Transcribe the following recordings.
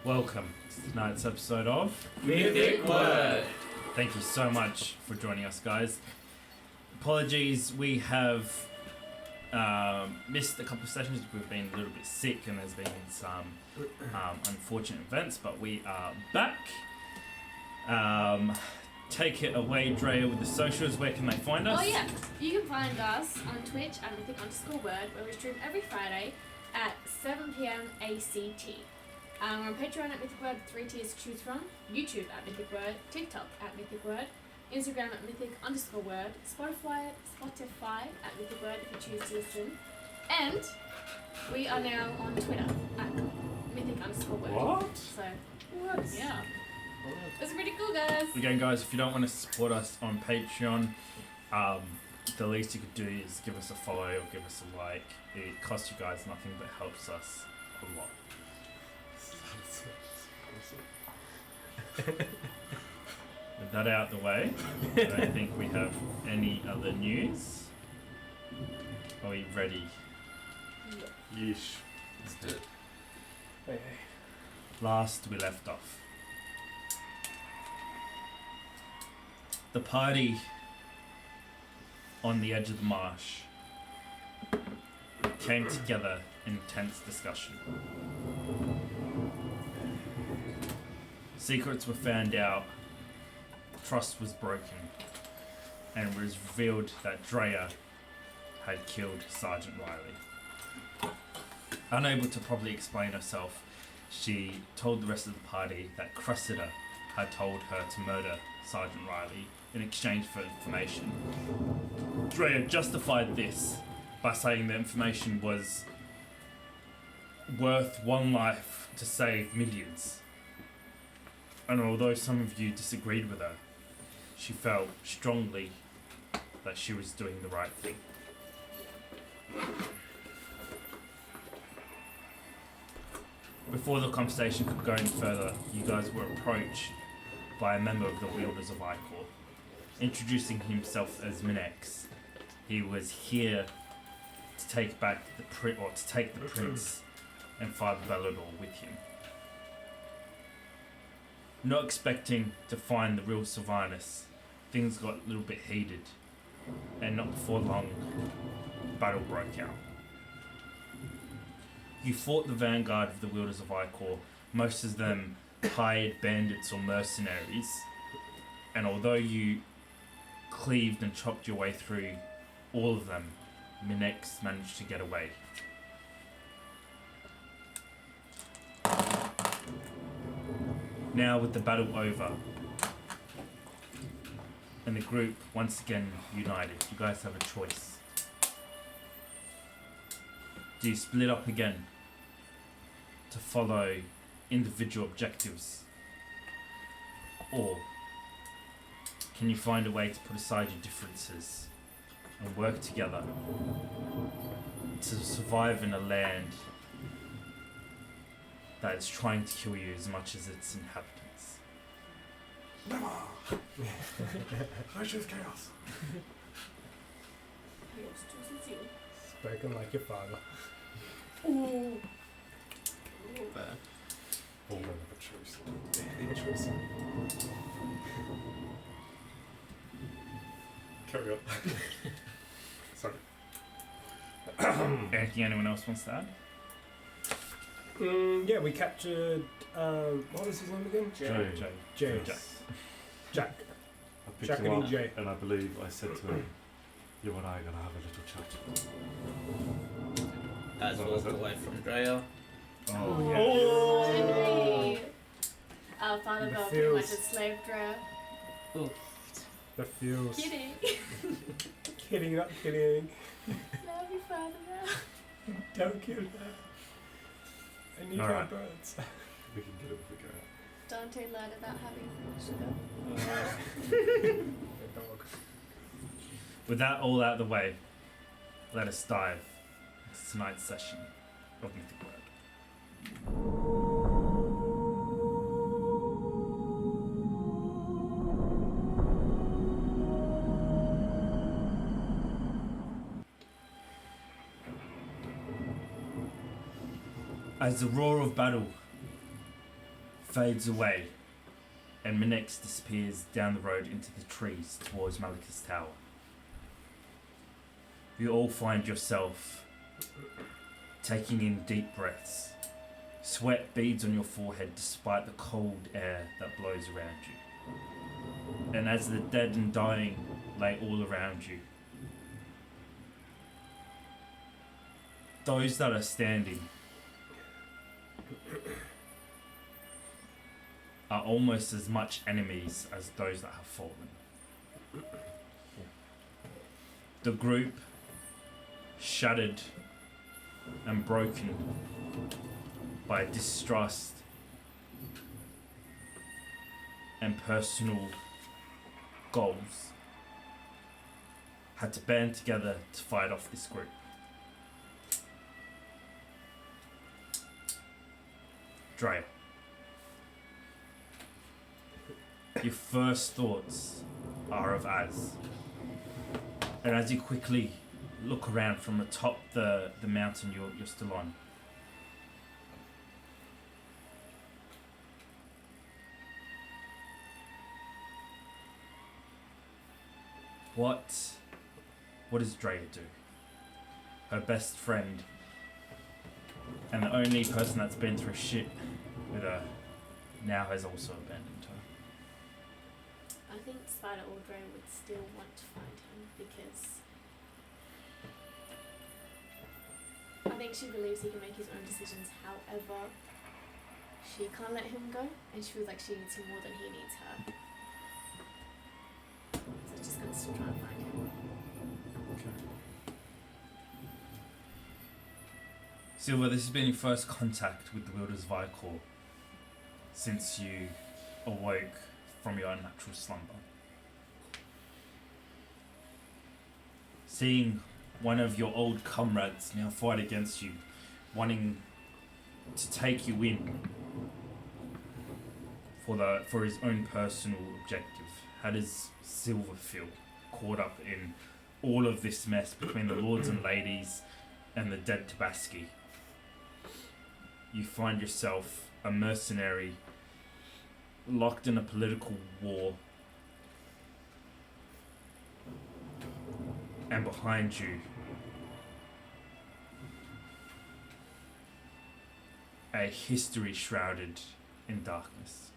Welcome to tonight's episode of Mythic Wyrd. Thank you so much for joining us, guys. Apologies, we have missed a couple of sessions. We've been a little bit sick and there's been some unfortunate events, but we are back. Take it away, Drea, with the socials. Where can they find us? Oh yeah, you can find us on Twitch at Mythic_Wyrd, where we stream every Friday at 7 p.m. ACT. We're on Patreon at Mythic Wyrd, 3 tiers to choose from, YouTube at Mythic Wyrd, TikTok at Mythic Wyrd, Instagram at Mythic_Wyrd, Spotify at Mythic Wyrd if you choose to listen, and we are now on Twitter at Mythic_Wyrd. What? So, yeah. It's pretty cool, guys. Again, guys, if you don't want to support us on Patreon, the least you could do is give us a follow or give us a like. It costs you guys nothing but helps us a lot. With that out the way, I don't think we have any other news. Are we ready? Yeesh. Let's do it. Last we left off, the party on the edge of the marsh came together in intense discussion. Secrets were found out, trust was broken, and it was revealed that Drea had killed Sergeant Riley. Unable to properly explain herself, she told the rest of the party that Cressida had told her to murder Sergeant Riley in exchange for information. Drea justified this by saying the information was worth one life to save millions. And although some of you disagreed with her, she felt strongly that she was doing the right thing. Before the conversation could go any further, you guys were approached by a member of the Wielders of Icor, introducing himself as Minex. He was here to take back the prince and Father Valador with him. Not expecting to find the real Sylvanus, things got a little bit heated, and not before long, battle broke out. You fought the vanguard of the Wielders of Icor, most of them hired bandits or mercenaries, and although you cleaved and chopped your way through all of them, Minex managed to get away. Now with the battle over, and the group once again united, you guys have a choice. Do you split up again to follow individual objectives? Or can you find a way to put aside your differences and work together to survive in a land that is trying to kill you as much as its inhabitants? Never! I choose chaos. Yours chooses you. Spoken like your father. Ooh. There. All of a choice. Big choice. Carry on. Sorry. Anything anyone else wants to add? Yeah, we captured. What was his name again? Jay. Jay. Jack. I picked Jack him and up Jay. and I believe I said to him, you and I are going to have a little chat. As What walked was it? away from Drea. Jimmy. Father The Bell pretty much feels. enslaved Drea. The feels. Kidding. Kidding, not kidding. Love you, Father Bell. Don't kill her. I need All her right. birds. We can get it if we go out. Dante learned about having sugar. The dog. With that all out of the way, let us dive into tonight's session of Mythic Wyrd. As the roar of battle fades away, and Minex disappears down the road into the trees towards Malika's tower. You all find yourself taking in deep breaths. Sweat beads on your forehead despite the cold air that blows around you. And as the dead and dying lay all around you, those that are standing are almost as much enemies as those that have fallen. The group, shattered and broken by distrust and personal goals, had to band together to fight off this group. Drea, your first thoughts are of Az. And as you quickly look around from atop the mountain you're still on, what does Drea do? Her best friend and the only person that's been through shit with her now has also abandoned her. I think Spider Audrey would still want to find him because I think she believes he can make his own decisions. However, she can't let him go, and she feels like she needs him more than he needs her. So she's just gonna still try and find him. Silver, this has been your first contact with the Wielders of Icor since you awoke from your unnatural slumber. Seeing one of your old comrades now fight against you, wanting to take you in for his own personal objective, how does Silver feel caught up in all of this mess between the lords and ladies and the dead Tabaski? You find yourself a mercenary locked in a political war, and behind you a history shrouded in darkness.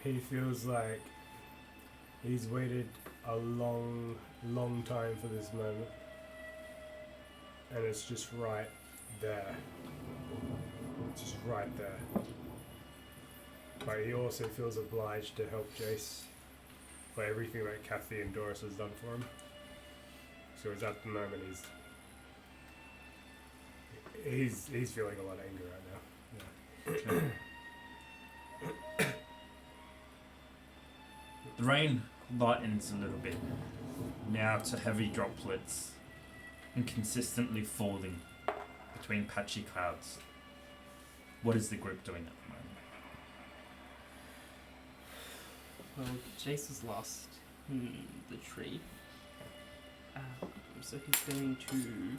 He feels like he's waited a long, long time for this moment. And it's just right there. It's just right there. But he also feels obliged to help Jace for everything that Kathy and Doris has done for him. So it's at the moment he's feeling a lot of anger right now. Yeah. The rain lightens a little bit, now to heavy droplets, and consistently falling between patchy clouds. What is the group doing at the moment? Well, Jace was lost in the tree. So he's going to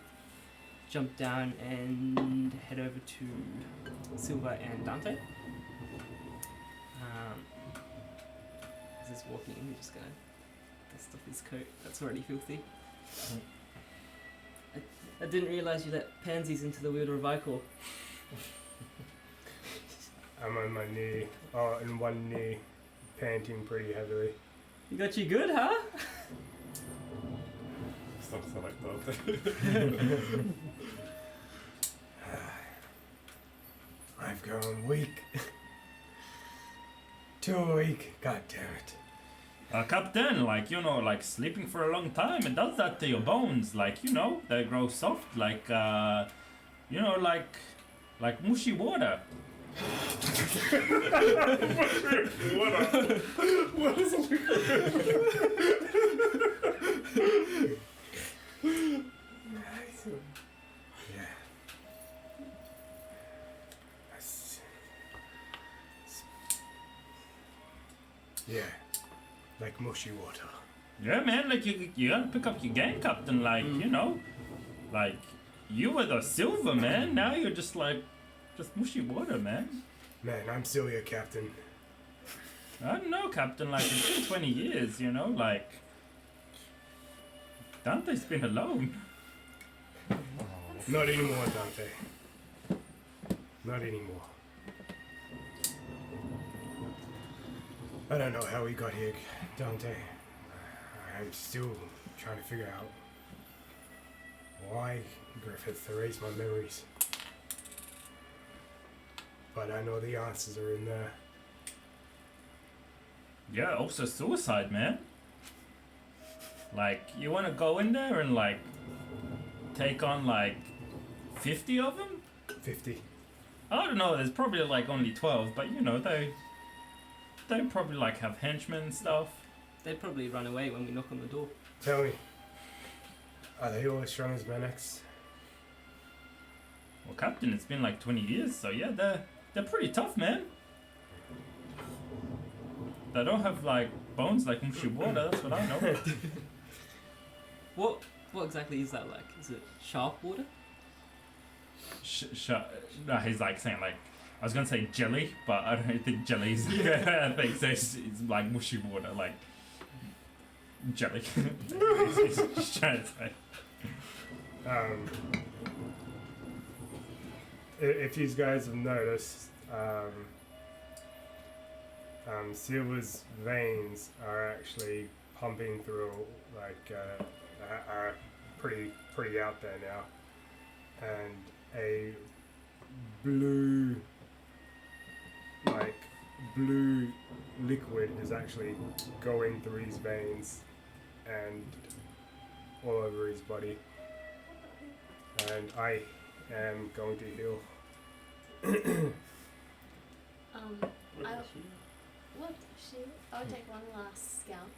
jump down and head over to Silva and Dante. As he's walking in, we're just gonna dust off his coat. That's already filthy. I didn't realise you let pansies into the Wielder of Icor. I'm on my knee, in one knee, panting pretty heavily. You got you good, huh? Starts to like that. I've grown weak. Too weak. God damn it. Captain, like sleeping for a long time, it does that to your bones. They grow soft, like mushy water. What is it? Yeah. Yeah. Like mushy water. Yeah, man, you gotta pick up your game, Captain. You were the silver man. Now you're just like just mushy water, man. Man, I'm still your captain. I don't know, Captain. Like, it's been 20 years, you know? Like, Dante's been alone. Not anymore, Dante. Not anymore. I don't know how we got here, Dante. I'm still trying to figure out why Griffith erased my memories. But I know the answers are in there. Yeah, also suicide, man. Like, you want to go in there and, like, take on, like, 50 of them? 50. I don't know, there's probably, like, only 12, but, you know, they probably, like, have henchmen and stuff. They'd probably run away when we knock on the door. Tell me, are they all as strong as Manex? Well, Captain, it's been, like, 20 years, so, yeah, they're pretty tough, man. They don't have, like, bones like mushy water, that's what I know. What exactly is that like? Is it sharp water? No, he's, like, saying, like, I was gonna say jelly, but I don't think jelly's I think so it's like mushy water, like jelly. He's just trying to say. If you guys have noticed, Silver's veins are actually pumping through, like, are pretty out there now, and a blue liquid is actually going through his veins and all over his body, and I am going to heal. I'll take one last scout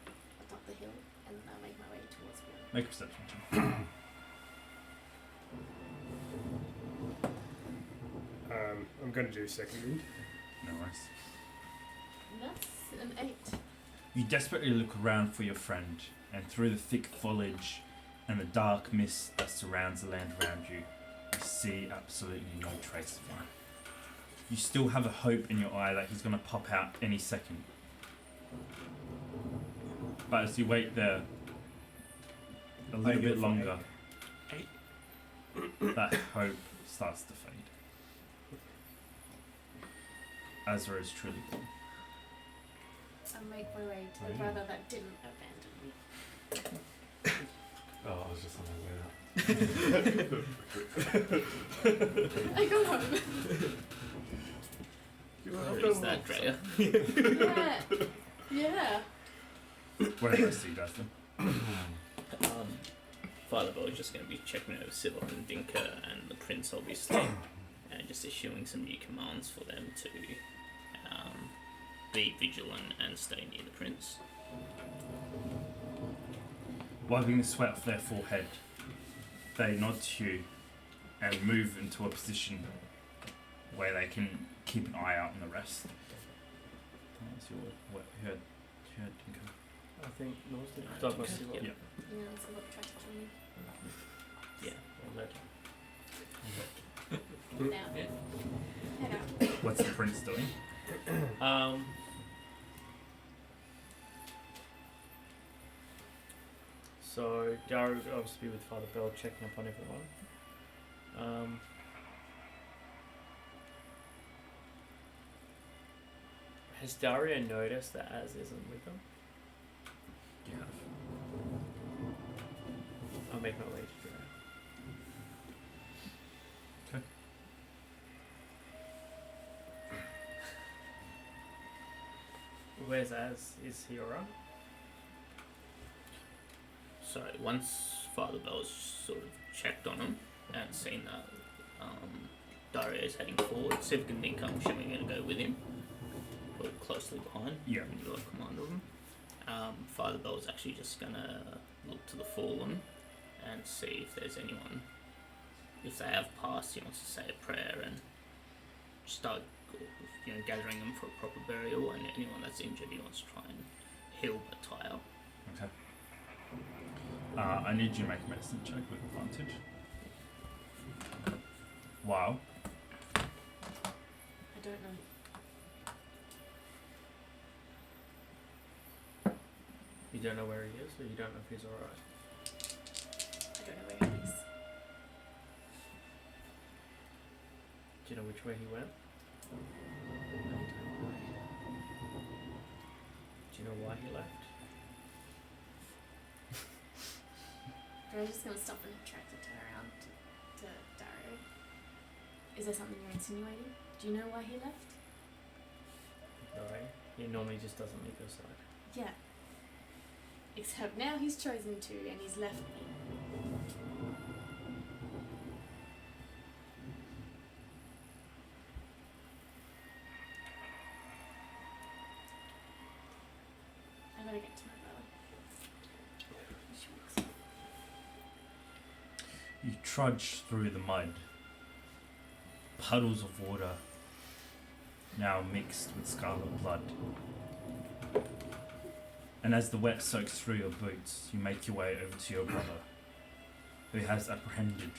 atop the hill and then I'll make my way towards beyond. Make a perception check. I'm gonna do second read. No worries. That's an 8. You desperately look around for your friend, and through the thick foliage and the dark mist that surrounds the land around you, you see absolutely no trace of him. You still have a hope in your eye that he's going to pop out any second. But as you wait there a little bit longer, that hope starts to fade. Azra is truly gone. I'll make my way to the brother that didn't abandon me. Oh, I was just on my way out. I go home. Where is that, Drea? Yeah. Where do I see Dustin? Father Bo is just going to be checking over Scylla and Dinka and the Prince, obviously, and just issuing some new commands for them to be vigilant and stay near the Prince. Wiping the sweat off their forehead, they nod to you and move into a position where they can keep an eye out on the rest. That's your what you heard Dinka. I think North did. Dinka, Doug must see what. yep. Yeah, so look, try to kill me. Yeah, Now. Yeah. Head out. What's the Prince doing? So Daru would obviously be with Father Bell checking up on everyone. Has Dario noticed that Az isn't with them? Yeah. I'll make my way to Dario. Okay. Where's Az? Is he alright? So once Father Bell's sort of checked on him and seen that Dario's heading forward, Civic and Dinka, I'm assuming going to go with him, but closely behind. Yeah. And you're command of him. Father Bell's actually just going to look to the fallen and see if there's anyone. If they have passed, he wants to say a prayer and start, gathering them for a proper burial. And anyone that's injured, he wants to try and heal but tie up. Okay. I need you to make a medicine check with advantage. Wow. don't know. You don't know where he is, or you don't know if he's alright? I don't know where he is. Do you know which way he went? I don't know. Do you know why he left? I'm just gonna stop and track the turn around to Dario. Is there something you're insinuating? Do you know why he left? No, he normally just doesn't leave your side. Yeah. Except now he's chosen to and he's left me. I gotta get to my brother. She walks off. You trudge through the mud. Puddles of water, now mixed with scarlet blood. And as the wet soaks through your boots, you make your way over to your brother, who has apprehended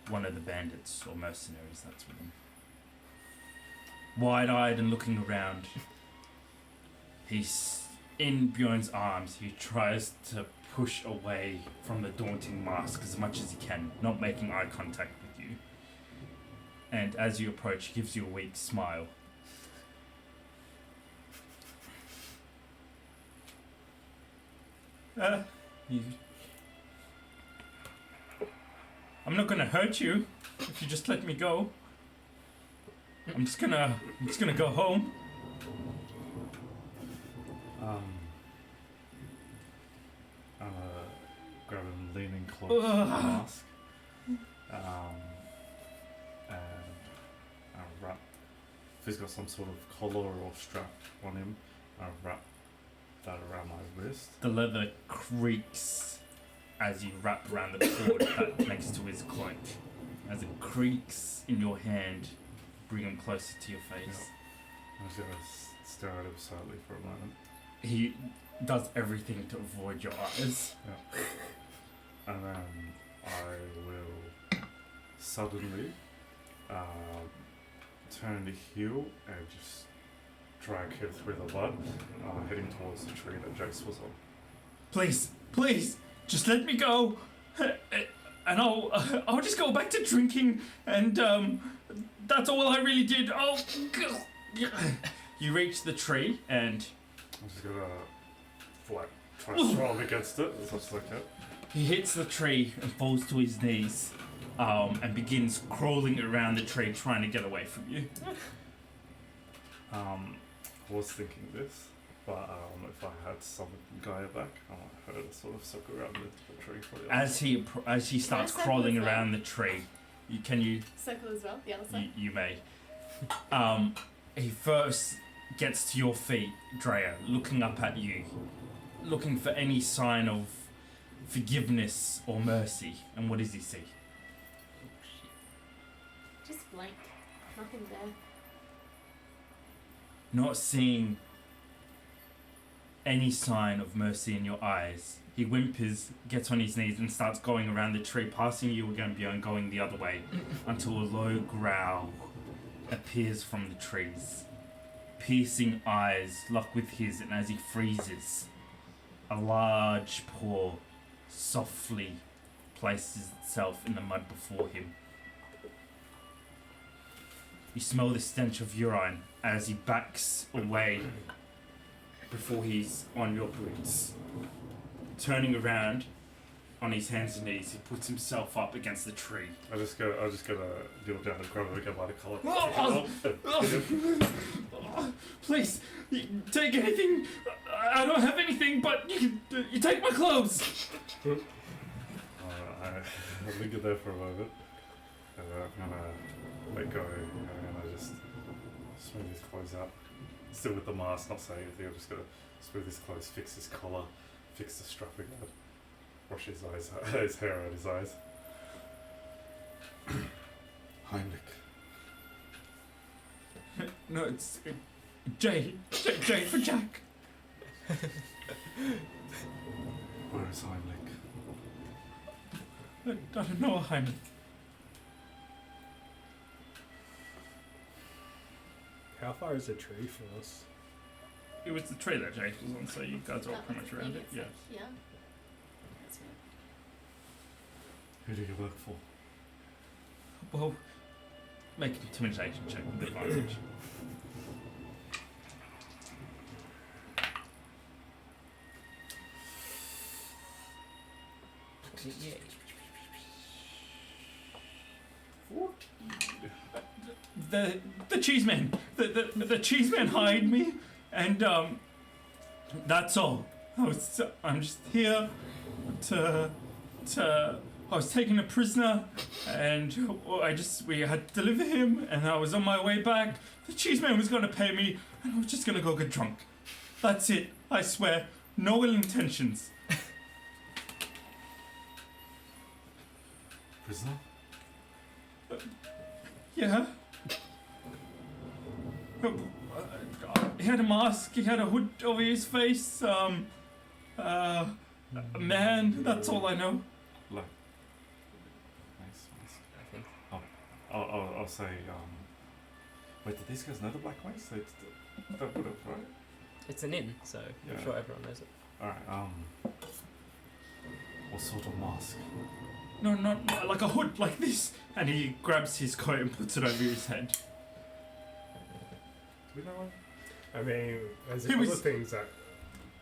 one of the bandits or mercenaries that's with him. Wide-eyed and looking around, he's in Bjorn's arms. He tries to push away from the daunting mask as much as he can, not making eye contact with you. And as you approach, he gives you a weak smile. You... I'm not gonna hurt you if you just let me go. I'm just gonna go home. I'm grab him leaning close to the mask. And wrap. If he's got some sort of collar or strap on him, I'll wrap that around my wrist. The leather creaks as you wrap around the cord that next to his cloak. As it creaks in your hand, bring him closer to your face. I'm just gonna stare at him silently for a moment. He does everything to avoid your eyes. And then I will suddenly turn the heel and just drag him through the mud, heading towards the tree that Jace was on. Please, just let me go, and I'll just go back to drinking, and that's all I really did. Oh, you reach the tree, and I'm just gonna try to throw him against it as much as I can. he hits the tree and falls to his knees, and begins crawling around the tree, trying to get away from you. I was thinking this, but if I had some Gaia back, I might have her to sort of circle around the tree for the As he starts circle crawling as well? around the tree, can you? Circle as well, the other side. You may. He first gets to your feet, Drea, looking up at you, looking for any sign of forgiveness or mercy. And what does he see? Just blank. Nothing there. Not seeing any sign of mercy in your eyes, he whimpers, gets on his knees, and starts going around the tree, passing you again, Bjorn, going the other way, until a low growl appears from the trees. Piercing eyes lock with his, and as he freezes, a large paw softly places itself in the mud before him. You smell the stench of urine as he backs away before he's on your boots. Turning around on his hands and knees, he puts himself up against the tree. I'm just gonna kneel down and grab him again by the collar. Please, take anything. I don't have anything, but you take my clothes. I linger there for a moment, and then I'm gonna let go, and I'm gonna just smooth his clothes out. Still with the mask, not saying anything. I'm just gonna smooth his clothes, fix his collar, fix the strap again, wash his eyes, his hair out of his eyes. Heimlich. No, it's J for Jack. Where is Heimlich? I don't know, Heimlich. How far is the tree from us? It was the tree that Jace was on, so you guys are all pretty much around it. Yeah. Yeah. That's right. Who do you work for? Well, make an intimidation check with advantage. Yeah. The cheeseman, the cheeseman hired me, and that's all. I'm just here to I was taken a prisoner, and we had to deliver him, and I was on my way back. The cheeseman was gonna pay me, and I was just gonna go get drunk. That's it. I swear, no ill intentions. Prisoner? Yeah. He had a mask, he had a hood over his face, a man, that's all I know. Nice. I think. I'll say, wait, did these guys know the Black Waste? They would have, right? It's an inn, so Yeah. I'm sure everyone knows it. Alright, what sort of mask? No, not like a hood like this. And he grabs his coat and puts it over his head. Do we know one? I mean, there's a He couple was- of things that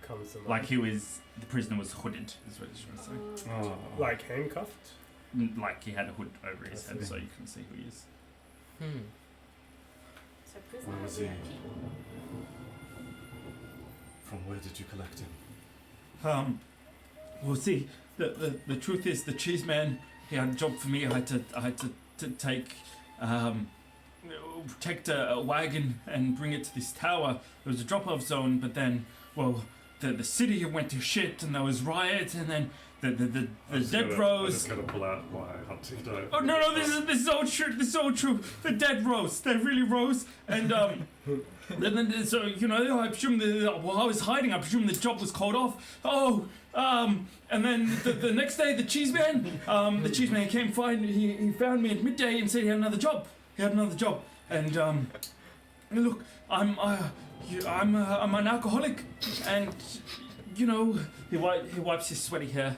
comes to mind. Like the prisoner was hooded, is what he's trying to say. Oh. Like handcuffed? Like he had a hood over his I head see. so you couldn't see who he is. So prisoner Where was has he? a key. From where did you collect him? Well, see, the truth is, the cheese man, he had a job for me. I had to take, protect a wagon and bring it to this tower. There was a drop-off zone, but then, well, the city went to shit, and there was riots, and then the dead I'm rose. just gonna pull out my hunting die. Oh no! This is all true. This is all true. The dead rose. They really rose, and then so I presume while I was hiding, I presume the job was called off. And then the next day, the cheeseman came find. He found me at midday and said he had another job. And look, I'm an alcoholic, and he wipes his sweaty hair.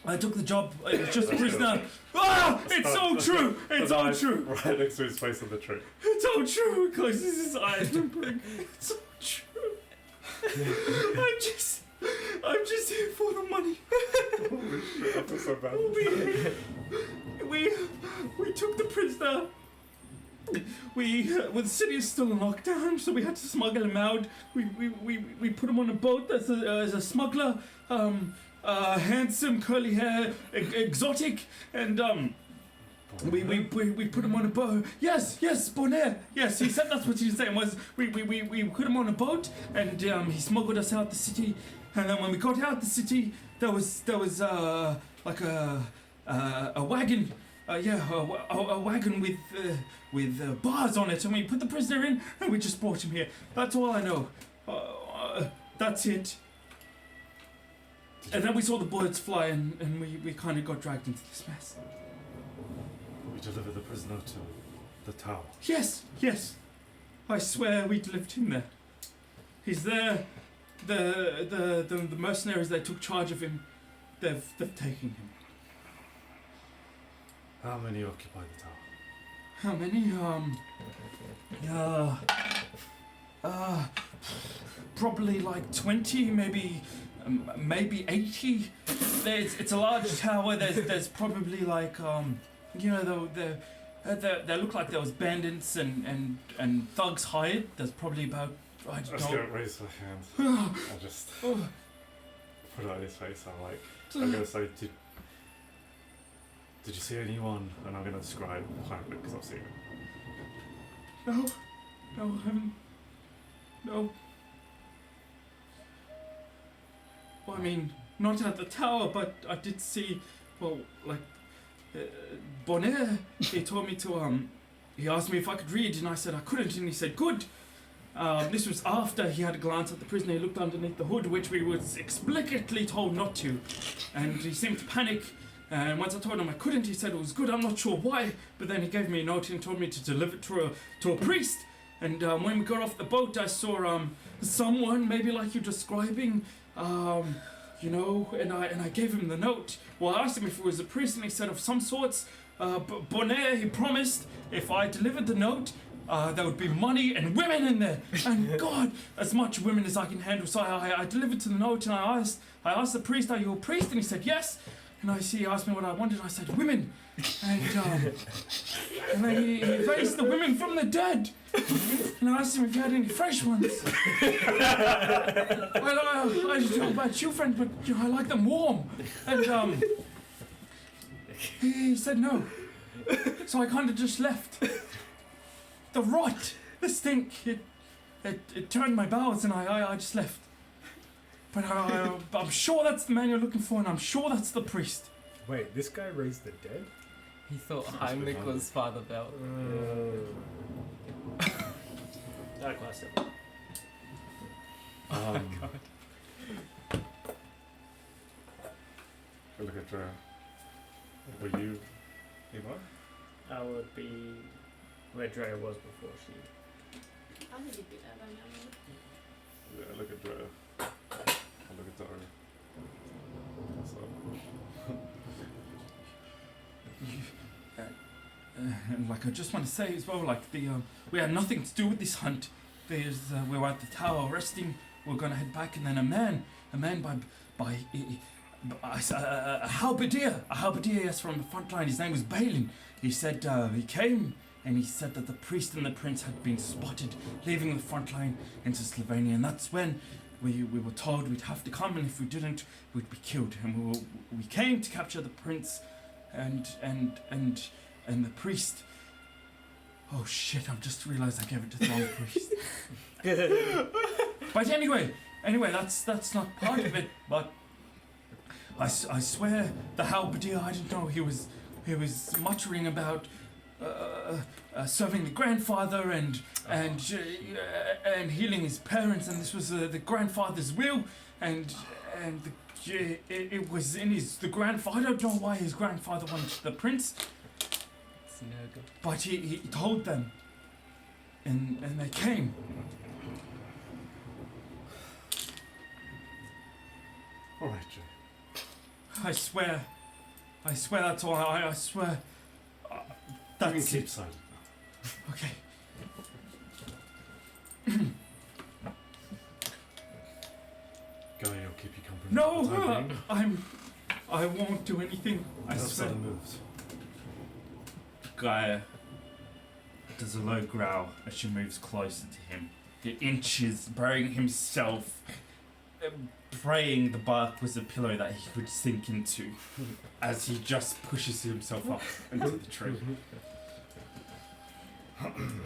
I took the job. It was just a prisoner. It's so true. It's all true. Right next to his face on the tree. It's all true. He closes his eyes, whimpering. It's all true. I'm just here for the money. Holy shit, I feel so bad. We took the prisoner. The city is still in lockdown, so we had to smuggle him out. We put him on a boat as a smuggler. Handsome, curly hair, exotic, and we put him on a boat. Yes, Bonaire. Yes, he said that's what he was saying was we put him on a boat, and he smuggled us out the city. And then when we got out the city, there was like a wagon. A wagon with bars on it, and we put the prisoner in, and we just brought him here. That's all I know. That's it. And then we saw the bullets fly, and we kind of got dragged into this mess. We delivered the prisoner to the tower. Yes. I swear we delivered him there. He's there. The mercenaries that took charge of him, they've taken him. How many occupy the tower? How many? Probably like 20, maybe 80. It's a large tower. There's probably like they look like there was bandits and thugs hired. There's probably about I just gonna raise my hand. I just put it on his face. I'm gonna say, did you see anyone? And I'm gonna describe behind it because I've seen it. No, I haven't. No. Well, I mean, not at the tower, but I did see. Well, like Bonaire. He told me to. He asked me if I could read, and I said I couldn't, and he said good. This was after he had a glance at the prisoner. He looked underneath the hood, which we was explicitly told not to, and he seemed to panic. And once I told him I couldn't, he said it was good. I'm not sure why, but then he gave me a note and told me to deliver it to a priest. And when we got off the boat, I saw someone, maybe like you're describing, you know, and I gave him the note. Well, I asked him if it was a priest, and he said of some sorts. Bonnet, he promised if I delivered the note, there would be money and women in there. And God, as much women as I can handle. So I delivered to the note, and I asked the priest, are you a priest? And he said yes. And he asked me what I wanted. I said women. And then he raised the women from the dead. And I asked him if he had any fresh ones. Well, I don't know about you, friend, but you know, I like them warm. And he said no. So I kind of just left. The rot, the stink, it turned my bowels, and I just left. But I'm sure that's the man you're looking for, and I'm sure that's the priest. Wait, this guy raised the dead? He thought Heimlich was Father Bell. That classic. God. Look at were you Ivan? I would be where Drea was before she. I think you'd be there by now. Yeah, look at Drea. I look at Daria. So. And like I just want to say as well, like we had nothing to do with this hunt. We were at the tower resting. We were gonna head back, and then a man by a halberdier, yes, from the front line. His name was Balin. He said he came and he said that the priest and the prince had been spotted leaving the front line into Slovenia, and that's when we were told we'd have to come, and if we didn't, we'd be killed. And we came to capture the prince and the priest. Oh shit! I've just realised I gave it to the wrong priest. But anyway, that's not part of it. But I swear the halberdier, I didn't know he was muttering about serving the grandfather and healing his parents, and this was the grandfather's will, and it was in the grandfather. I don't know why his grandfather wanted the prince, but he told them, and they came. All right, Jay. I swear that's all. I swear. That's keep it. silent. Okay. Guy, I'll keep you company. No, for the time being. I won't do anything. I That's swear. other moves. Gaia does a low growl as she moves closer to him. He inches, burying himself, praying the bark was a pillow that he could sink into as he just pushes himself up into the tree. I'm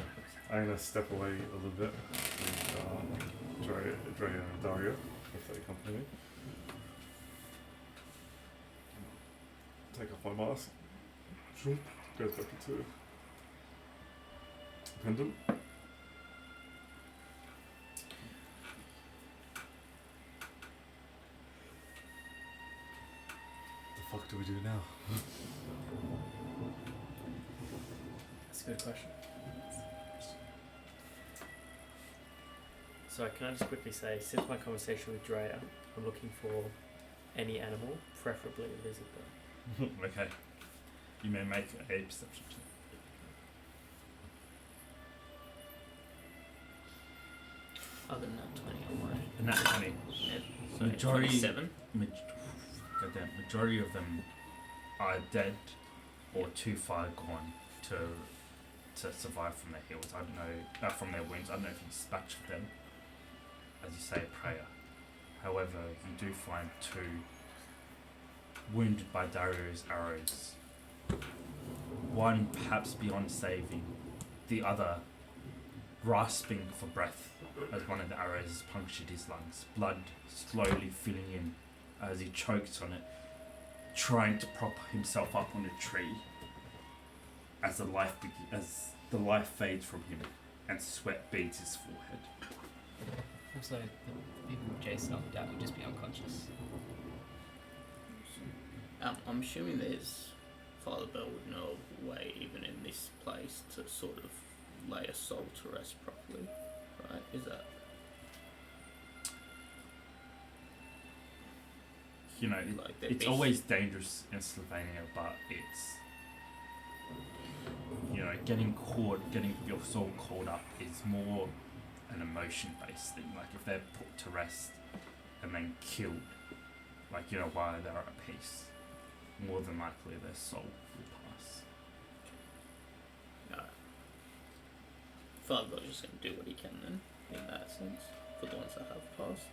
gonna step away a little bit with Drea and Daria, if they accompany me. Take off my mask. Goes back into pendant. The fuck do we do now? That's a good question. So can I just quickly say, since my conversation with Drea, I'm looking for any animal, preferably a lizard though. Okay. You may make a perception check. Other than that 20 on my And that 20. so Majority- 27. Goddamn, majority of them are dead or too far gone to survive from their heals. I don't know, from their wounds. I don't know if you dispatch them, as you say, a prayer. However, you do find two wounded by Dario's arrows. One perhaps beyond saving, the other grasping for breath as one of the arrows punctured his lungs, blood slowly filling in as he choked on it, trying to prop himself up on a tree as the life fades from him and sweat beads his forehead. Also, the people with Jason knocked out would just be unconscious. I'm assuming there's Father Bell would know a way, even in this place, to sort of lay a soul to rest properly, right? Is that You know, like that? it's always dangerous in Slovenia, but it's, you know, getting your soul caught up is more an emotion-based thing. Like if they're put to rest and then killed, like, you know, while they're at peace, more than likely their soul will pass. Alright. Father Bell's just gonna do what he can then, in that sense, for the ones that have passed.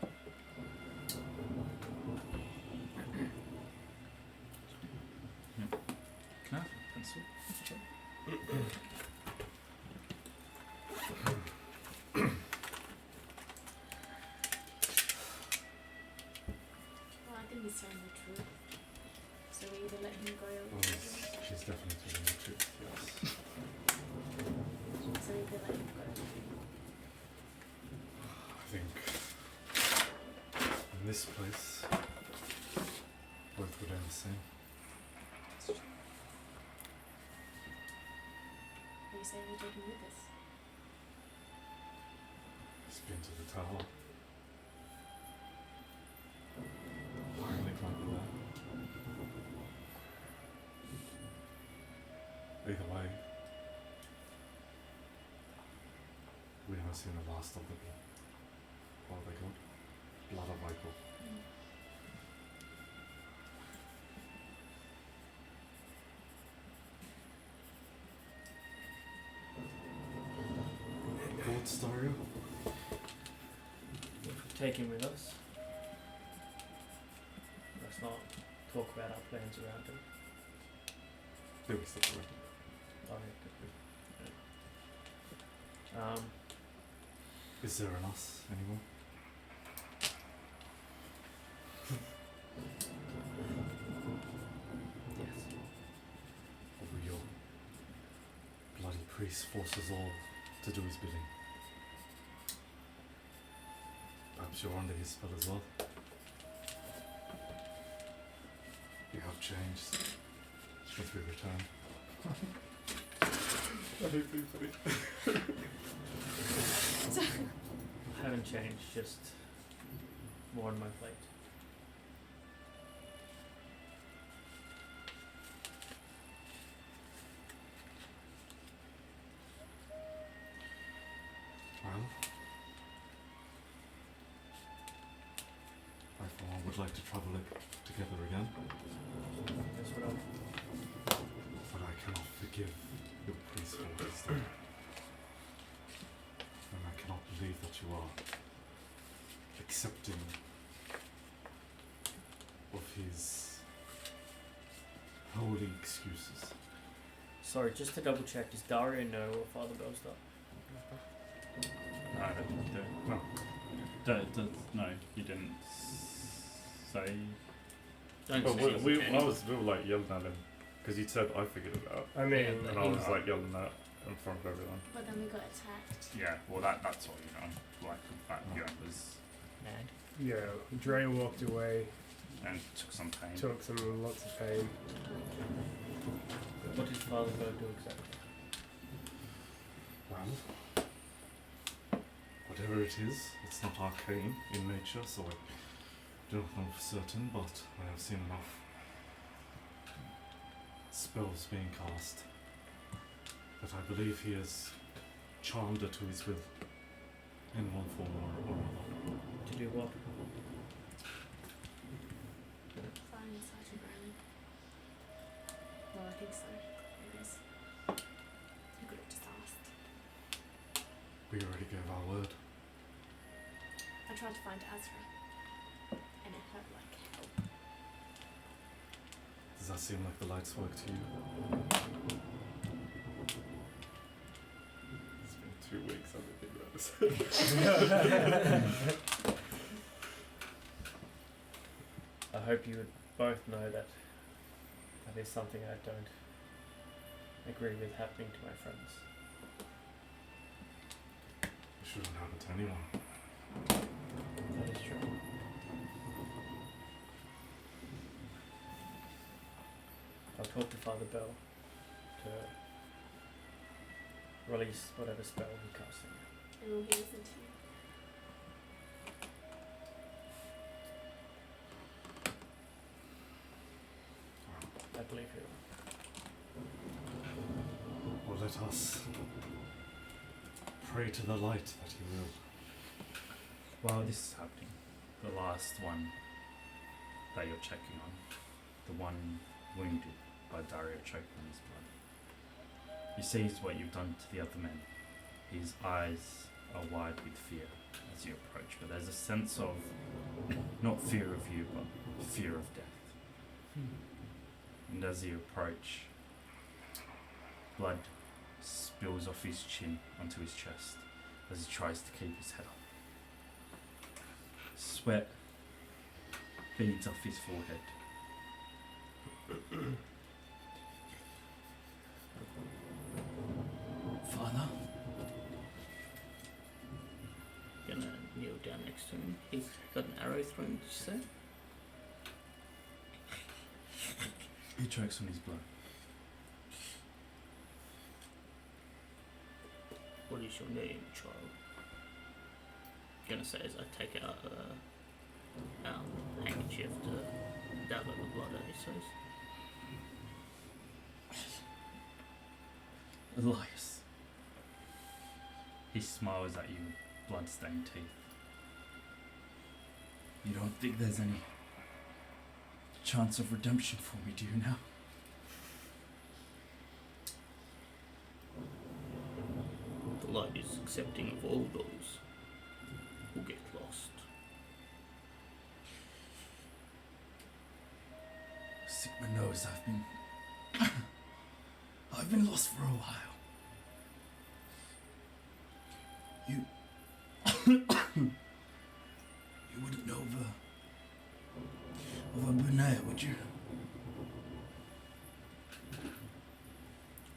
Can I have a pencil? Well, I think he's telling the truth. So we either let him go or She's definitely telling the truth, yes. so we either let him go. I think in this place, both would end the same. Are you saying we take him with us? He's been to the tower. Finally climbed there. Either way, we haven't seen the last of the what are they called? Blood of Michael. Gold Staria? Take him with us. Let's not talk about our plans around him. There we still were. Oh, yeah, Is there an us anymore? yes. Or will your bloody priest force us all to do his bidding? Perhaps you're under his spell as well. You have changed since we returned. I hate being funny. I haven't changed, just more on my plate. Well, I for one would like to travel it together again, That's what I'm. but I cannot forgive your priest for what he's done. And I cannot believe that you are accepting of his holy excuses. Sorry, just to double check, does Dario know what Father Bell's done? No, I don't think you do. No. No, you didn't say. Don't But say we anything. were like yelling at him because you said I figured it out, I mean, Yeah, and I was like yelling at in front of everyone. But then we got attacked. Yeah, well, that's all you know. Like, that, you know, was. Mad. yeah, Dre walked away, And took some pain. took some lots of pain. What did Father Bell do exactly? Well, whatever it is, it's not arcane in nature, so I do not know for certain, but I have seen enough spells being cast that I believe he has charmed her to his will in one form or another. To do what? Fine, Sergeant Brown. Well, I think so. I guess. You could have just asked. We already gave our word. I tried to find Azra. And it hurt like hell. Does that seem like the lights work to you? It's been 2 weeks, I've been thinking about this. I hope you would both know that that is something I don't agree with happening to my friends. It shouldn't happen to anyone. That is true. I'll talk to Father Bell to release whatever spell he casts on you. And will he listen to you? I believe he will. Or let us pray to the light that he will. While this is happening, the last one that you're checking on, the one wounded by Dario choking on his blood, he sees what you've done to the other men. His eyes are wide with fear as you approach, but there's a sense of not fear of you, but fear of death. And as you approach, blood spills off his chin onto his chest as he tries to keep his head up. Sweat beads off his forehead. Father? Gonna kneel down next to him. He's got an arrow through him, did you say? He chokes on his blood. What is your name, child? Gonna say as I take out a handkerchief to dab at the blood out his face. Elias. He smiles at you with blood-stained teeth. You don't think there's any chance of redemption for me, do you now? The light is accepting of all those who get lost. Sigma knows I've been lost for a while. You wouldn't know of a Benaya, would you?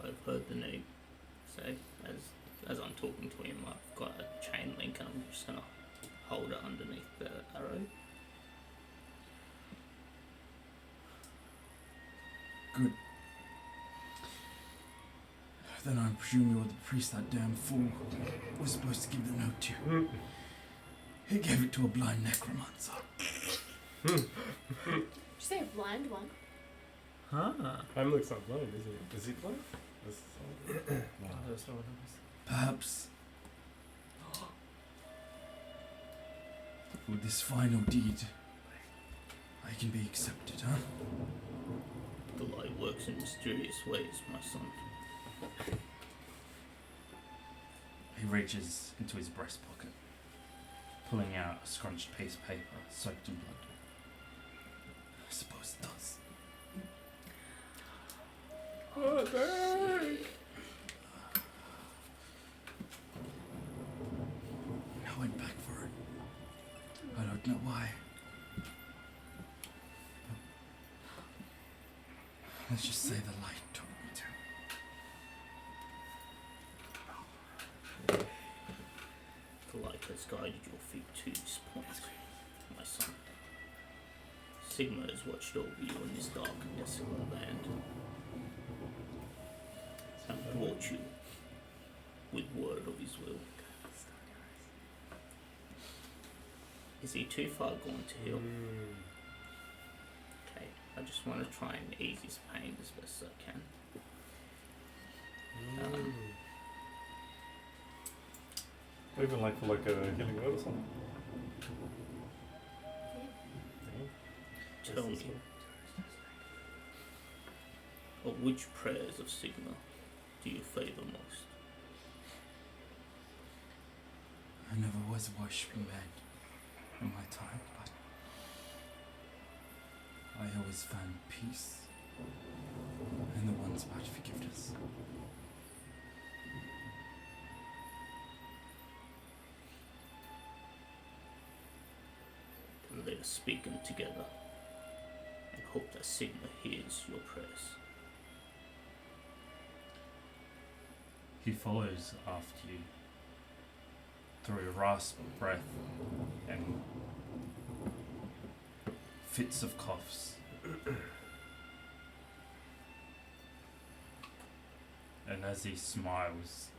I've heard the name. So as I'm talking to him, I've got a chain link and I'm just gonna hold it underneath the arrow. Good. Then I presume you're the priest that damn fool was supposed to give the note to. He gave it to a blind necromancer. Did you say a blind one? Huh. Time looks not blind, isn't it? Is he blind? Oh, that's not what it was. Perhaps with this final deed, I can be accepted, huh? The light works in mysterious ways, my son. He reaches into his breast pocket, pulling out a scrunched piece of paper soaked in blood. I suppose it does. I went back for it. I don't know why. Let's just say the light told me to. The light has guided your feet to this point, my son. Sigma has watched over you in this dark and desolate land, and brought you with word of his will. Is he too far gone to heal? Okay, I just want to try and ease his pain as best as I can. Even like for like a healing word or something? Tell me, of which prayers of Sigma do you favour most? I never was a worshipping man in my time, but I always found peace in the ones about forgiveness. Then let us speak them together and hope that Sigma hears your prayers. He follows after you through a rasp of breath and fits of coughs. And as he smiles,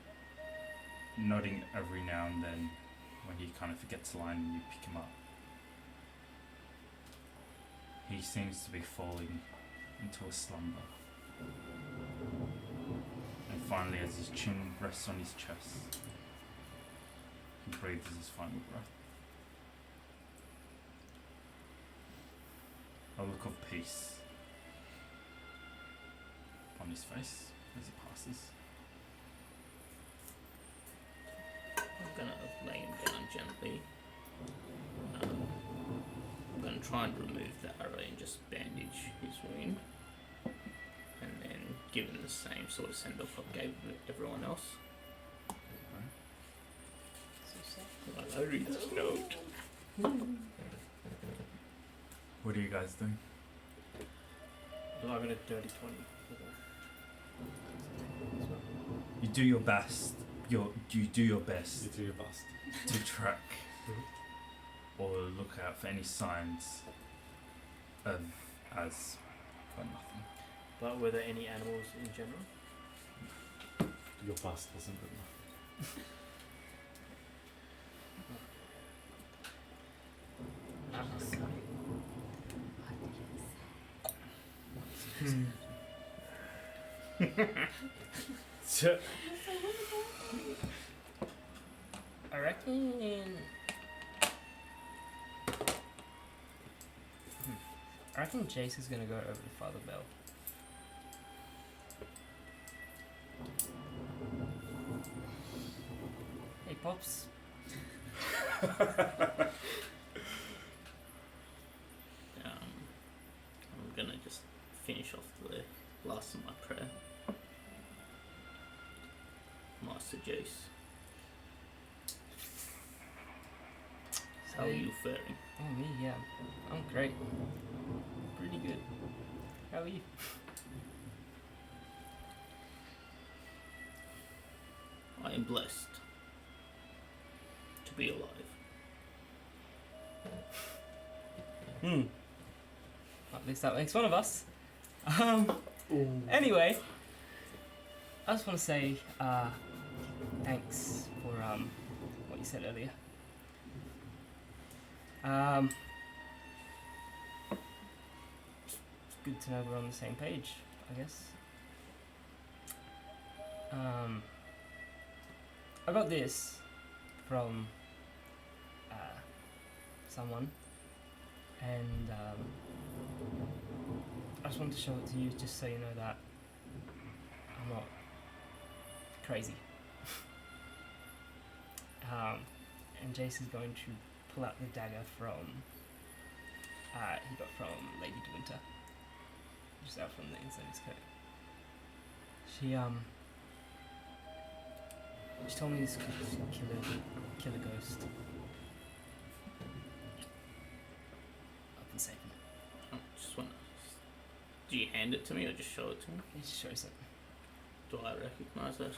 nodding every now and then when he kind of forgets a line and you pick him up. He seems to be falling into a slumber. And finally, as his chin rests on his chest, he breathes his final breath. A look of peace on his face as he passes. I'm gonna lay him down gently. I'm gonna try and remove the arrow and just bandage his wound. And then give him the same sort of send off I gave everyone else. While I read this note. What are you guys doing? I'm going to dirty 20. You do your best. You do your best You do your best. to track or look out for any signs of as for nothing. But were there any animals in general? Your bust wasn't good enough. I reckon. I reckon Jace is gonna go over to Father Bell. Hey, Pops. I'm gonna just finish off the last of my prayer. Master Jace, how are you faring? Oh, me, yeah. I'm great. Pretty good. How are you? I am blessed to be alive. At least that makes one of us. Anyway, I just want to say thanks for what you said earlier. It's good to know we're on the same page, I guess. I got this from someone, and I just wanted to show it to you just so you know that I'm not crazy. And Jace is going to pull out the dagger from he got from Lady De Winter, just out from the inside his coat. She told me this could kill a ghost. Up and saving it. Just wanna. Do you hand it to me or just show it to me? He just shows it. Do I recognise that?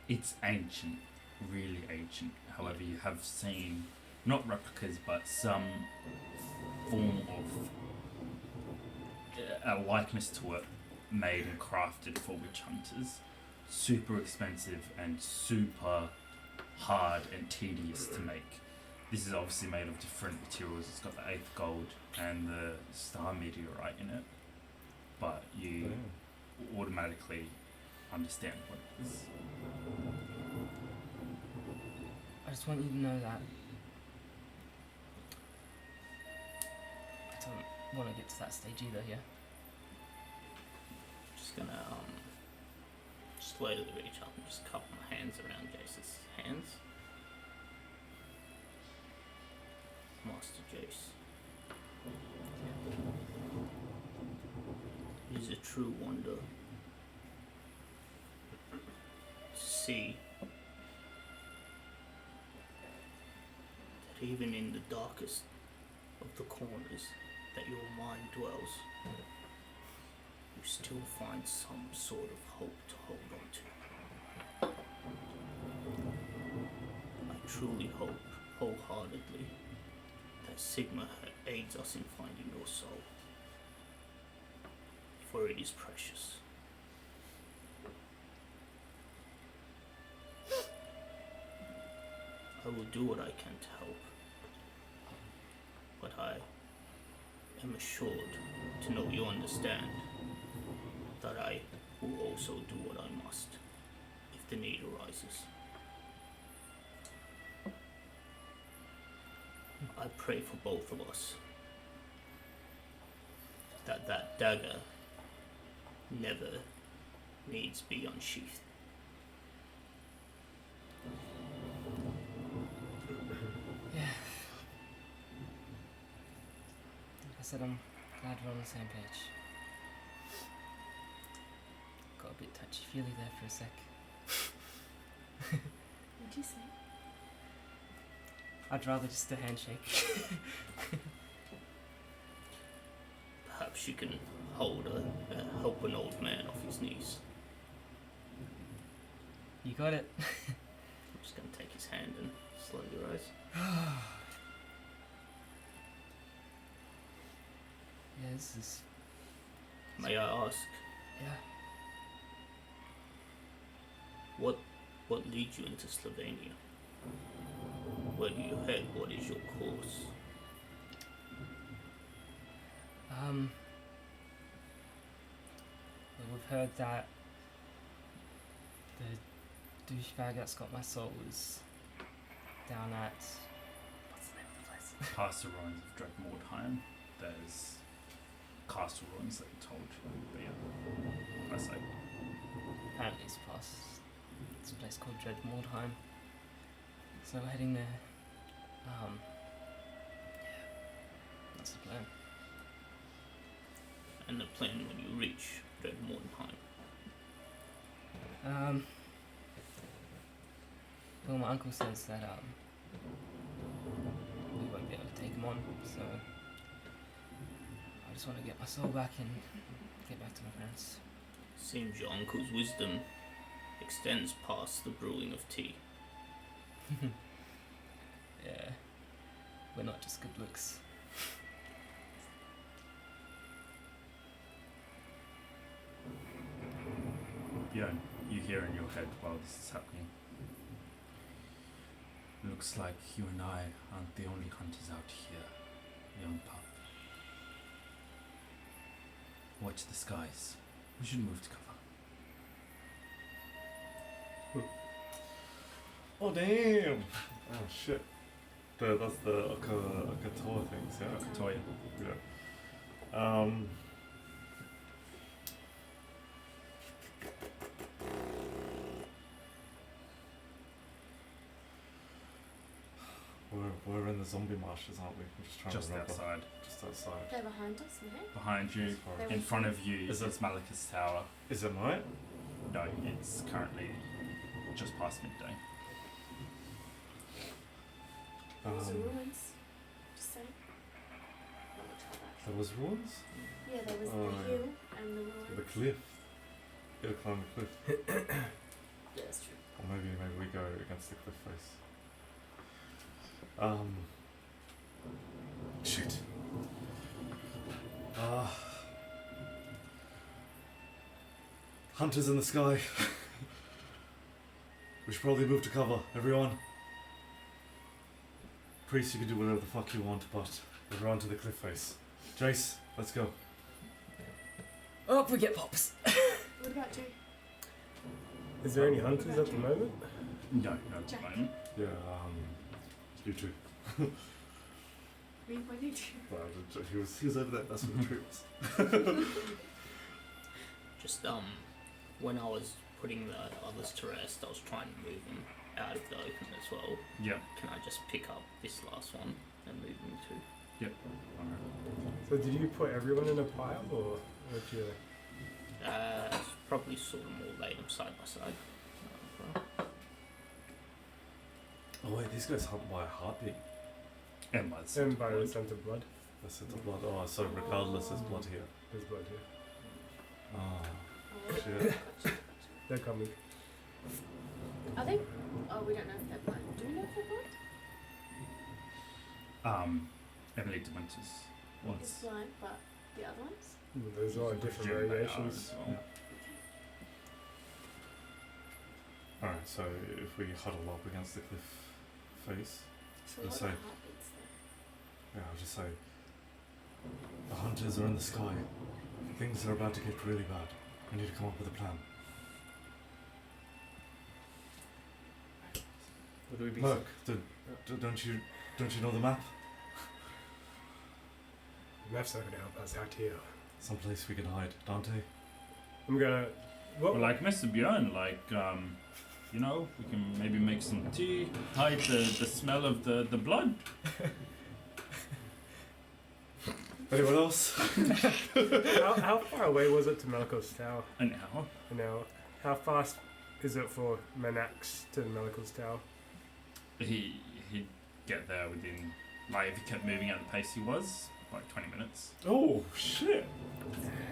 It's ancient, really ancient. However, you have seen not replicas but some form of a likeness to it made and crafted for witch hunters. Super expensive and super hard and tedious to make. This is obviously made of different materials. It's got the 8th gold and the star meteorite in it, but you automatically understand what it is. I just want you to know that I don't want to get to that stage either here. Just gonna slowly reach up and just cup my hands around Jace's hands. Master Jace. It is a true wonder to see that even in the darkest of the corners that your mind dwells, you still find some sort of hope to hold on to. I truly hope wholeheartedly that Sigma aids us in finding your soul, for it is precious. I will do what I can to help. But I am assured to know you understand that I will also do what I must if the need arises. I pray for both of us that that dagger never needs be unsheathed. Yeah. Like I said, I'm glad we're on the same page. Got a bit touchy-feely there for a sec. What'd you say? I'd rather just a handshake. Perhaps you can help an old man off his knees. You got it. I'm just going to take his hand and slowly rise. Yeah, this is... May I ask, Yeah. what leads you into Slovenia? Where do you head? What is your course? Well, we've heard that the douchebag that's got my soul is down at... What's the name of the place? Past the ruins of Dreadmordheim, there's castle ruins that you told you. But yeah, I say. Apparently it's past it's a place called Dreadmordheim. So we're heading there. Yeah, that's the plan. And the plan when you reach Dreadmordheim? Well, my uncle says that we won't be able to take him on, so I just want to get my soul back and get back to my parents. Seems your uncle's wisdom extends past the brewing of tea. Yeah, we're not just good looks. Bjorn, you hear in your head while this is happening. Looks like you and I aren't the only hunters out here, young pup. Watch the skies. We should move to cover. Oh damn! Oh shit. That's the Okatoa things, yeah? Toya. Yeah. We're in the zombie marshes, aren't we? I'm just trying Just to remember. outside. Just outside. They're behind us, mate. Behind you, That's fine. in front of you, Is is Malachus Tower. Is it night? No, it's currently just past midday. There's Um, ruins. Just saying. Not much of that. There was ruins? Yeah, there was Oh, the yeah. hill and the ruins. The cliff. You gotta climb the cliff. Yeah, that's true. Or maybe we go against the cliff face. Shit. Hunters in the sky. We should probably move to cover, everyone. Priest, you can do whatever the fuck you want, but we're on to the cliff face. Jace, let's go. Oh, we get pops. What about you? Is there any hunters at the moment? No, no, at the moment. Yeah, you too. Me, what did you? Well, he was over there, that's where the tree was. Just when I was putting the others to rest, I was trying to move them out of the open as well. Yep. Can I just pick up this last one and move them to? Alright. So did you put everyone in a pile or what you? Probably sort of more lay them side by side. Oh wait, these guys hunt by a heartbeat. And by the scent And of by the blood. scent of blood. The scent of blood. Oh, so regardless, there's blood here. There's blood here. Oh, Oh, shit. They're coming. are they? Oh, we don't know if they're blind. Do we know if they're blind? Emily de Winters It's was. blind, but the other ones? There's a lot of different Presume they are variations. as well. Alright, so if we huddle up against the cliff face. So Let's what say- heartbeats then? Yeah, I'll just say, the hunters are in the sky. Things are about to get really bad. We need to come up with a plan. Would we be Look, don't you know the map? The map's not gonna help us out here. Someplace we can hide, Dante. I'm gonna. What? Well, like Mr. Bjorn, like, you know, we can maybe make some tea, hide the smell of the blood. Anyone else? how far away was it to Maliko's Tower? An hour. An hour. How fast is it for Manax to Maliko's Tower? He'd get there within, like, if he kept moving at the pace he was, like 20 minutes. Oh shit!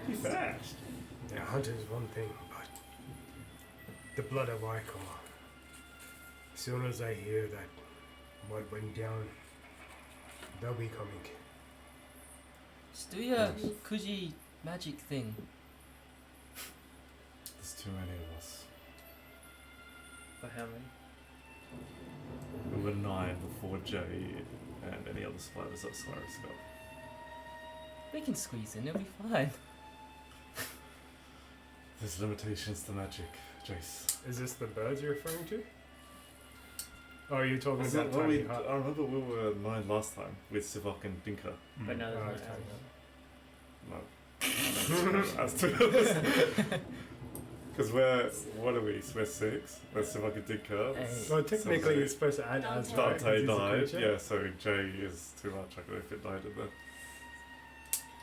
He's fast. Yeah, hunting is one thing, but the blood of Icor. As soon as I hear that what went down, they'll be coming. Just do your Kuji magic thing. There's too many of us. for how many? We were 9 before Jay and any other spiders that Cyrus got. We can squeeze in, it'll be fine. There's limitations to magic, Jace. Is this the birds you're referring to? Oh, you're talking Was about it- well, tiny we- hut. I remember we were 9 last time with Sivok and Dinka. But now Oh, there's it's no tiny No. As to because what are we? We're 6. We're Sivok and Dinka. Hey. Well, technically, So you're supposed to add as Dante. right, 'cause Dante he's a died, creature. yeah, so Jay is too much. I don't know if it died in there.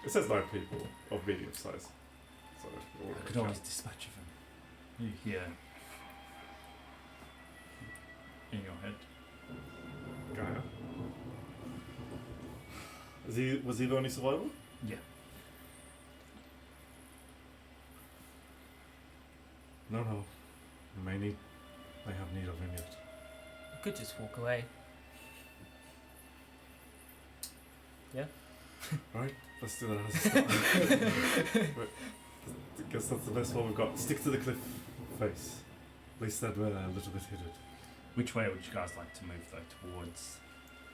It says 9 people of medium size. So it I wouldn't could count. always dispatch of him. You hear in your head. Gaia. Was he the only survivor? Yeah. No. We may have need of him yet. We could just walk away. Right, let's do that as a start. But I guess that's the best one we've got. Stick to the cliff face. At least that we're a little bit hidden. Which way would you guys like to move though? Towards?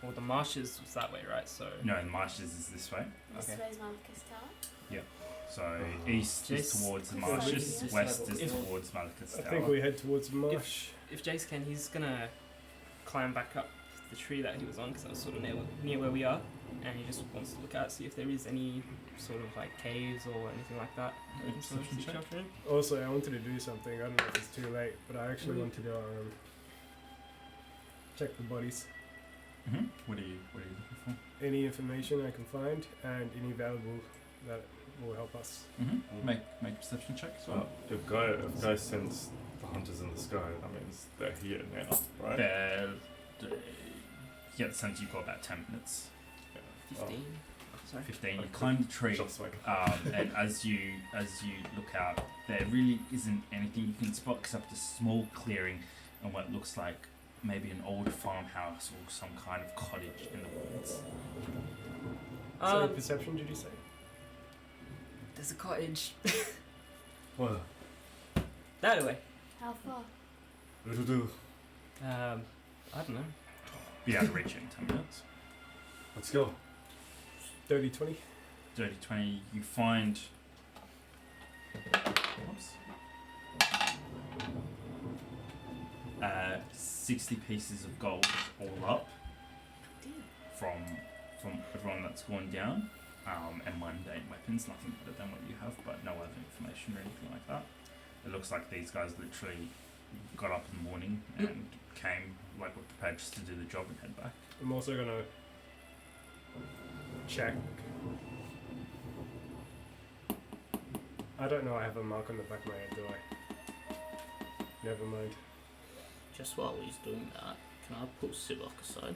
Well, the marshes was that way, right? So No, the marshes is this way. This Okay. way's Malachus Tower. So east is Just- towards the Just marshes, like- west is If- towards Malachus I Tower. think we head towards the marsh. if Jace can, he's gonna climb back up the tree that he was on because that was sort of near where we are, and he just wants to look out, see if there is any sort of like caves or anything like that. that we can sort of Perception seek check. shelter in. Also, I wanted to do something. I don't know if it's too late, but I actually want to go check the bodies. What are you looking for? Any information I can find and any valuable that will help us. Make a perception check as well. If Guy sends the hunters in the sky, that means they're here now, right? You get the sense you've got about 10 minutes. 15. Sorry. 15. You climb the tree. Just like And as you look out, there really isn't anything you can spot except a small clearing and what looks like maybe an old farmhouse or some kind of cottage in the woods. So perception, did you say? There's a cottage. well, That way. How far? it'll do. I don't know. Be able to reach it in 10 minutes. Let's go. 30-20? Dirty 20, you find. Whoops. 60 pieces of gold all up from everyone that's gone down, and mundane weapons, nothing better than what you have, but no other information or anything like that. It looks like these guys literally got up in the morning and came, like, were prepared just to do the job and head back. I'm also gonna check. I don't know I have a mark on the back of my head, do I? Never mind. Just while he's doing that, can I pull Sivok aside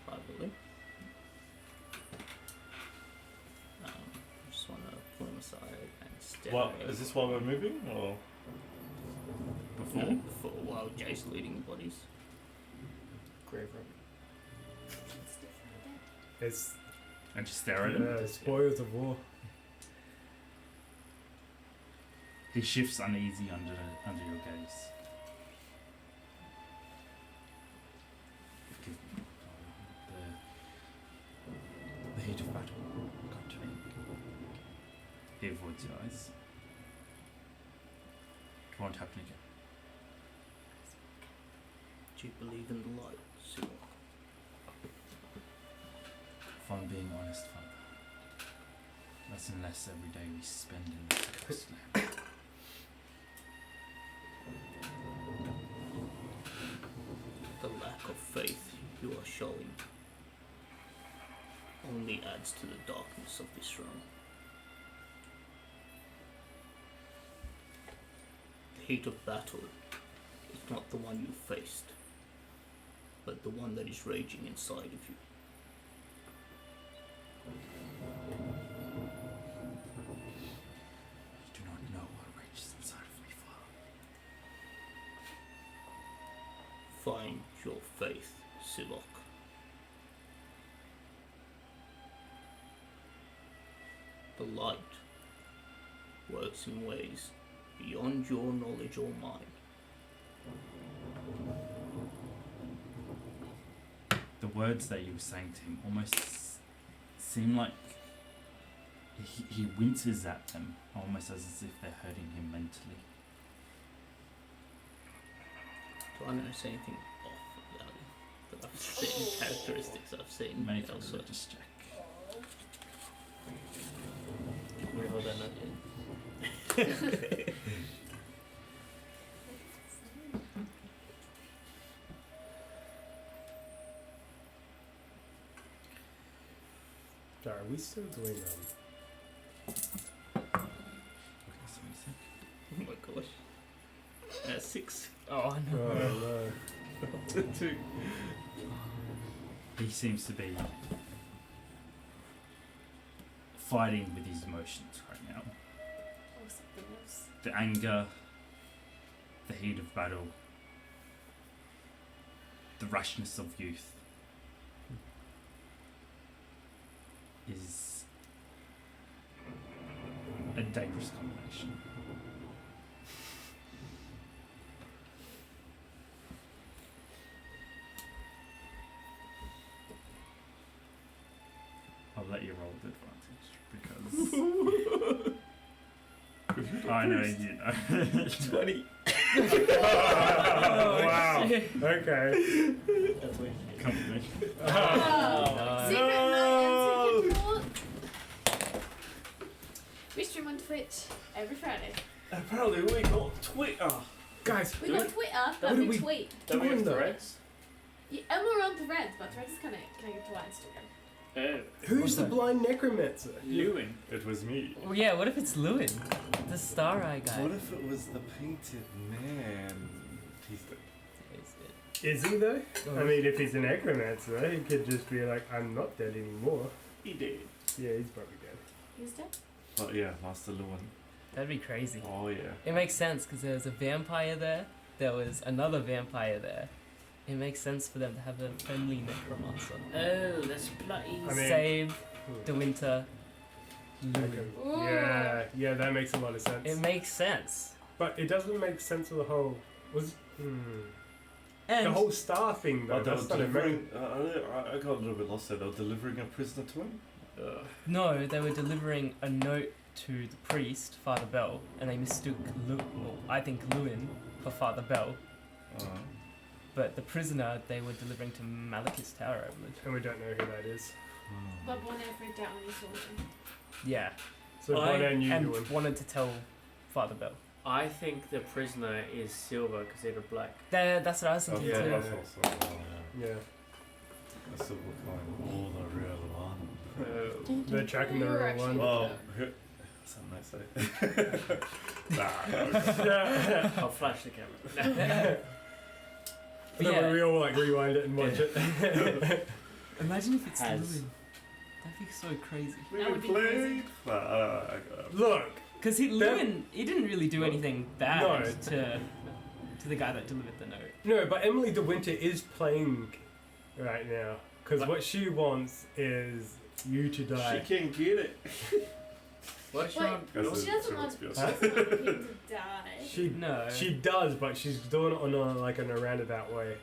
privately? I just want to pull him aside and stare What at him. is this while we're moving, or Before? No, before while Jay's leading the bodies. Grave room. It's And just stare at him. spoils of war. He shifts uneasy under your gaze. guys. What happened again? Do you believe in the light, Sivok? If I'm being honest, Father, less and less every day we spend in this coastland. The lack of faith you are showing only adds to the darkness of this realm. The heat of battle is not the one you faced, but the one that is raging inside of you. You do not know what rages inside of me, Father. Find your faith, Sivok. The light works in ways beyond your knowledge or mine. The words that you were saying to him almost seem like he winces at them, almost as if they're hurting him mentally. Do I notice anything off that I've seen, characteristics I've seen Make a elsewhere? religious check. Can we hold that note in? Sorry, are we still doing Oh my gosh. 6. Oh no. Oh no. 2. He seems to be fighting with his emotions right now. Or something else. The anger, the heat of battle, the rashness of youth is a dangerous combination. I'll let you roll with advantage because I know you know. 20. Wow. Okay. That's what Company. Oh. Secret night and secret report. We stream on Twitch every Friday. Apparently we got Twitter. Guys, We got Twitter, but What we do we- tweet. Don't we have Doing threads? Yeah, and we're on Threads, but Threads is connected to our Instagram. who's What's the that? blind necromancer? Lewin. It was me. Well, yeah, what if it's Lewin? The star eye guy. What if it was the painted man? He's the Is he though? I mean, if he's a necromancer, he could just be like, I'm not dead anymore. He did. Yeah, he's probably dead. Who's that? But yeah, Master Lewin. That'd be crazy. Oh yeah. It makes sense because there was a vampire there. There was another vampire there. It makes sense for them to have a friendly necromancer. Oh, that's bloody. I mean- Save the winter. Okay. Ooh. Yeah, that makes a lot of sense. It makes sense. But it doesn't make sense of the whole. And The whole star thing though. Oh, they were That's not a very. delivering. I got a little bit lost there. They were delivering a prisoner to him. no, they were delivering a note to the priest, Father Bell, and they mistook I think Lewin for Father Bell. But the prisoner they were delivering to Malachus Tower, I believe. And we don't know who that is. But Bono freaked out when he saw him. Yeah, So Bono knew and who him. wanted to tell Father Bell. I think the prisoner is silver because they're black. That's what I was thinking Yeah. too. That's also Yeah. a silver coin. Oh, the real one. They're tracking the We were real actually one. Well, looking something I say. I'll flash the camera. But Then yeah, we all like rewind it and watch it. imagine if it's Has. Lewin. That'd be so crazy. We That would be played. Look, Because Lewin, he didn't really do anything bad No. to the guy that delivered the note. no, but Emily de Winter is playing right now. Because what she wants is you to die. She can't get it. What's Wait, wrong? she doesn't want him to die. She No. does, but she's doing it on a, like in a roundabout way.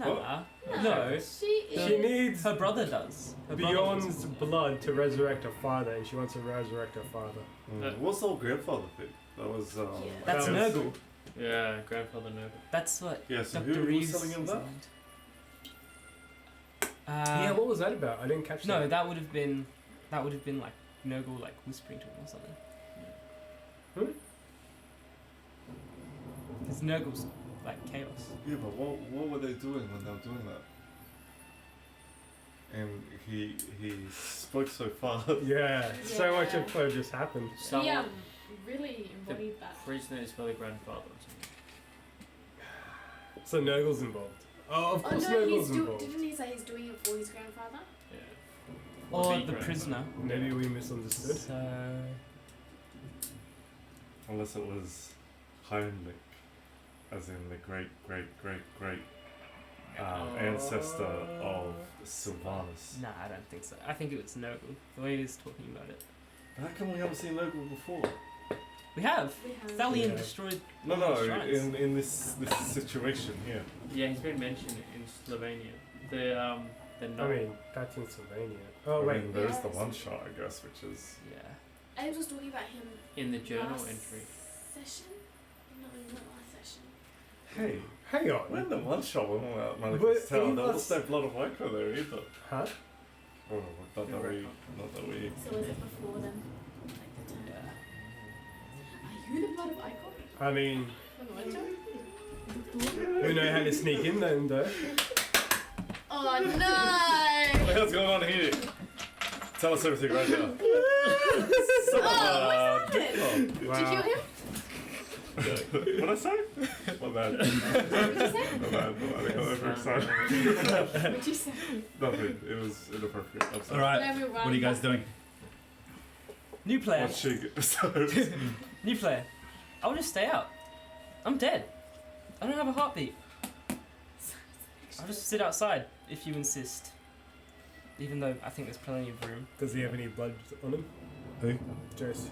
Nah. No, No. she is. She needs Her brother does. Her brother Beyond's wants to- blood to resurrect her father, and she wants to resurrect her father. What's the old grandfather thing? That was. Yeah. That's that was- Nurgle. Yeah, grandfather Nurgle. That's what Yeah, so Dr. who was Reeves selling him is that? named. Yeah, what was that about? I didn't catch No, that. that would have been like Nurgle like whispering to him or something. Because Nurgle's like chaos. Yeah, but what were they doing when they were doing that? And he spoke so fast. Yeah, so much Yeah. info just happened. Someone, Yeah, really embodied that. prisoner is probably grandfather or something. So Nurgle's involved. Oh, of Oh course no, Nurgle's involved. didn't he say he's doing it for his grandfather? Yeah. Or Big the grandfather. prisoner. Maybe we misunderstood. So Unless it was Heimlich, as in the great ancestor of Sylvanus. nah, I don't think so. I think it was Nurgle. The way he was talking about it. How come we haven't seen Nurgle before? We have. We have. Thalion Yeah. destroyed. No, all the shrines. in this situation here. Yeah, he's been mentioned in Slovenia. The I no. mean, that's in Slovenia. Oh, I wait. mean, there is the Yes. one shot, I guess, which is. Yeah. Abe was talking about him in the journal last entry. session? No, not last session. Hey, Hang on. when the one shot went out But Malika's he town, there was was- no blood of Ico there either. Huh? Oh, not that we. So was it before then? Like the time? Yeah. Are you the blood of Icon? I mean, What? we know how to sneak in then, though. Oh no! What the hell's going on here? Tell us everything right now. Oh, what's happened? Did you kill him? What'd I say? My bad. What did you say? My bad. I got overexcited. What did you say? Nothing. It was inappropriate. I'm sorry. Alright, Let me run what are you guys back. doing? New player. Watching episodes. New player. I'll just stay out. I'm dead. I don't have a heartbeat. I'll just sit outside if you insist. Even though I think there's plenty of room. Does he have any blood on him? Who? Jace.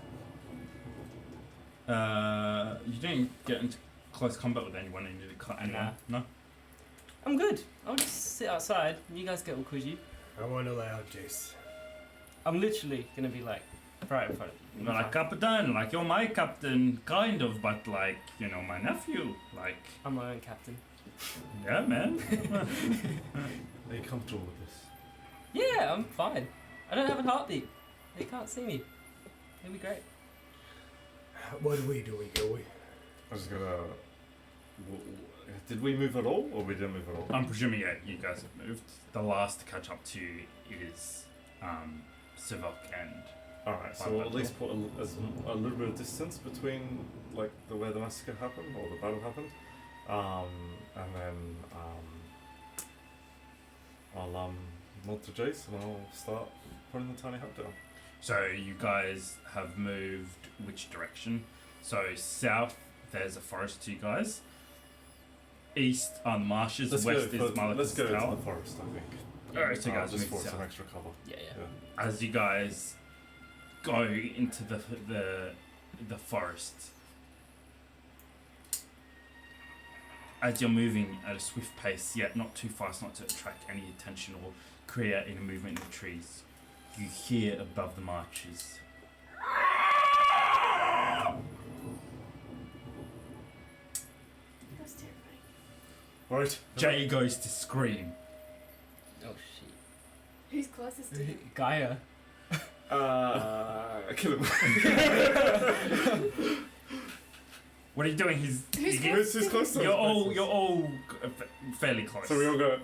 You didn't get into close combat with anyone and you didn't cut anyone. No? I'm good. I'll just sit outside. You guys get all quizzy. I want to lay out Jace. I'm literally gonna be like right in front of you. But like captain, like you're my captain, kind of, but like, you know, my nephew. Like, I'm my own captain. yeah, man. Are you comfortable with this? Yeah, I'm fine. I don't have a heartbeat. They can't see me. It'll be great. What are we doing, Joey? I was gonna. Did we move at all, or we didn't move at all? I'm presuming, yeah, you guys have moved. The last to catch up to you is Sivok and Alright, so we'll at least put a little bit of distance between like the where the massacre happened or the battle happened, and then I'll nod to Jace and I'll start putting the tiny hut down. So you guys have moved which direction? So south, there's a forest to you guys. East are the marshes. West is let's Malika's go tower. into the forest, I think. Alright, so you guys just move for some south. extra cover. Yeah, yeah. Yeah. As you guys go into the forest, as you're moving at a swift pace, yet not too fast, not to attract any attention or create any movement in the trees, you hear above the marshes. That's terrifying. Right. Jay goes to scream. Oh shit. Who's closest to him? Gaia. Kill him. What are you doing? He's Who's close to us? you're all fairly close. So we all go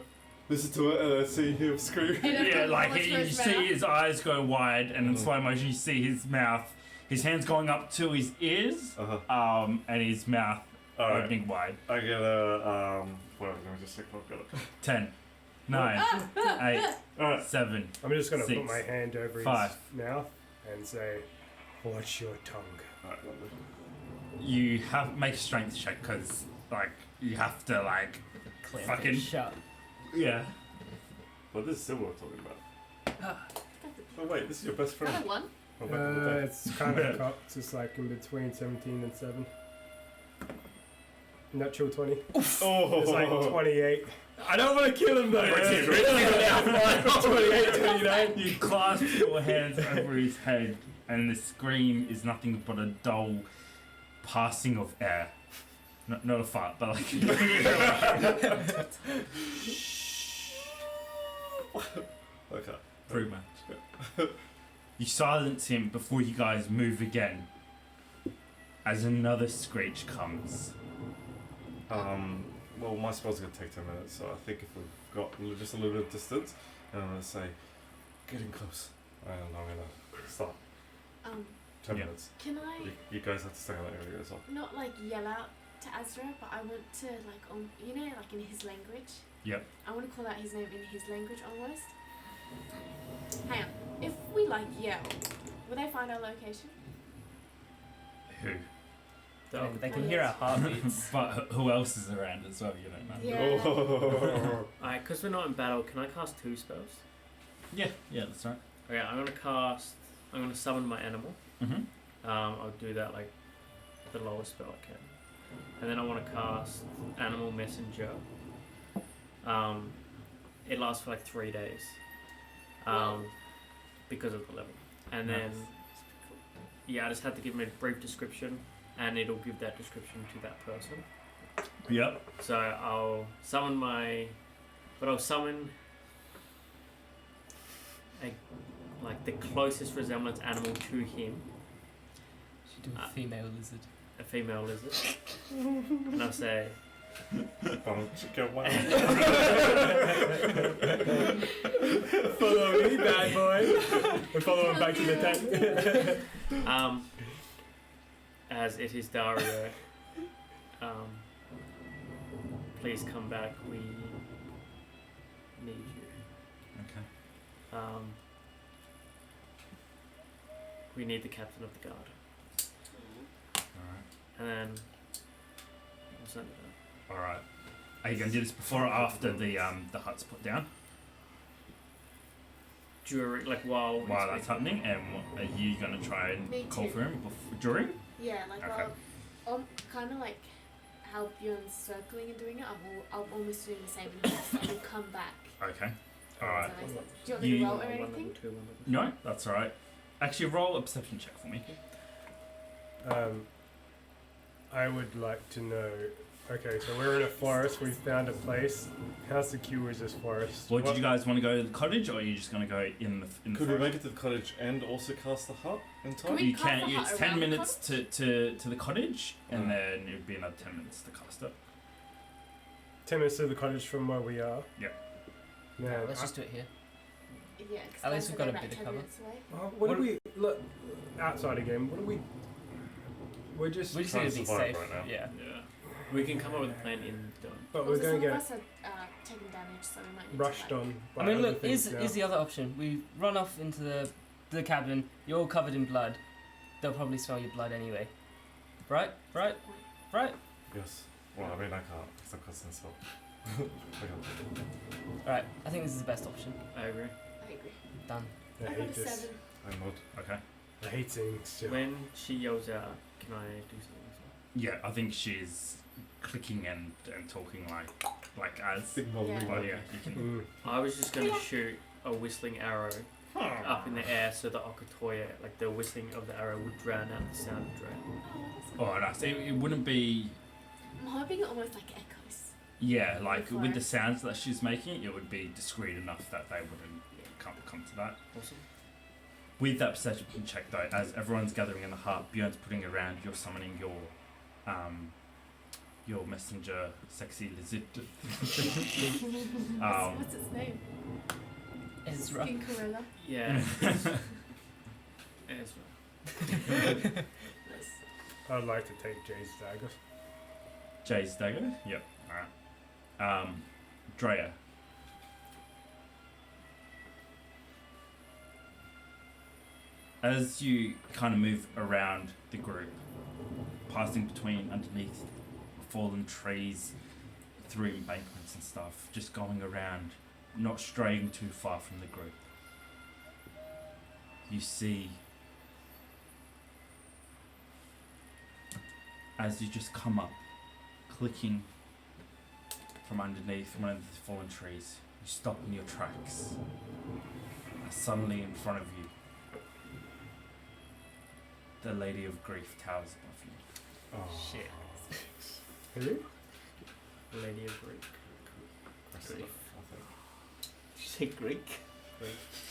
listen to it and then see him scream. Yeah, like What's you first see mouth? his eyes go wide, and in slow motion you see his mouth, his hands going up to his ears, and his mouth Alright. opening wide. I get a well, let me just check if I've got it. 10, 9, 8, Alright. 7. I'm just going to put 6, my hand over his 5. mouth and say, watch your tongue. Alright, lovely. You have make a strength check because like you have to like Clamp Fucking- it shut. yeah. But this is still what we're talking about. Oh wait, this is your best friend. Another one. Oh, back in the day. It's kind of cocked. It's like in between 17 and 7. Natural 20. Oh, It's like 28. I don't want to kill him though. 28, 29. You clasp your hands over his head, and the scream is nothing but a dull passing of air. Not a fart, but like. Okay. Pretty much. You silence him before you guys move again. As another screech comes. Well, my spell's gonna take 10 minutes, so I think if we've got just a little bit of distance, and I'm gonna say, getting close, and I'm gonna start. 10 Yeah. minutes. Can I You guys have to stay on that area as well. not like yell out to Azra, but I want to like you know, like in his language. Yep. I want to call out his name in his language almost. Hang on. If we like yell, will they find our location? Who? They can hear our heartbeats. But who else is around as well? You don't know. Yeah. Oh. Alright, because we're not in battle, can I cast 2 spells? Yeah, that's right. Okay, I'm gonna summon my animal. Mm-hmm. I'll do that like the lowest spell I can. And then I want to cast Animal Messenger. It lasts for like 3 days. Because of the level. And then, yeah, I just have to give him a brief description, and it'll give that description to that person. Yep. So I'll summon I'll summon the closest resemblance animal to him, Should do a female lizard. a female lizard, and I'll say, Follow me, bad boy. And follow him back to the tent. as it is Dario, please come back, we need you. Okay. We need the captain of the guard. Alright. And then I'll send it out. Alright. Are you gonna do this before or after the hut's put down? During, while While that's happening, and are you gonna try and Me call too. for him during? Yeah, like Okay. I'll kind of like how Bjorn's circling and doing it. I'll almost doing the same in this. I will come back. Okay. Does Alright. that make sense? Do you want me to You- roll or One level anything? 2, 1 level No, that's alright. Actually, roll a perception check for me. I would like to know. Okay, so we're in a forest. We found a place. How secure is this forest? Well, did you guys want to go to the cottage, or are you just going to go in the Could we forest? make it to the cottage and also cast the hut in time? Can we You cast can. the hut It's around 10 the minutes to the cottage, and then it would be another 10 minutes to cast it. 10 minutes to the cottage from where we are. Yeah. Man, Let's just do it here. Yeah, because At least we've got a bit of of cover. what do we look outside again? What do we? We're just. We just trying need to to be survive safe. right now. Yeah. Yeah. We can come up with a plan in done. But Also, we're going some to of get us are taking damage, so we might need rushed to, like, on. By I mean, other look, things is now. the other option. We run off into the cabin. You're all covered in blood. They'll probably smell your blood anyway. Right? Right? Right? Yes. Well, I mean, I can't because I've got sense of. Right. I think this is the best option. I agree. I agree. Done. I I got hate a this. 7. I'm not. Okay. I hate seeing still. When she yells out, can I do something as well? Yeah, I think she's clicking and talking like as. Signal Yeah. me. Oh yeah, you can. I was just going to shoot a whistling arrow up in the air so that Okatoya, the whistling of the arrow, would drown out the sound of dragon. Oh, nice. It wouldn't be. I'm hoping it almost like echoes. Yeah, like Go for with it. the sounds that she's making, it would be discreet enough that they wouldn't come to that. Awesome. With that perception check though, as everyone's gathering in the hut, Bjorn's putting around, you're summoning your messenger, sexy lizard. What's its name? Ezra. Skin Corella. Yeah. Ezra. Nice. I'd like to take Jay's dagger. Jay's dagger. Yep. All right. Drea. As you kind of move around the group, passing between underneath fallen trees, through embankments and stuff, just going around, not straying too far from the group, you see, as you just come up clicking from underneath one of the fallen trees. You stop in your tracks. And suddenly in front of you, the Lady of Grief towers above you. Oh, Shit. Who? Lady of Greek. Grief, Did you say Greek?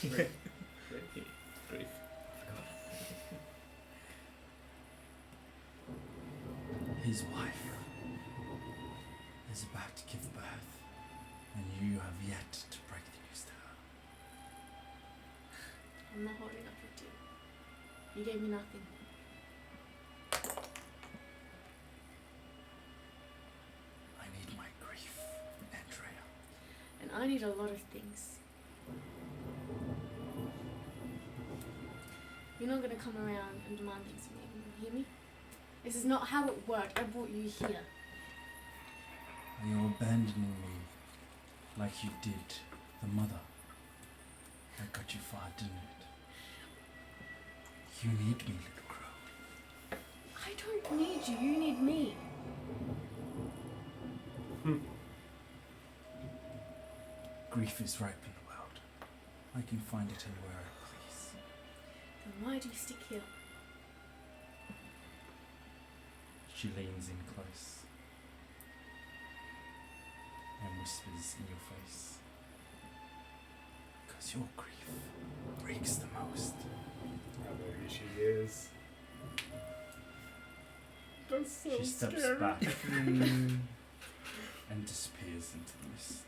Greek. Grief. His wife is about to give birth, and you have yet to break the news to her. I'm not holding up your deal. You gave me nothing. I need my grief, Andrea. And I need a lot of things. You're not gonna come around and demand things from me anymore, hear me? This is not how it worked. I brought you here. Are you abandoning me like you did the mother that got you far, didn't it? You need me, little crow. I don't need you, you need me. Grief is ripe in the world. I can find it anywhere I please. Then why do you stick here? She leans in close and whispers in your face. Because your grief breaks the most. I know who she is. That's so She steps scary. back and disappears into the mist.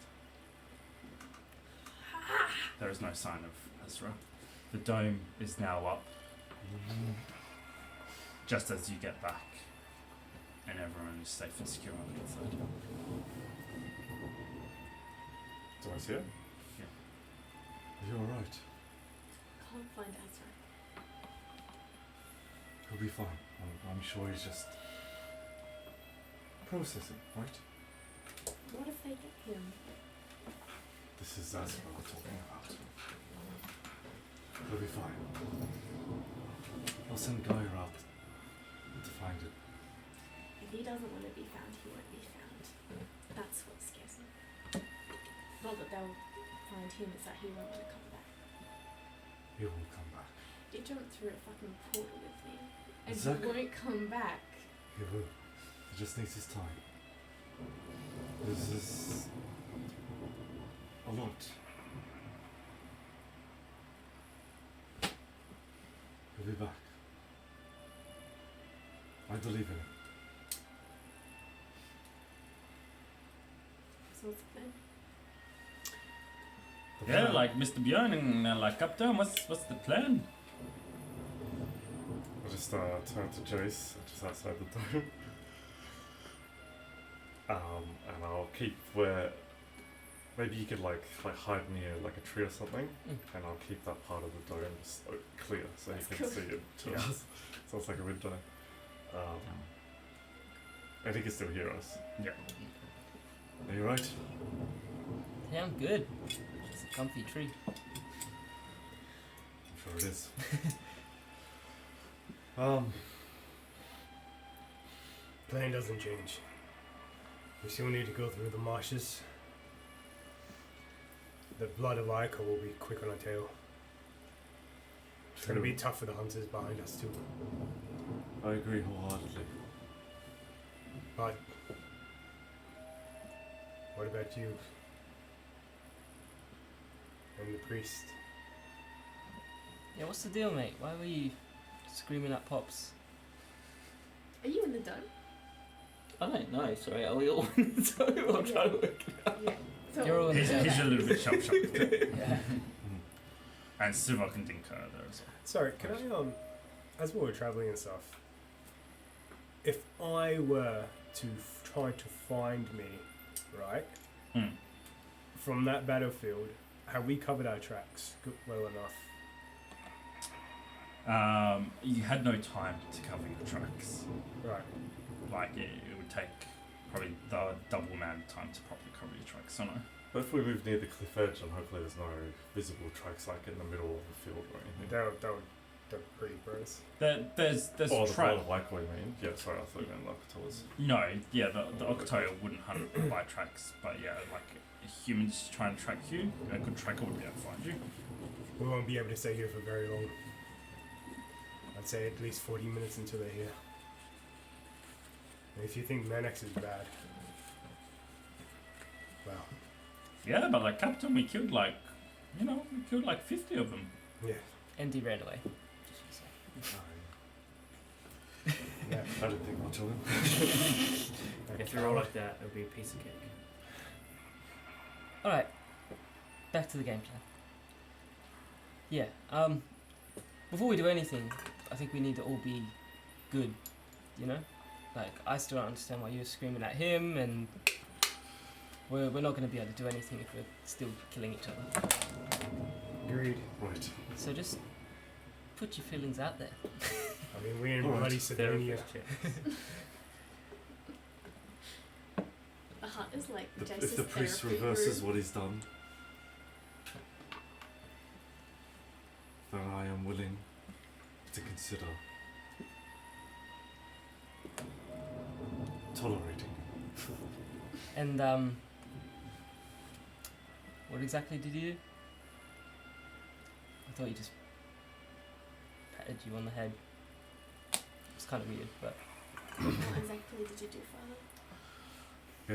There is no sign of Ezra. The dome is now up, just as you get back, and everyone is safe and secure on the inside. Do I see it? Yeah. Are you alright? Can't find Ezra. He'll be fine. I'm sure he's just processing, right? What if they get him? This is what we're talking about. He'll be fine. I'll send Gaia out to find it. If he doesn't want to be found, he won't be found. That's what scares me. Not that they'll find him, it's that he won't want to come back. He will come back. He jumped through a fucking portal with me. And Exactly. he won't come back. He will. He just needs his time. This is a lot. He'll be back. I believe in him. So what's the plan? The Yeah, plan- like Mr. Bjorn and like Captain, what's the plan? I just turn to Jace, just outside the dome. And I'll keep where maybe you could like hide near like a tree or something, and I'll keep that part of the dome just clear so That's you can cool. see it. Yeah. So it's like a window. And he can still hear us. Yeah. Are you right? Yeah, I'm good. It's a comfy tree. I'm sure it is. Plan doesn't change. We still need to go through the marshes. The blood of Ica will be quick on our tail. It's going to be tough for the hunters behind us too. I agree wholeheartedly. But what about you and the priest? Yeah, what's the deal, mate? Why were you screaming at Pops? Are you in the dome? I don't know, sorry, are we all in the dome? I'm trying to work it out. Yeah. So You're all in He's, the he's a little bit sharp. Yeah. And Sivok and Dinka are there as well. Sorry, can I as we were traveling and stuff, if I were to try to find me, right, from that battlefield, have we covered our tracks well enough? You had no time to cover your tracks. Right. Like it would take probably the double amount of time to properly cover your tracks. So no. But if we move near the cliff edge, and hopefully there's no visible tracks like in the middle of the field or anything. That would The creepers. There's Oh, the trap. blood like what you mean? Yeah, sorry, I thought you meant Lakatoas. No, yeah, the October wouldn't hunt by tracks, but yeah, like humans trying to track you, a good tracker would be able to find you. We won't be able to stay here for very long. I'd say at least 40 minutes until they're here. And if you think Manex is bad, well, Yeah, but like Captain, we killed like 50 of them. yeah. Andy ran away. Yeah. I didn't think much of him. If you're all like that, it would be a piece of cake. Alright. Back to the game plan. Yeah, before we do anything, I think we need to all be good, you know? Like, I still don't understand why you're screaming at him, and we're not going to be able to do anything if we're still killing each other. Agreed. Right. So just put your feelings out there. I mean, we're in Alright. bloody Sardinia. Therapist checks. The hut is like If Jace's the priest therapy reverses room. what he's done, then I am willing to consider tolerating. And, what exactly did you do? I thought you just patted you on the head. It's kind of weird, but What exactly did you do, Father?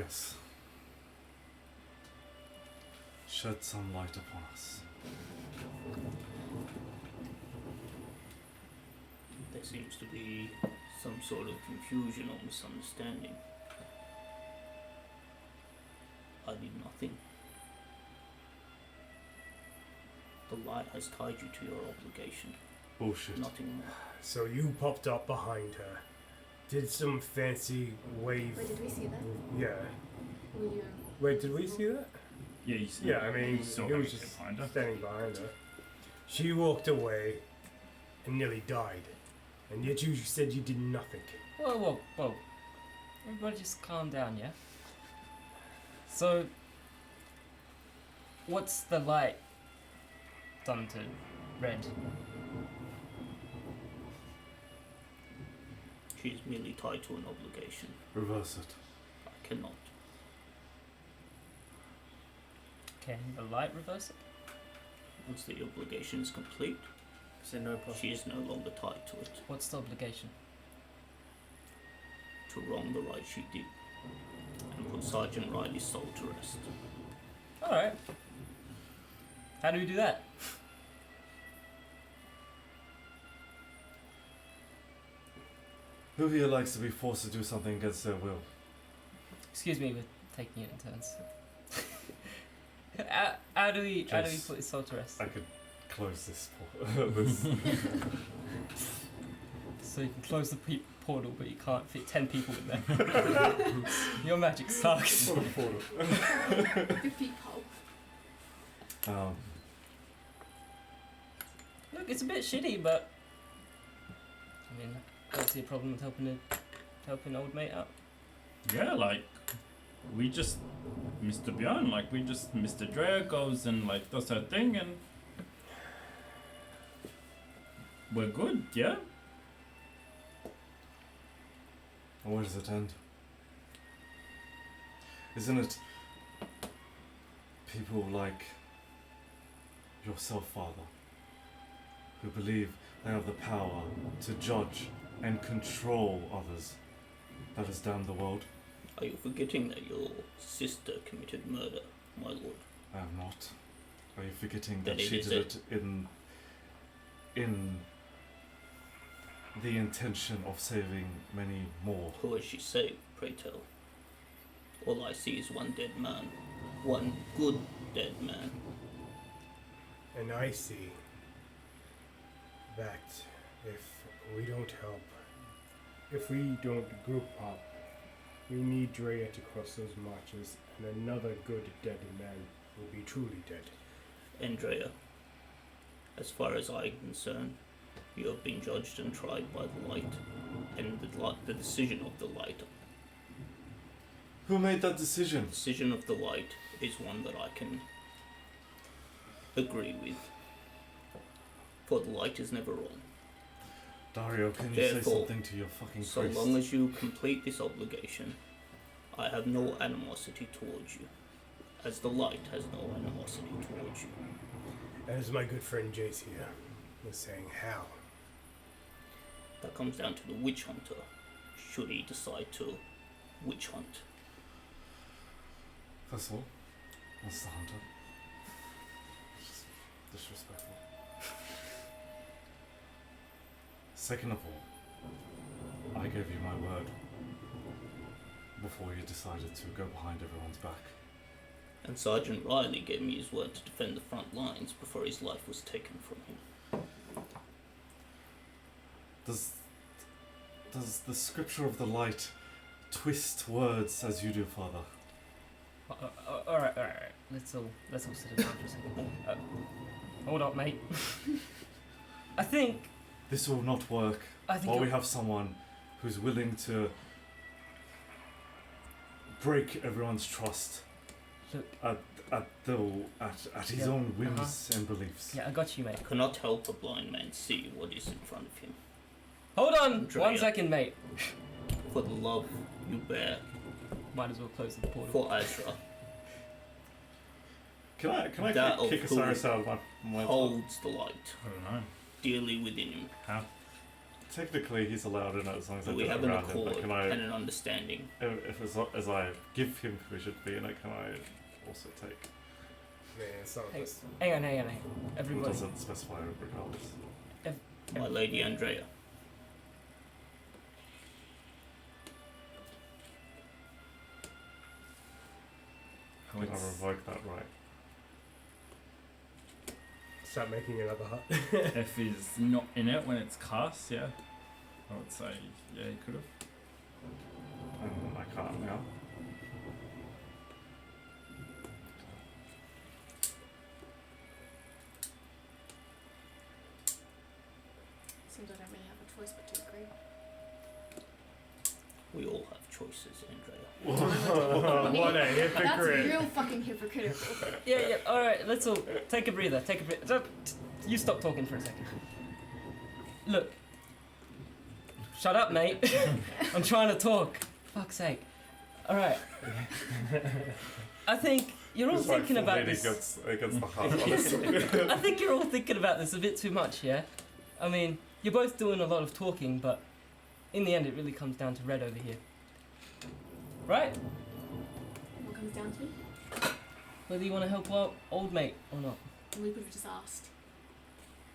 Yes. Shed some light upon us. There seems to be some sort of confusion or misunderstanding. I did nothing. The light has tied you to your obligation. Bullshit. Nothing more. So you popped up behind her, did some fancy wave. Wait, did we see that? Yeah. Were you? Wait, did we see that? Yeah, you see. Yeah, I mean, you saw he how was he just came behind her. standing behind her. She walked away and nearly died. And yet you said you did nothing. whoa. Everybody just calm down, yeah? So, what's the light done to Red? She is merely tied to an obligation. Reverse it. I cannot. Can the light reverse it? Once the obligation is complete, So no problem. she is no longer tied to it. What's the obligation? To wrong the right she did, and put Sergeant Riley's soul to rest. Alright. How do we do that? Who here likes to be forced to do something against their will? Excuse me, we're taking it in turns. How do we Just- put his soul to rest? I could close this. This. So you can close the portal, but you can't fit 10 people in there. Your magic sucks. The peephole. Look, it's a bit shitty, but I mean, I don't see a problem with helping old mate out. Yeah, like we just Mr. Bjorn, like we just Mr. Drea goes and like does her thing and we're good, yeah? And where does it end? Isn't it people like yourself, Father, who believe they have the power to judge and control others that has damned the world? Are you forgetting that your sister committed murder, my lord? I am not. Are you forgetting Then that it she is did it in the intention of saving many more? Who has she saved, pray tell? All I see is one dead man. One good dead man. And I see that if we don't help, if we don't group up, we need Drea to cross those marches, and another good dead man will be truly dead. Andrea, as far as I am concerned, you have been judged and tried by the light, and the decision of the light. Who made that decision? The decision of the light is one that I can agree with. For the light is never wrong. Dario, can you say Therefore, something to your fucking so priest? long as you complete this obligation, I have no animosity towards you, as the light has no animosity towards you. As my good friend Jace here was saying, how? That comes down to the witch hunter, should he decide to witch hunt. First of all, what's the hunter? Just disrespectful. Second of all, I gave you my word before you decided to go behind everyone's back. And Sergeant Riley gave me his word to defend the front lines before his life was taken from him. Does the scripture of the light twist words as you do, Father? Alright. Let's all sit down for a second. Hold up, mate. I think This will not work while we you're- have someone who's willing to break everyone's trust Look. at his Yeah, own whims and beliefs. Yeah, I got you, mate. I cannot help a blind man see what is in front of him. Hold on, Andrea. 1 second, mate. For the love you bear Might as well close the portal. for Azra Can I That of kick who Osiris out of my holds the light I don't know. dearly within him. How? Technically, he's allowed in it as long as I But we do it have an around him. accord But can I, and an understanding. if as I give him permission to be in it, can I also take? Man, it's not Hey, this. hang on. It Everybody. doesn't specify regardless. My Lady Andrea. How Can I it's- revoke that right? Start making another hut. if he's not in it when it's cast, yeah. I would say, yeah, he could have. And I can't now. Seems I don't really have a choice but to agree. We all have choices, Andrea. What a That's hypocrite. real fucking hypocritical. Yeah. Alright, let's all take a breather. You stop talking for a second. Look. Shut up, mate. I'm trying to talk. Fuck's sake. Alright. I think you're all It's like thinking full about meeting this. against the heart, honestly. I think you're all thinking about this a bit too much, yeah? I mean, you're both doing a lot of talking, but in the end it really comes down to Red over here. Right? What comes down to? Whether you want to help out old mate or not. And we could have just asked.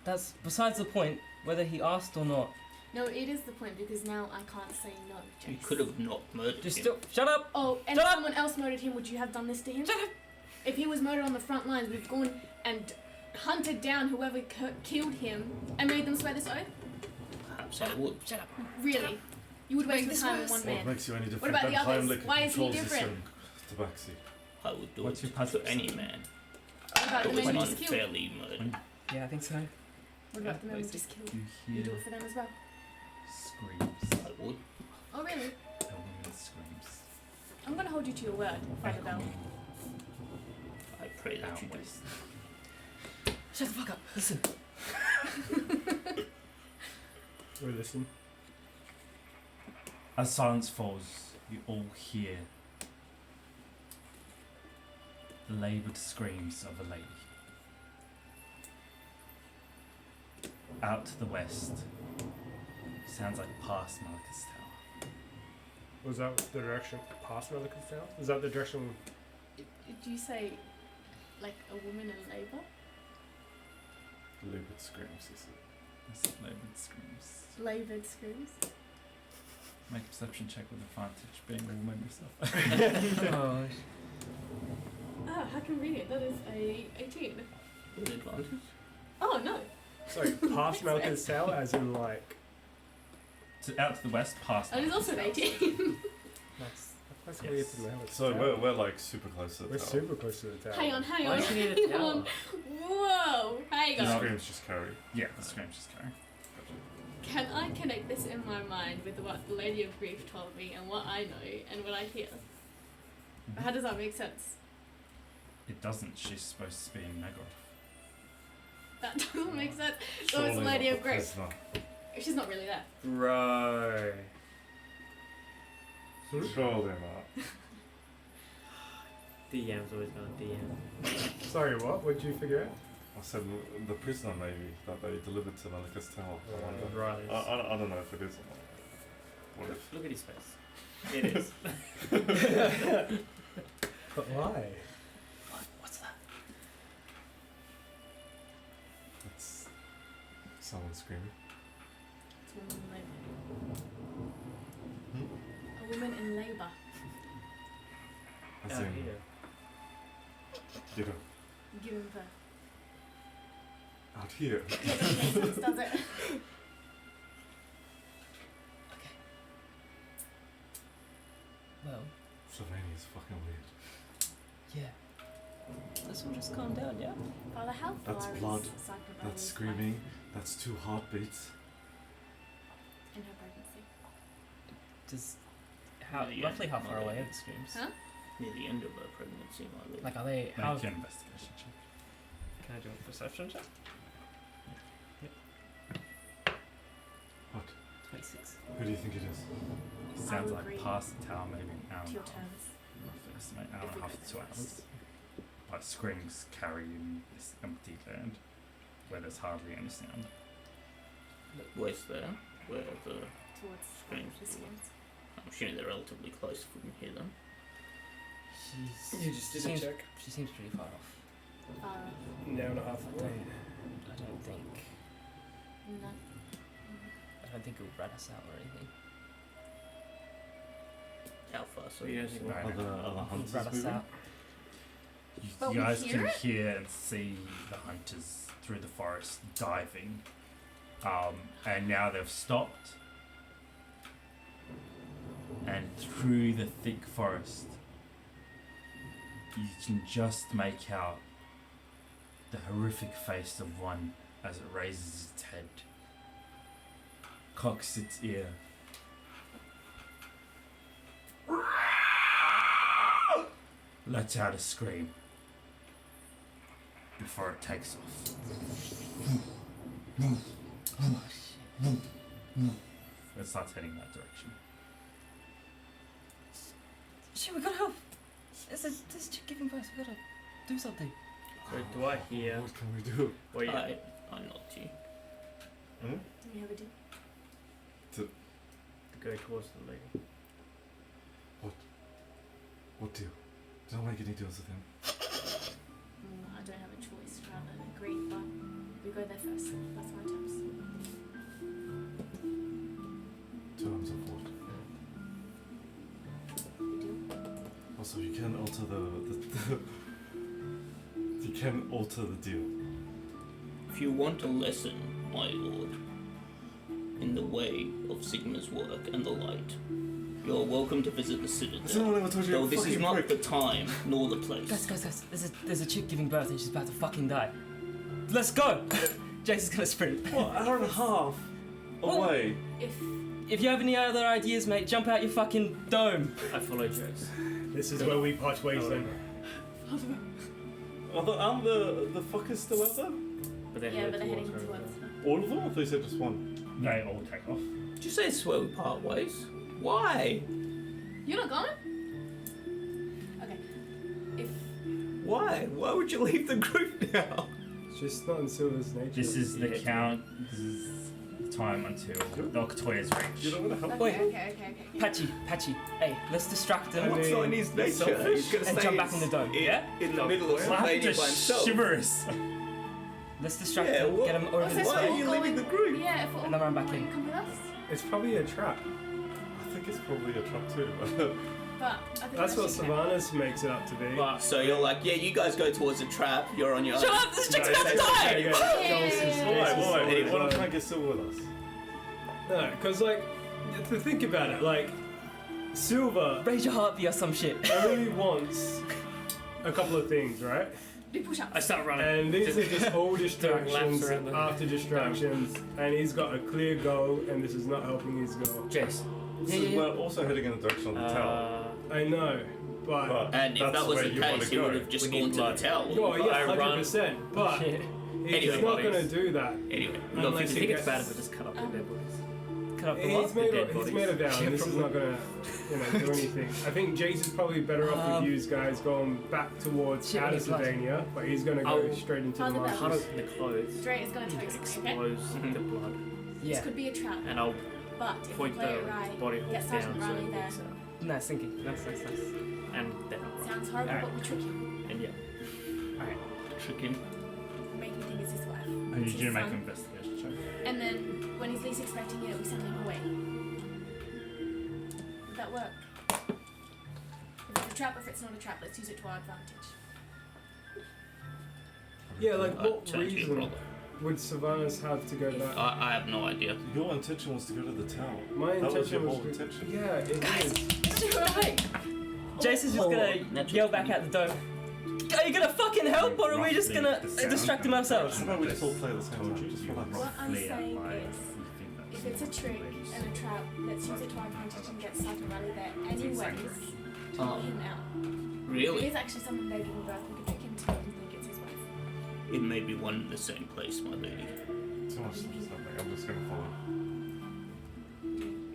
That's besides the point, whether he asked or not. No, it is the point because now I can't say no, Jace. You could have not murdered Just him. still shut up! Oh, and Shut if up! someone else murdered him, would you have done this to him? Shut up! If he was murdered on the front lines, we've gone and hunted down whoever killed him and made them swear this oath? Perhaps I would. Shut up! Really? You would waste your this time on worse. one What man. makes you any different about than the others? Heimlich Why is he controls his different? own tabaxi? I would do What's it your passive to any skill? man What about that the was men we just killed? unfairly murdered. Yeah, I think so. What about the men we just killed? You You do hear it for them as well? screams. I would. Oh, really? A woman's screams. I'm gonna hold you to your word, Father Bell. Echoing I pray that out you do. west. Shut the fuck up! Listen. We listen. As silence falls, you all hear the laboured screams of a lady. Out to the west, sounds like past Malachus Tower. Was that the direction past Malachus Tower? Is that the direction? Do you say, like, a woman in labour? Laboured screams, he said. That's laboured screams. Laboured screams? Make a perception check with advantage, being a woman yourself. Oh, Ah, how can we read it? That is a 18. With advantage? Oh, no. Sorry, past Malachus Tower, as in like. Out to the west, past. That is also an 18. That's Yes. weird to Malachus So Tower. we're like super close to the We're tower. super close to the tower. hang on. why does she need a Hang tower? on. Whoa. Hang The on. screams just carry. Yeah, the screams just carry. Can I connect this in my mind with what the Lady of Grief told me and what I know and what I hear? How does that make sense? It doesn't. She's supposed to be in Megaroth. That doesn't make sense. So it's Surely Lady not of the Grief. prisoner. She's not really there. Bro. Surely not. DM's always gonna DM. Sorry, what? What did you figure out? I said the prisoner maybe that they delivered to Malika's tower. I wonder. Riley's. I don't know if it is or not. What if? Look at his face. It is. But why? What's that? It's someone screaming. It's a woman in labour. A woman in labour. As Out in, here. you know, Giving birth. out here. Yeah, that makes sense, does it? Well, Slovenia is fucking weird. yeah. Let's all just calm down, yeah? Father, how far That's is blood, Psychobab's That's screaming. That's 2 heartbeats. life in her pregnancy? Does Yeah, roughly how far yeah. away are the screams? Huh? Near the end of her pregnancy, my lord. Like, are they? How? Make an investigation check. Can I do a perception check? What? 26. Who do you think it is? It sounds will like agree past the tower, maybe an hour To and your a half. terms. Rough estimate, hour If and we a half go to 2 there hours. first. Like screams carry in this empty land where there's hardly any sound. Where's there? Where the... Towards Screams. the screams. I'm assuming they're relatively close if we can hear them. You just did a seems, check. She seems pretty far off. Far off. An hour and a half I away. don't think. No. I don't think it would rat us out or anything. How far? So Well, you don't yes. think Are the Rat hunters us moving? out. But You we guys hear can it? hear and see the hunters through the forest diving. And now they've stopped. And through the thick forest, you can just make out the horrific face of one as it raises its head, cocks its ear. Lets out a scream before it takes off. It starts heading that direction. Shit, we gotta help. This chick giving birth. We gotta do something. So do I hear? What can we do? Well, yeah. I nod to you. Hmm? Do we have a deal? To go towards the lady. What deal? Don't make any deals with him. I don't have a choice rather than agree, but we go there first. That's my terms. Terms of what? We do. Also, you can alter the you can alter the deal. If you want a lesson, my lord, in the way of Sigma's work and the light, you're welcome to visit the Has Citadel. anyone ever told you Though you're a this is fucking not prick? the time nor the place. Guys, there's a chick giving birth and she's about to fucking die. Let's go! Jason's gonna sprint. What, an hour and a half away? If you have any other ideas, mate, jump out your fucking dome. I follow Jace. This is where we part ways then. Aren't the fuckers still out there? But then Yeah, head but they're heading towards her. towards her. All of them? I thought you said just one. They all take off. Did you say it's where we part ways? Why? You're not going? Okay. If Why? Why would you leave the group now? It's just not in Silver's nature. This is the Yeah. count. This is the time until Octoya's reach. You don't want to help? Wait. okay. Patchy, hey, let's distract him I What's mean, not in his nature? selfish. He's gonna And stay jump back in the dome. Yeah? In the middle of What happened Slovenia to by himself. Chivalrous? Let's distract Yeah, him, what- get him over Also, this if Why we're are way. you all leaving going- the group? Yeah, if we're all And then run back going, in. come with us. It's probably a trap. I think it's probably a truck too. But I think That's what should Sylvanas makes it up to be. But So you're like, yeah, you guys go towards a trap, you're on your own. Shut up! This chick's No, about to it's- die! Okay, Yeah. Joel's is- Why, Why? Joel's is Why always don't like- try and get Silver with us? No, because like, to think about it, like, Silver Raise your heartbeat or some shit. only wants a couple of things, right? do push-ups. I start running. And these are just all laps distractions around the- after distractions, and he's got a clear goal, and this is not helping his goal. Jace. We're also heading in the direction of the tower. I know, but And if that's that was where the you wanna case, he go. would have just We need gone to the blood. tower. oh I yeah, run. 100%. But Shit. He's not going to do that. Anyway, we Unless got I to think get it's bad if we just cut up the dead bodies. Cut up the He's what? made, dead he's bodies. made it down. Yeah, This is not going to do anything. I think Jace is probably better off with you guys going back towards Shit, out of he's lost. Sylvania, but he's going to go Oh. straight into the Father Bell. Cut marshes. open the clothes. Dre is going to tell you something, okay? Expose the blood. This Yeah. could be a trap, And I'll but if you point play the it right, body hole get down Sergeant so Riley it there. looks out. Nice thinking. Nice. And then I'll run. Sounds horrible, Alright. but we trick him. And yeah. Alright. Trick him. Make him think it's his wife. I need It's you to his make an son. investigation check. And then, when he's least expecting it, we send him away. Would that work? If it's a trap or if it's not a trap, let's use it to our advantage. Yeah, like what turn to your reason brother. would Sylvanas have to go back? I have no idea. Your intention was to go to the tower. My That was intention your was whole to... intention. Yeah, it is. Right. Jason's just gonna yell back out the dome. Are you gonna fucking help, or are we just gonna distract him ourselves? How about we just all play at the same time? Just relax. What I'm Roughly saying outline is, you think that's if it's a what trick ladies- and a trap, let's use it to our advantage and get Sergeant Riley there anyways. Exactly. To get him out. If it Really? is actually someone they're giving birth, we could trick him to make him think it's his wife. It may be one in the same place, my lady. Too much stuff happening. I'm just gonna follow.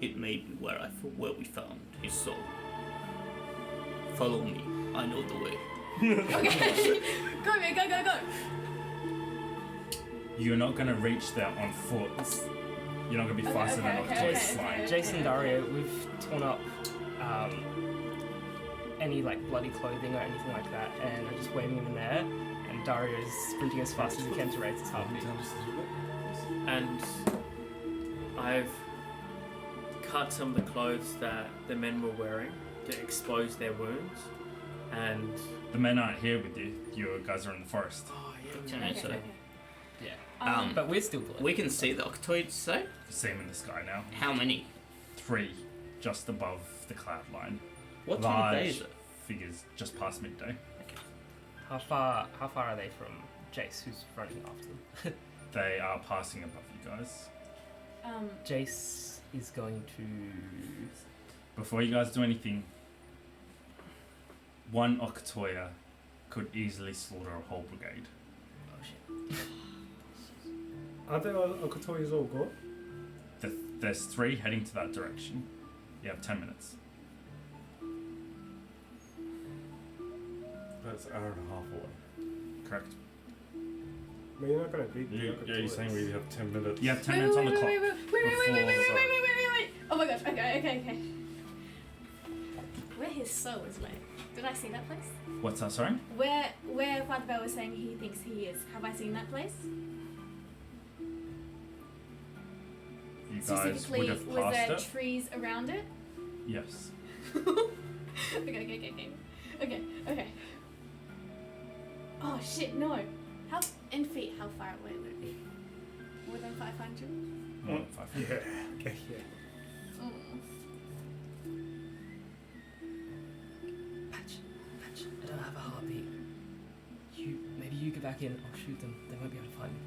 It may be where we found his soul. Follow me. I know the way. Okay. Go, man, go. You're not going to reach there on foot. You're not going to be faster than okay, Octo's flying. Jason Dario, we've torn up any like bloody clothing or anything like that, and are just waving him in the air. And Dario is sprinting as fast as he can to raise his heartbeat. Down just a little bit. And I've cut some of the clothes that the men were wearing to expose their wounds. And The men aren't here with you. You guys are in the forest. Okay, so Yeah. But we're still bloody. we can see the octoids, say? You see them in the sky now. How many? 3, just above the cloud line. What time of Large day is it? figures just past midday. How far are they from Jace, who's running after them? They are passing above you guys. Jace is going to. Before you guys do anything, one Okatoya could easily slaughter a whole brigade. Oh shit. Aren't there Okotoyas all gone? There's 3 heading to that direction. You have 10 minutes. That's an hour and a half away. Correct? But you're not going to beat the You're saying we have 10 minutes? You have 10 minutes on the clock. Wait. Oh my gosh, okay. Where his soul is laid. Did I see that place? What's that, sorry? Where Father Bell was saying he thinks he is. Have I seen that place? You guys would Specifically, have was passed there it. trees around it? Yes. Okay. Oh shit, no. How in feet, how far away would it be? More than 500? More than 500. Yeah. Okay, yeah. Patch, I don't have a heartbeat. Maybe you get back in. I'll shoot them. They won't be able to find me.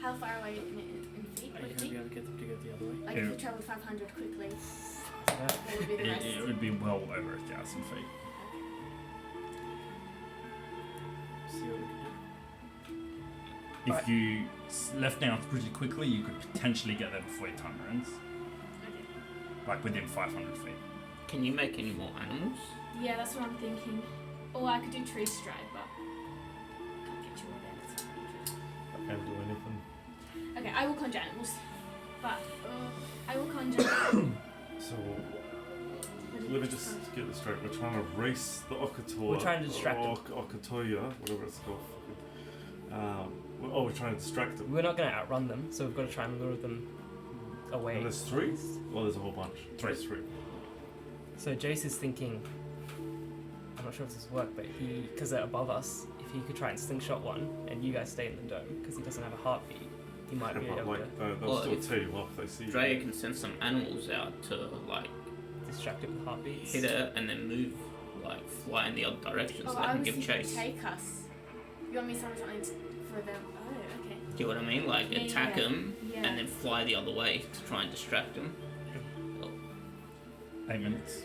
How far away in feet are would you it going to be? be able to get them to go the other way? Like Yeah. if we traveled 500 quickly, Yeah. what would be the rest? It would be well over 1,000 feet. See what we can do. If you left now pretty quickly, you could potentially get there before your time runs. Okay. Like within 500 feet. Can you make any more animals? Yeah, that's what I'm thinking. Or I could do tree stride, but can't get you all there. That's not I can't do anything. okay, I will conjure animals. But I will conjure. So, let me just get this straight. We're trying to race the Okatoa. We're trying to distract them. Okatoya, whatever it's called. We're trying to distract them. We're not going to outrun them, so we've got to try and lure them away. And there's 3? Well, there's a whole bunch. 3. There's 3. So Jace is thinking, I'm not sure if this will work, but because they're above us, if he could try and slingshot one and you guys stay in the dome, because he doesn't have a heartbeat, he might be Yeah, but able like, to they'll Well, still if tear you off. They see you. Drea can send some animals out to like distract it with heartbeats. hit it and then move, like fly in the other direction so Oh, they I can was give thinking chase. take us. You want me to summon something for them? Oh, okay. Do you know what I mean? Like Yeah, attack yeah. them Yeah. and then fly the other way to try and distract them. 8 minutes.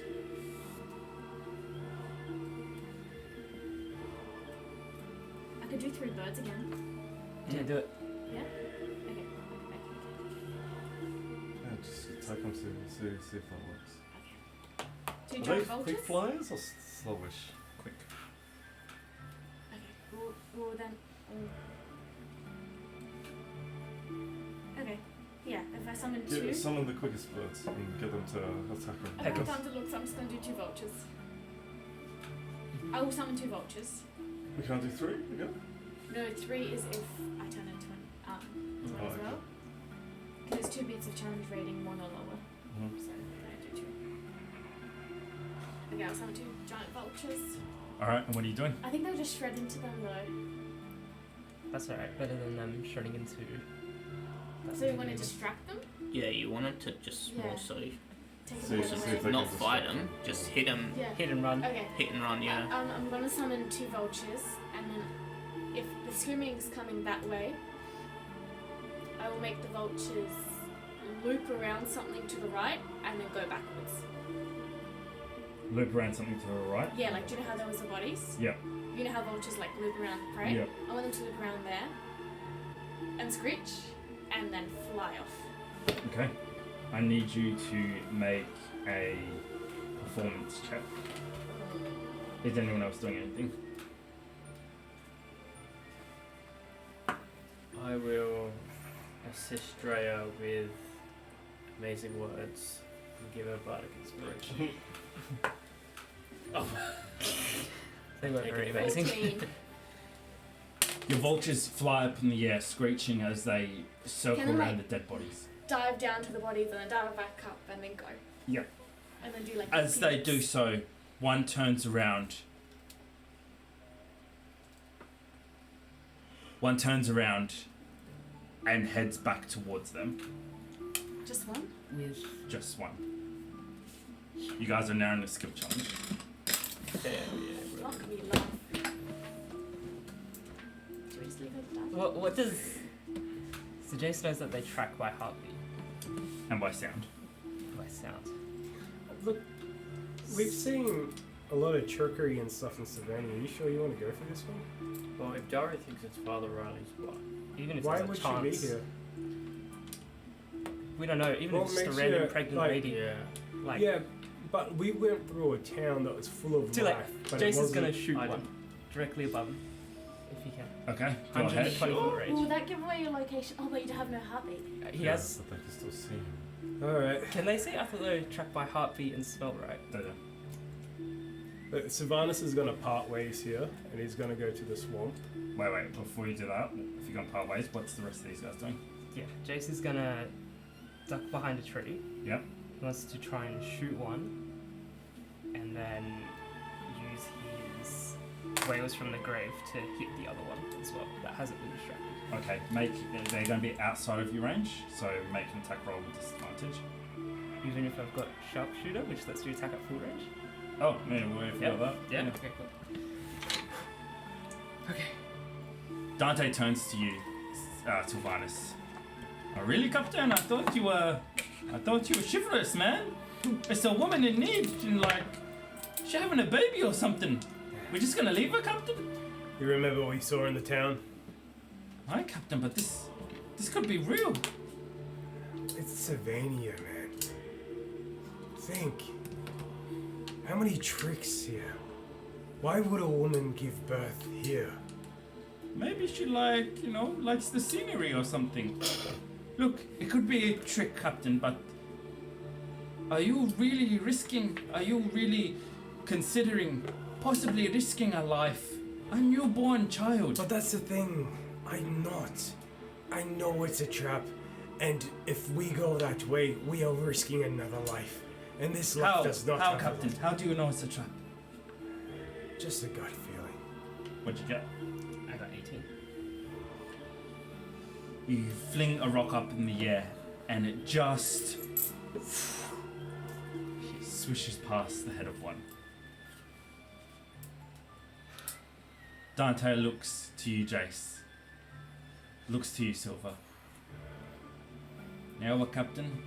I could do 3 birds again. Yeah, do it. Yeah? Okay. Yeah, just take them see if that works. 2 Are they giant quick vultures. flyers or slowish? Quick. Okay. Well then. Okay. Yeah. If I summon 2. Yeah, summon the quickest birds and get them to attack them. I don't have time to look, so I'm just gonna do 2 vultures. I will summon 2 vultures. We can't do 3 again? No, 3 is if I turn into one as Oh, well. okay. Because there's 2 beats of challenge rating, 1 or lower. Mhm. So I'm gonna do 2. Okay, I'll summon 2 giant vultures. Alright, and what are you doing? I think they'll just shred into them though. That's alright. Better than them shredding into. So you want to distract them? Yeah, you wanted to just Yeah. more so Take See them if- away. see if they not can fight distract them, just hit them, Yeah. Hit and run. Okay. hit and run. Yeah. I'm gonna summon 2 vultures, and then if the screaming's coming that way, I will make the vultures loop around something to the right and then go backwards. Loop around something to the right. Yeah, like do you know how there was the bodies? Yeah. You know how vultures like loop around prey? Yeah. I want them to loop around there and screech and then fly off. Okay. I need you to make a performance check. Is anyone else doing anything? I will assist Drea with amazing words and give her bardic inspiration. They weren't Take very it. amazing. 14. Your vultures fly up in the air, screeching as they circle Can I, around like- the dead bodies. Dive down to the bodies and then dive back up and then go. Yeah. And then do like As they peeps. do so, one turns around. One turns around and heads back towards them. Just one? With Just one. You guys are now in a skill challenge. Fuck me, love. Should we just leave it at that? what does? So Jace knows that they track by heartbeat, And by sound. by sound. Look, we've seen a lot of trickery and stuff in Savannah. Are you sure you want to go for this one? Well, if Dara thinks it's Father Riley's, what? Even if Why there's would a she chance, be here? we don't know. Even What if it's just a makes random you, pregnant like- lady, Yeah. like Yeah, but we went through a town that was full of too late. life. But it Jace is wasn't- gonna shoot I one directly above him, if he can. Okay, go ahead. 120 foot Will range. that give away your location? Oh, but you have no heartbeat. He has. But they can still see him. Alright. Can they see? I thought they were tracked by heartbeat and smell, right? Sylvanus is going to part ways here, and he's going to go to the swamp. Wait, before you do that, if you're going to part ways, what's the rest of these guys doing? Yeah. Jace is gonna duck behind a tree. Yep. He wants to try and shoot one, and then use his wails from the grave to hit the other one as well. That hasn't been distracted. Okay, they're going to be outside of your range, so make an attack roll with disadvantage. Even if I've got sharpshooter, which lets you attack at full range. Oh, man, we forgot that. Yeah. Okay. Cool. Okay. Dante turns to you, Sylvanus. Oh, really, Captain? I thought you were chivalrous, man. It's a woman in need, and like, she's having a baby or something. We're just gonna leave her, Captain? You remember what we saw in the town? Aye, Captain, but this could be real. It's Savannah, man. Think. How many tricks here? Why would a woman give birth here? Maybe she likes the scenery or something. Look, it could be a trick, Captain, but are you really considering possibly risking a life? A newborn child. But that's the thing. I'm not. I know it's a trap. And if we go that way, we are risking another life. And this life does not How, have a Captain? lot. How do you know it's a trap? Just a gut feeling. What'd you get? I got 18. You fling a rock up in the air, and it just swishes past the head of one. Dante looks to you, Jace. Looks to you, Silver. Now what, Captain?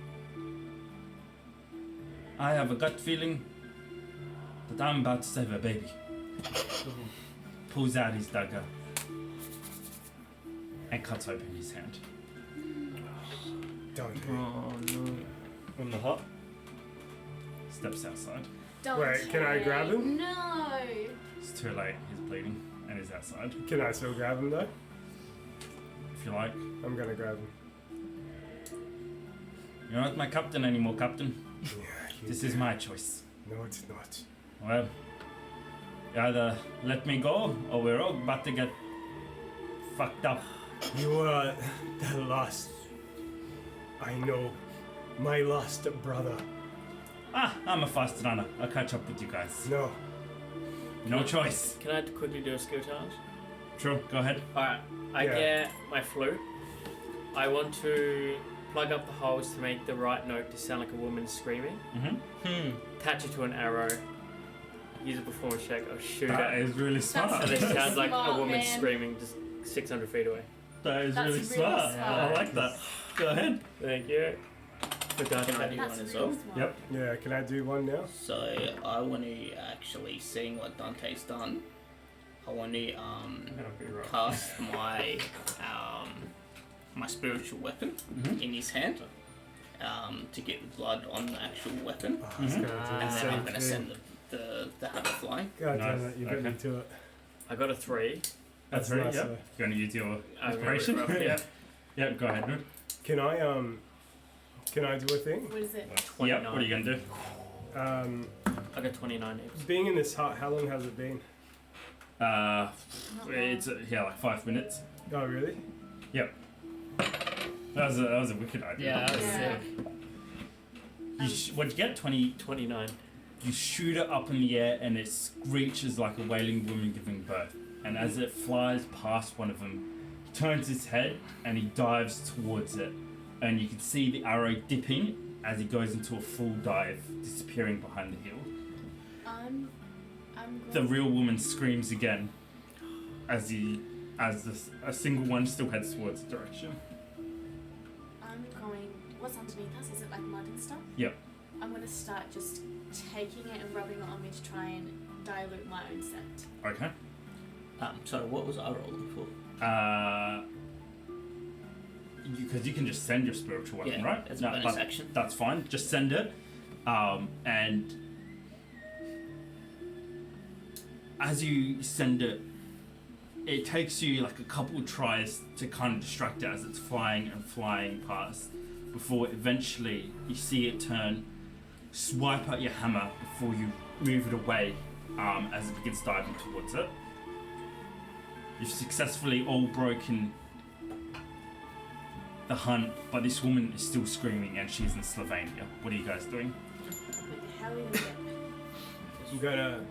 I have a gut feeling that I'm about to save a baby. Pulls out his dagger. and cuts open his hand. Dante. Oh no. In the hut. Steps outside. Wait, can I grab him? No. It's too late. He's bleeding and he's outside. Can I still grab him though? If you like. I'm gonna grab him. You're not my captain anymore, Captain. Yeah, This is my choice. No, it's not. Well, you either let me go or we're all about to get fucked up. You are the last. I know. My last brother. I'm a fast runner. I'll catch up with you guys. No. No choice. Can I quickly do a skill challenge? True, go ahead. Alright, I Yeah. get my flute. I want to plug up the holes to make the right note to sound like a woman screaming. Mm-hmm. Attach it to an arrow. Use a performance check. I'll shoot That it. is really smart. And it sounds like Smart, a woman man. screaming just 600 feet away. That is That's really really smart. smart. I like that. Go ahead. Thank you. Forgot Can I about do it. one That's as really well? smart. Yep. Yeah, can I do one now? So I want to actually, seeing what Dante's done, I want to cast my my spiritual weapon Mhm. in his hand to get the blood on the actual weapon, Oh, it's Mhm. gonna do the and then same I'm going to thing. send the hammer flying. God damn Nice. it, you beat me Okay. to it. I got a 3. That's That's right, nice, yep. though. You're going to use your I inspiration? remember it roughly. Yeah, go ahead, dude. Can I do a thing? What is it? 29. Yep, what are you going to do? I got 29 names. Being in this hut, how long has it been? Not It's, long. like 5 minutes. Oh, really? That was a wicked idea. Yeah, that was Yeah. sick. What'd you get? 20? 29. You shoot it up in the air and it screeches like a wailing woman giving birth. And as it flies past one of them, he turns his head and he dives towards it. And you can see the arrow dipping as he goes into a full dive, disappearing behind the hill. I'm The going. real woman screams again as a single one still heads towards the direction. I'm going. What's underneath us? Is it like mud and stuff? Yep. I'm gonna start just taking it and rubbing it on me to try and dilute my own scent. Okay. So what was I rolling for? Because you can just send your spiritual weapon, Yeah, right? it's a bonus but action. That's fine. Just send it. And as you send it, it takes you like a couple of tries to kind of distract it as it's flying and flying past before eventually you see it turn, swipe out your hammer before you move it away as it begins diving towards it. You've successfully all broken the hunt, but this woman is still screaming and she's in Slovenia. What are you guys doing? What the hell is it? I'm gonna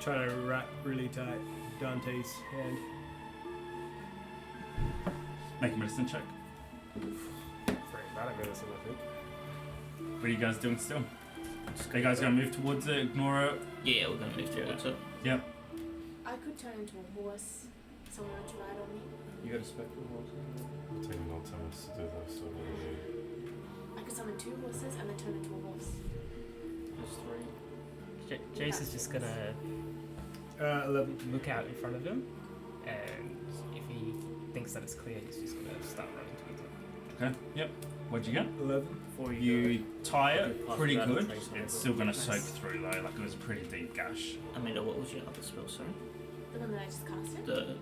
try to wrap really tight Dante's hand. Make a medicine check. Very bad at medicine, I think. What are you guys doing still? Are you guys gonna move towards it, ignore it? Yeah, we're going to move towards it. I could turn into a horse. Someone to ride on me. You got a spectral horse? It'll take me 0 minutes to do that, so what do you I could summon 2 horses and then turn into a horse. There's 3. Jace is just gonna 11. look out in front of him, and if he thinks that it's clear, he's just gonna start running towards it. Okay. Yep. What'd you get? 11. Before You tie You it pass pretty it out and good. trace on It's it. still gonna soak Nice. through though. Like it was a pretty deep gash. Amanda, what was your other spell, sorry? The one that I just casted? The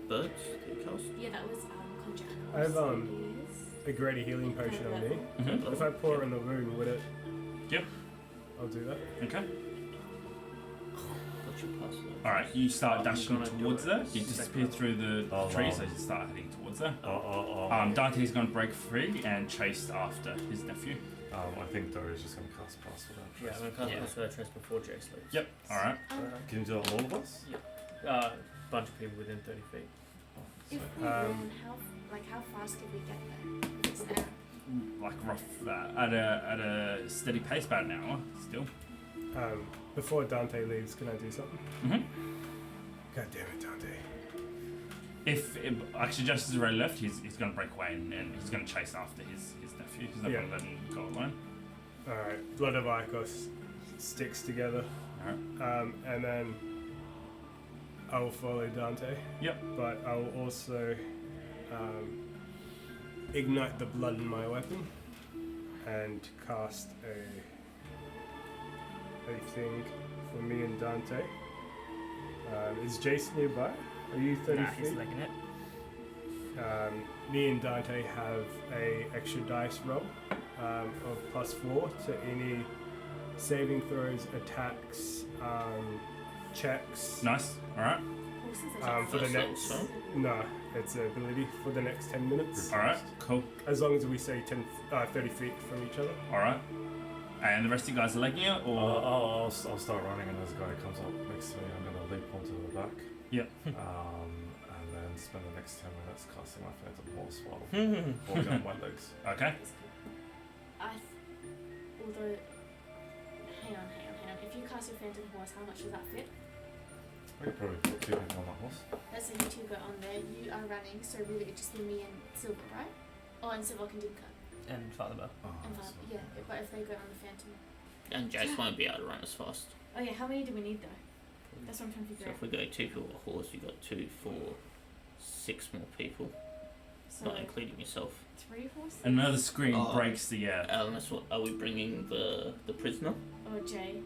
birds that you cast? Yeah, that was conjure animals. I have, It is A greater healing potion on me. Mm-hmm. If I pour it in the wound, would it? Yep. I'll do that. Okay. What's your pass? All right. You start dashing gonna do towards it there. You disappear second through the Oh, trees wow. as you start heading towards there. Oh. Dante's gonna break free and chase after his nephew. I think Dory's just going to cast pass without Yeah, I'm trace. going to cast Yeah. Pass Without Trace before Jace leaves. Yep. All right. Can you do it on all of us? Bunch of people within 30 feet. If we Um, run, how fast could we get there? If it's there. Like rough at a steady pace, about an hour still. Before Dante leaves, can I do something? Mm-hmm. God damn it, Dante. If actually just as Ray left, he's going to break away and he's going to chase after his nephew. He's not Yeah. going to let him go alone. Alright, Blood of Icos sticks together. All right. And then I will follow Dante. Yep. But I will also ignite the blood in my weapon and cast a thing for me and Dante. Is Jace nearby? Are you 30 Nah, feet? he's legging it. Me and Dante have a extra dice roll of +4 to any saving throws, attacks, checks. Nice. All right. Horses are For the First level next spell? no, it's an ability for the next 10 minutes. All right. Cool. As long as we say 30 feet from each other. All right. And the rest of you guys are legging it, or I'll start running, and as a guy comes up next to me, I'm going to leap onto the back. Yep. And then spend the next 10 minutes casting my Phantom Horse while walking on my legs. okay. Although, hang on. If you cast your Phantom Horse, how much does that fit? I could probably put 2 people on that horse. Let's say you two go on there. You are running, so really it'd just be me and Silver, right? Oh, and Silver can Dinka. And Father Bell. And Val, yeah, but if they go on the Phantom. And Jace won't be able to run as fast. Oh yeah, how many do we need though? That's what I'm trying to So figure if we go 2 people a horse, we got 2, 4, 6 more people, So not including yourself. 3 horses? Another screen Oh. breaks the air. That's what. Are we bringing the prisoner? Or Jay?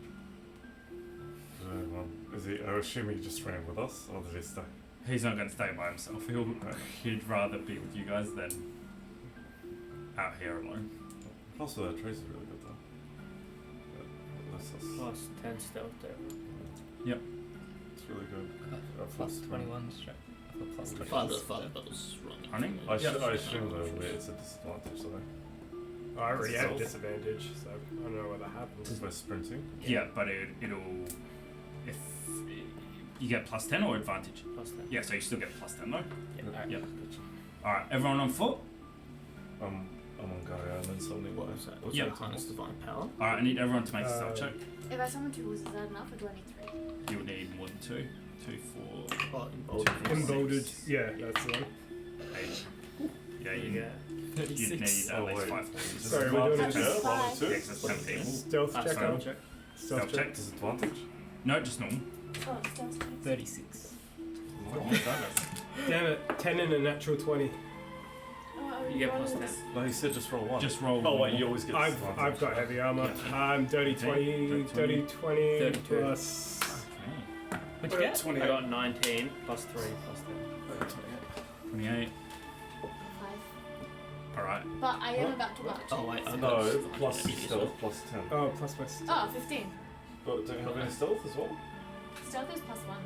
I assume he just ran with us, or did he stay? He's not going to stay by himself. He'd rather be with you guys than out here alone. Also, that trace is really good though. That's Plus 10 stealth there. it's really good. Plus 21 strength. Plus 20. Father Bell's running. Running? I Yeah. assume though it's a disadvantage, so I already have Self. disadvantage, so I don't know what that happens. by sprinting. Yeah, but it'll if you get +10 or advantage. Plus 10. Yeah, so you still get +10 though. Yeah. Yeah. All right, everyone on foot. I'm on Gaia and then something What like was that? What's Yeah. that? Harness Divine Power? All right, I need everyone to make a stealth check. If I summon 2 horses, is that enough or do I need 3? You'll need more than 2. 2, 4, Oh, emboldened. Emboldened, Six. yeah, that's the one. 8. Yeah, You you get you'd need at Oh, least wait. 5 horses. Sorry, we're doing That's a just Roll five. two. Yeah, 'cause that's 10 people. stealth check. Stealth out. check. Stealth Stealth check. check. disadvantage. No, just normal. Oh, stealth check. 36. Damn it, 10 and a natural 20. Oh, You get rolling plus this. 10. No, he said just roll 1. Just roll. Oh wait, you always get I've disadvantage. got heavy armor. Dirty 20, 30, 20 32. plus. Okay. What'd you get? 20. I got 19 plus 3 plus 10. 28. 5. All right. But I am about to watch. Oh wait, I got No, disadvantage plus against stealth yourself. plus 10. Oh, plus my. Oh, 15. But don't you have any stealth as well? Stealth is plus 1.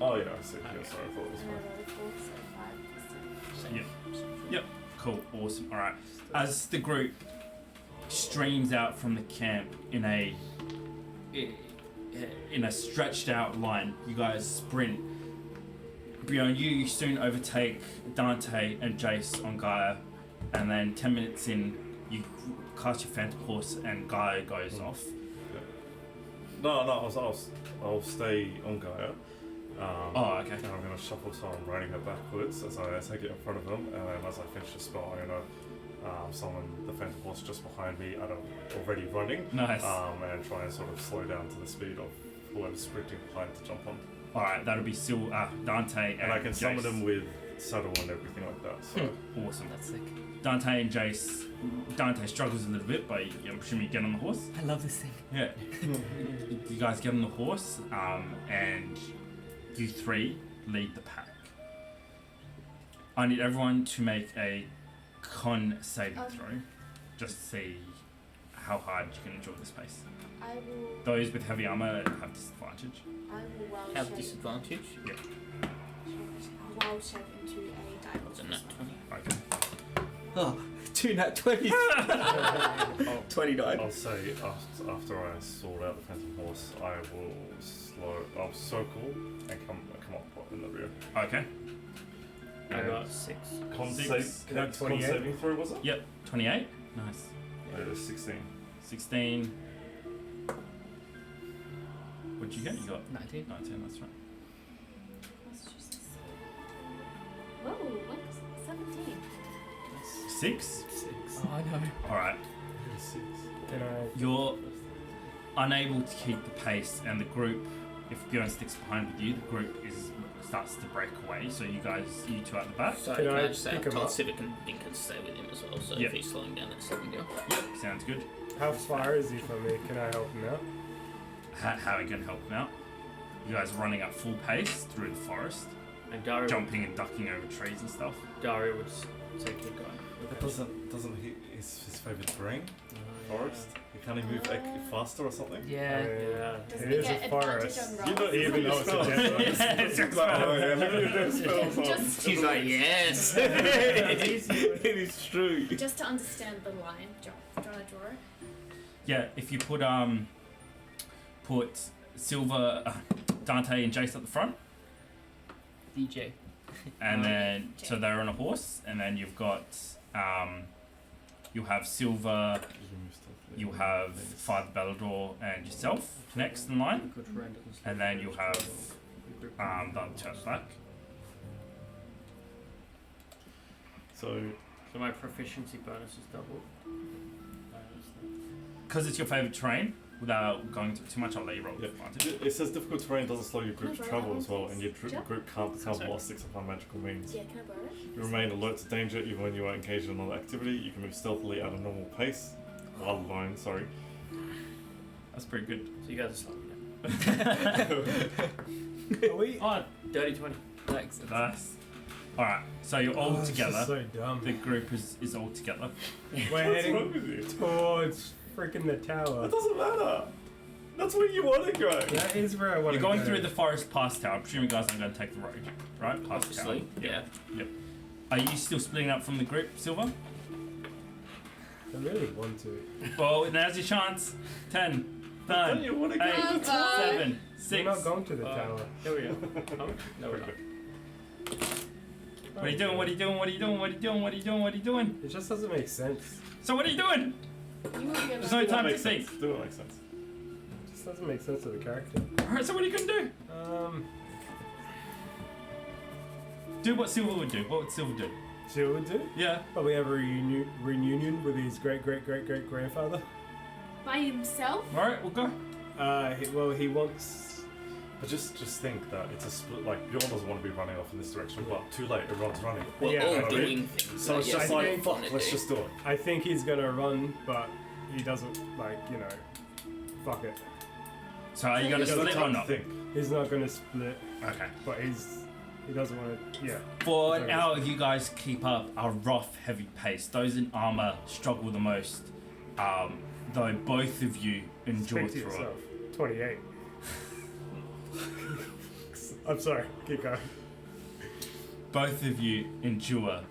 Oh yeah, I see. Yeah, sorry, I thought it was And I 1. rolled a 4, so 5 plus 10. Yep. Cool. Awesome. All right. As the group streams out from the camp in a stretched out line, you guys sprint. Beyond you soon overtake Dante and Jace on Gaia, and then 10 minutes in, you cast your Phantom Horse and Gaia goes off. No, I'll stay on Gaia. Oh, okay. And I'm going to shuffle so I'm riding her backwards as I get in front of them, and then as I finish the spell, I'm going to summon the Phantom Horse just behind me and I'm already running, Nice. and try and sort of slow down to the speed of whoever's sprinting behind to jump on. All right. That'll be still Dante and And I can summon Jace. them with saddle and everything like that. So Awesome. That's sick. Dante and Jace. Dante struggles a little bit, but I'm assuming you get on the horse. I love this thing. Yeah. You guys get on the horse, and you 3 lead the pack. I need everyone to make a con saving throw, just to see how hard you can endure this pace. I will. Those with heavy armor have disadvantage. I will wild Have shape. disadvantage. I'll wild shape into a diamond. What's a nat 20? Okay. Oh, 2 nat 20s. 29. I'll say after I sort out the Phantom Horse, I will I'll circle and come up in the rear. Okay. I And got 6. Con Six. save, That's con 28. saving throw was it? Yep. 28. Nice. It was 16. 16. What'd you get? You got 19. 19. That's right. Massachusetts. Whoa, what's 17? 6. 6. Oh, I know. All right. Can I? You're unable to keep the pace, and the group, if Bjorn sticks behind with you, the group is starts to break away. So you two at the back. So Can can I I just say pick I've him told up? Civic and Dink can stay with him as well, so Yep. if he's slowing down, then slow him down. Yep, sounds good. How far is he from me? Can I help him out? How are you going to help him out? You guys are running at full pace through the forest, And Dario, jumping and ducking over trees and stuff. Dario would say keep going. But doesn't he his favourite terrain? Forest? Can't he move faster or something? Yeah. Yeah. Doesn't It he is get a advantage forest. on You rolls? don't Even though it's a jet lag. Yeah, it's a Like, oh, yeah, let me do those spells on. Just- He's like, yes. It is true. Just to understand the line, do you want to draw it? Yeah, if you put Silver, Dante, and Jace at the front, DJ. and then so they're on a horse, and then you've got you have Silver, you have Father Bellador, and yourself next in line, and then you have the other two at the back. So So my proficiency bonus is doubled. Because it's your favourite terrain, without going through too much, I'll let you roll with advantage. it says difficult terrain doesn't slow your group's Can I borrow travel that as well, one, and your please? group can't become Sorry. lost except by magical means. Yeah, can I borrow it? You remain alert to danger even when you are engaged in another activity. You can move stealthily at a normal pace. While alone, sorry. That's pretty good. So you guys are slowing down. Are we? Oh, dirty 20. Thanks. Nice. Alright, so you're all this is together. so dumb. The group is all together. We're What's wrong heading with you? towards freaking the tower. It doesn't matter. That's where you want to go. That is where I want You're to go. going through the forest past town. I'm presuming you guys aren't going to take the road, right? Past Obviously, town. yeah. Are you still splitting up from the group, Silver? I really want to. Well, now's your chance. 10, Don't 9, you want to go? 8, Come on. 7, We're 6. not going to the tower. Here we go. No, we're not. What are you doing? What are you doing? What are you doing? What are you doing? What are you doing? What are you doing? It just doesn't make sense. So what are you doing? You will be There's able no to time to makes think. sense. Do it make sense. It just doesn't make sense to the character. Alright, so what are you going to do? Do what Silver would do. What would Silver do? See what we do? Yeah. Probably have a reunion with his great grandfather. by himself. Alright, we'll go. He wants. But just think that it's a split. Like Bjorn doesn't want to be running off in this direction, but too late. Everyone's running. We're Yeah, all I mean, doing things. So that it's you just don't like, wanna fuck, let's do. just do it. I think he's gonna run, but he doesn't fuck it. So are you going to He doesn't split or Time to not? think. He's not gonna split, Okay. but he doesn't want to. Yeah. For an hour, you guys keep up a rough, heavy pace. Those in armor struggle the most, though both of you endure Speak to through it. yourself. 28. I'm sorry. Keep going. Both of you endure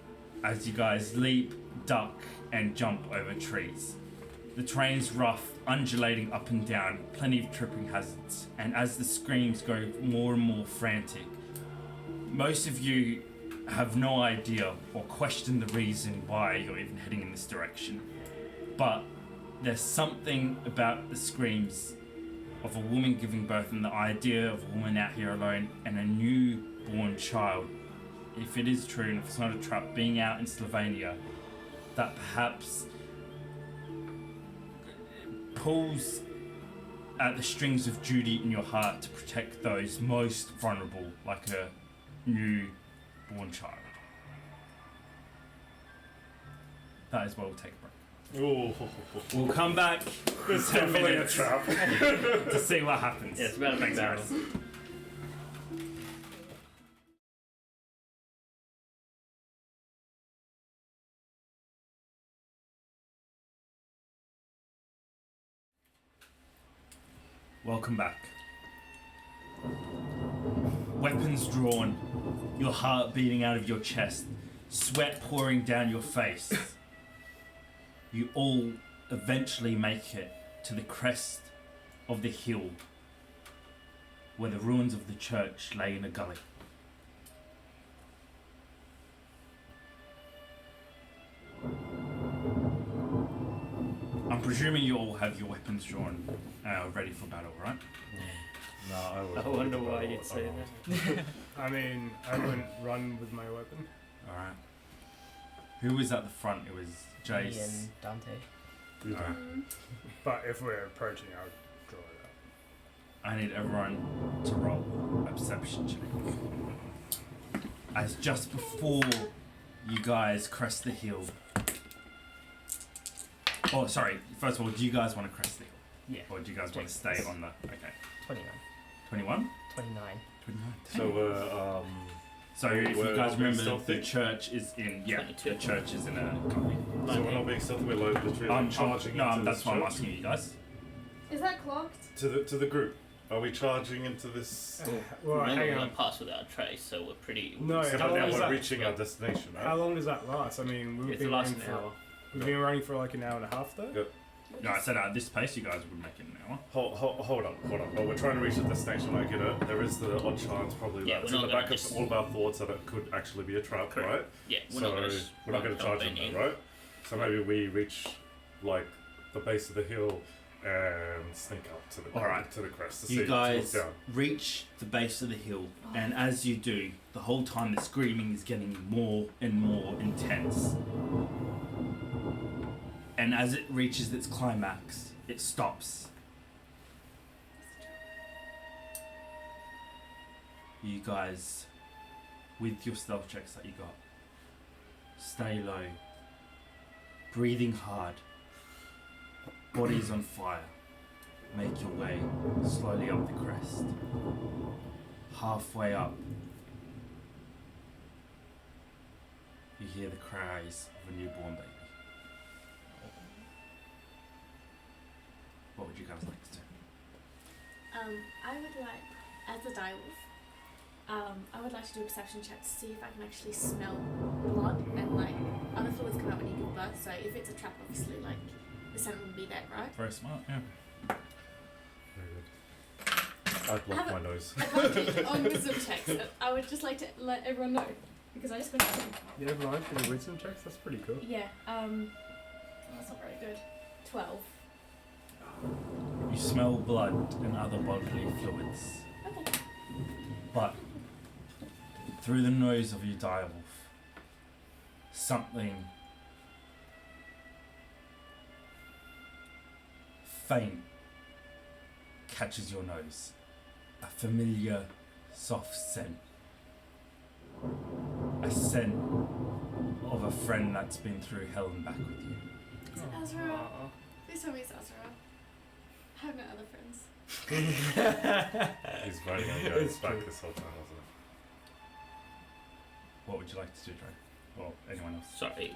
as you guys leap, duck, and jump over trees. The terrain's rough, undulating up and down, plenty of tripping hazards, and as the screams go more and more frantic, most of you have no idea or question the reason why you're even heading in this direction. But there's something about the screams of a woman giving birth and the idea of a woman out here alone and a newborn child, if it is true and if it's not a trap, being out in Slovenia, that perhaps pulls at the strings of duty in your heart to protect those most vulnerable, like a newborn child. That is why we'll take a break. Ooh. We'll come back in It's 10 definitely a minutes trap. to see what happens. Yeah, it's about a big Thanks, battle. guys. Welcome back. Weapons drawn, your heart beating out of your chest, sweat pouring down your face. You all eventually make it to the crest of the hill where the ruins of the church lay in a gully. I'm presuming you all have your weapons drawn, ready for battle, right? No, I would. I wonder why you'd say that. I mean, I wouldn't run with my weapon. Alright. Who was at the front? It was Me Jace. and Dante. You Alright. Mm. But if we're approaching, I'll draw it I need everyone to roll a perception check. As just before you guys crest the hill. Oh, sorry. First of all, do you guys want to crest the hill? Yeah. Or do you guys want to stay on the... Okay. 29. 21? 29. 29. So, So if you we're guys not being remember, stealthy? the church is in... Yeah, 22. the church is in a copy. so we're not being stealthy, we're like literally charging into that's this why I'm church? asking you guys. Is that clocked? To the group. Are we charging into this? Well, Remember, hang we on. went past without a trace, so we're pretty. No, So how long now is we're that? reaching our destination, right? How long does that last? I mean, we've It's been last running an for hour. we've been running for like an hour and a half though. Yeah. No, I said at this pace you guys would make it an hour. Hold on. But we're trying to reach the destination. I get it. There is the odd chance, probably, Yeah, that it's we're in the not gonna back of just- all of our thoughts that it could actually be a trap, Correct. right? Yeah, we're So not going to. we're not going to charge them, though, right? So maybe we reach like the base of the hill and sneak up to the Alright. to the crest to You see guys to look down. reach the base of the hill, and as you do, the whole time the screaming is getting more and more intense. And as it reaches its climax, it stops. You guys, with your stealth checks that you got, stay low, breathing hard, bodies on fire. Make your way slowly up the crest. Halfway up, you hear the cries of a newborn baby. What would you guys like to do? I would like, as a direwolf, I would like to do a perception check to see if I can actually smell blood and like other fluids come out when you give birth. So if it's a trap, obviously like the scent would be there, right? Very smart, yeah. Very good. I blocked Have my nose. Advantage on wisdom checks. I would just like to let everyone know because I just went. You have 9 for the wisdom checks. That's pretty cool. Yeah. That's not very good. 12. You smell blood and other bodily fluids, Okay. but through the nose of your direwolf, something faint catches your nose. A familiar, soft scent. A scent of a friend that's been through hell and back with you. Is it Azra? Please tell me it's Azra. I have no other friends. He's voting on going It's back true. this whole time, wasn't What would you like to do, Dre? Or anyone else? Sorry,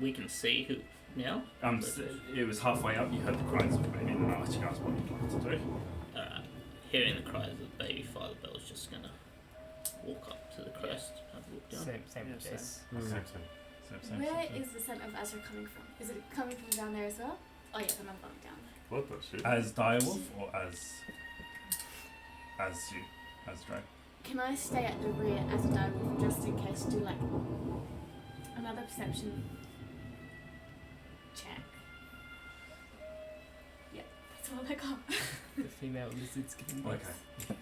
we can see who now? It was halfway up, you heard the cries of the baby, and I asked you guys what you'd like to do. Alright. Hearing the cries of the baby, Father Bell's just gonna walk up to the crest, have a look down. Same Yeah, with same. Jace. it? Same thing. Same. Where is the scent of Azra coming from? Is it coming from down there as well? Oh yeah, then I'm going down there. What the shit? As direwolf or as you, as Dre? Can I stay at the rear as a direwolf just in case to do like another perception check? Yeah, that's all I got. The female lizard's giving birth. Okay.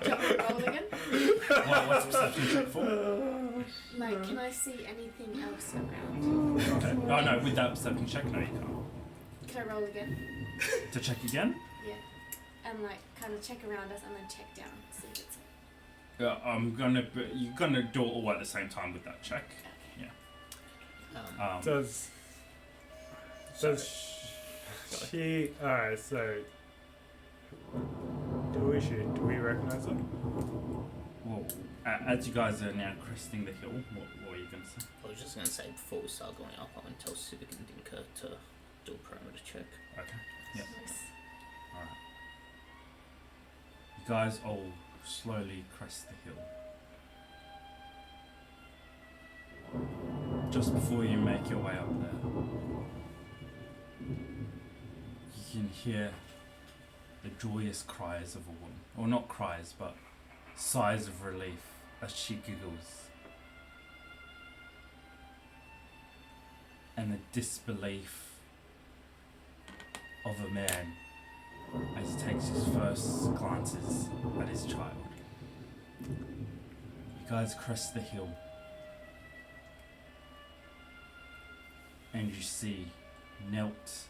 Shall we roll again? What's perception check for? Like, can I see anything else around? Okay. Oh no, with that perception check, no, you can't. Can I roll again? To check again? Yeah. And like kind of check around us and then check down, see if it's You're gonna do it all at the same time with that check. Does she? Alright, so do we recognize her? Well, as you guys are now cresting the hill, what were you gonna say? I was just gonna say before we start going up, I'm gonna tell Civic and Dinka to do a perimeter check. Okay. Yeah. nice. Alright. You guys all slowly crest the hill. Just before you make your way up there, you can hear the joyous cries of a woman. Or not cries, but sighs of relief as she giggles. And the disbelief of a man as he takes his first glances at his child. You guys crest the hill, and you see knelt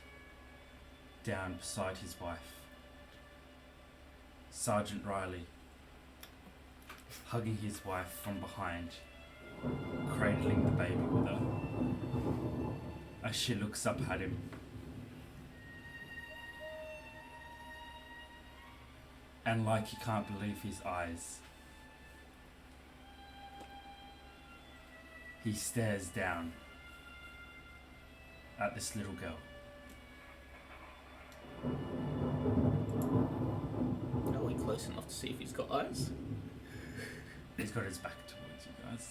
down beside his wife. Sergeant Riley, hugging his wife from behind, cradling the baby with her. As she looks up at him, and like he can't believe his eyes, he stares down at this little girl. Are we close enough to see if he's got eyes? He's got his back towards you guys.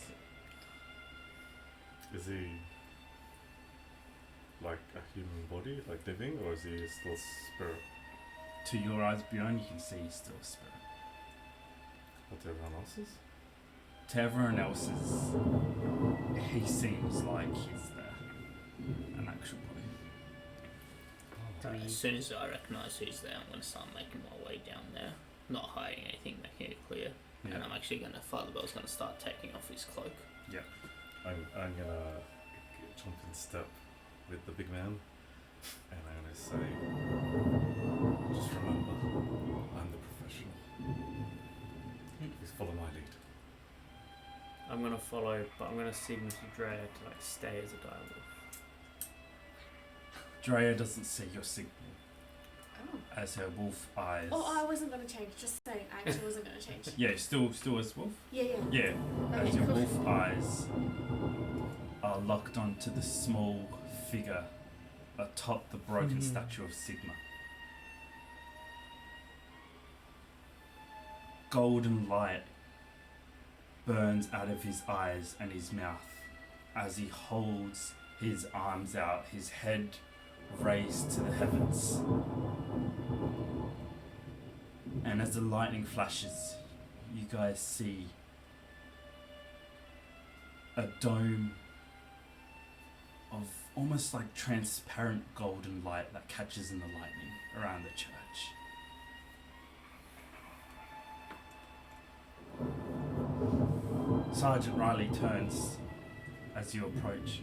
Is he like a human body, like living, or is he still spirit? To your eyes beyond, you can see he's still a spirit. What to everyone else's? To everyone else's, he seems like he's there. An actual body. As soon as I recognise who's there, I'm going to start making my way down there. Not hiding anything, making it clear. Yeah. And I'm actually going to, Father Bell's going to start taking off his cloak. I'm gonna jump in step with the big man, and I'm gonna say, just remember, I'm the professional. Please follow my lead. I'm gonna follow, but I'm gonna signal to Drea to like stay as a direwolf. Drea doesn't see your signal Oh. as her wolf eyes. Oh, I wasn't gonna change. Just saying, I actually wasn't gonna change. Yeah, still as wolf. Yeah, yeah. Yeah, Okay, as your cool. wolf eyes are locked onto the small figure atop the broken statue of Sigma. Golden light burns out of his eyes and his mouth as he holds his arms out, his head raised to the heavens. And as the lightning flashes, you guys see a dome of almost like transparent golden light that catches in the lightning around the church. Sergeant Riley turns as you approach.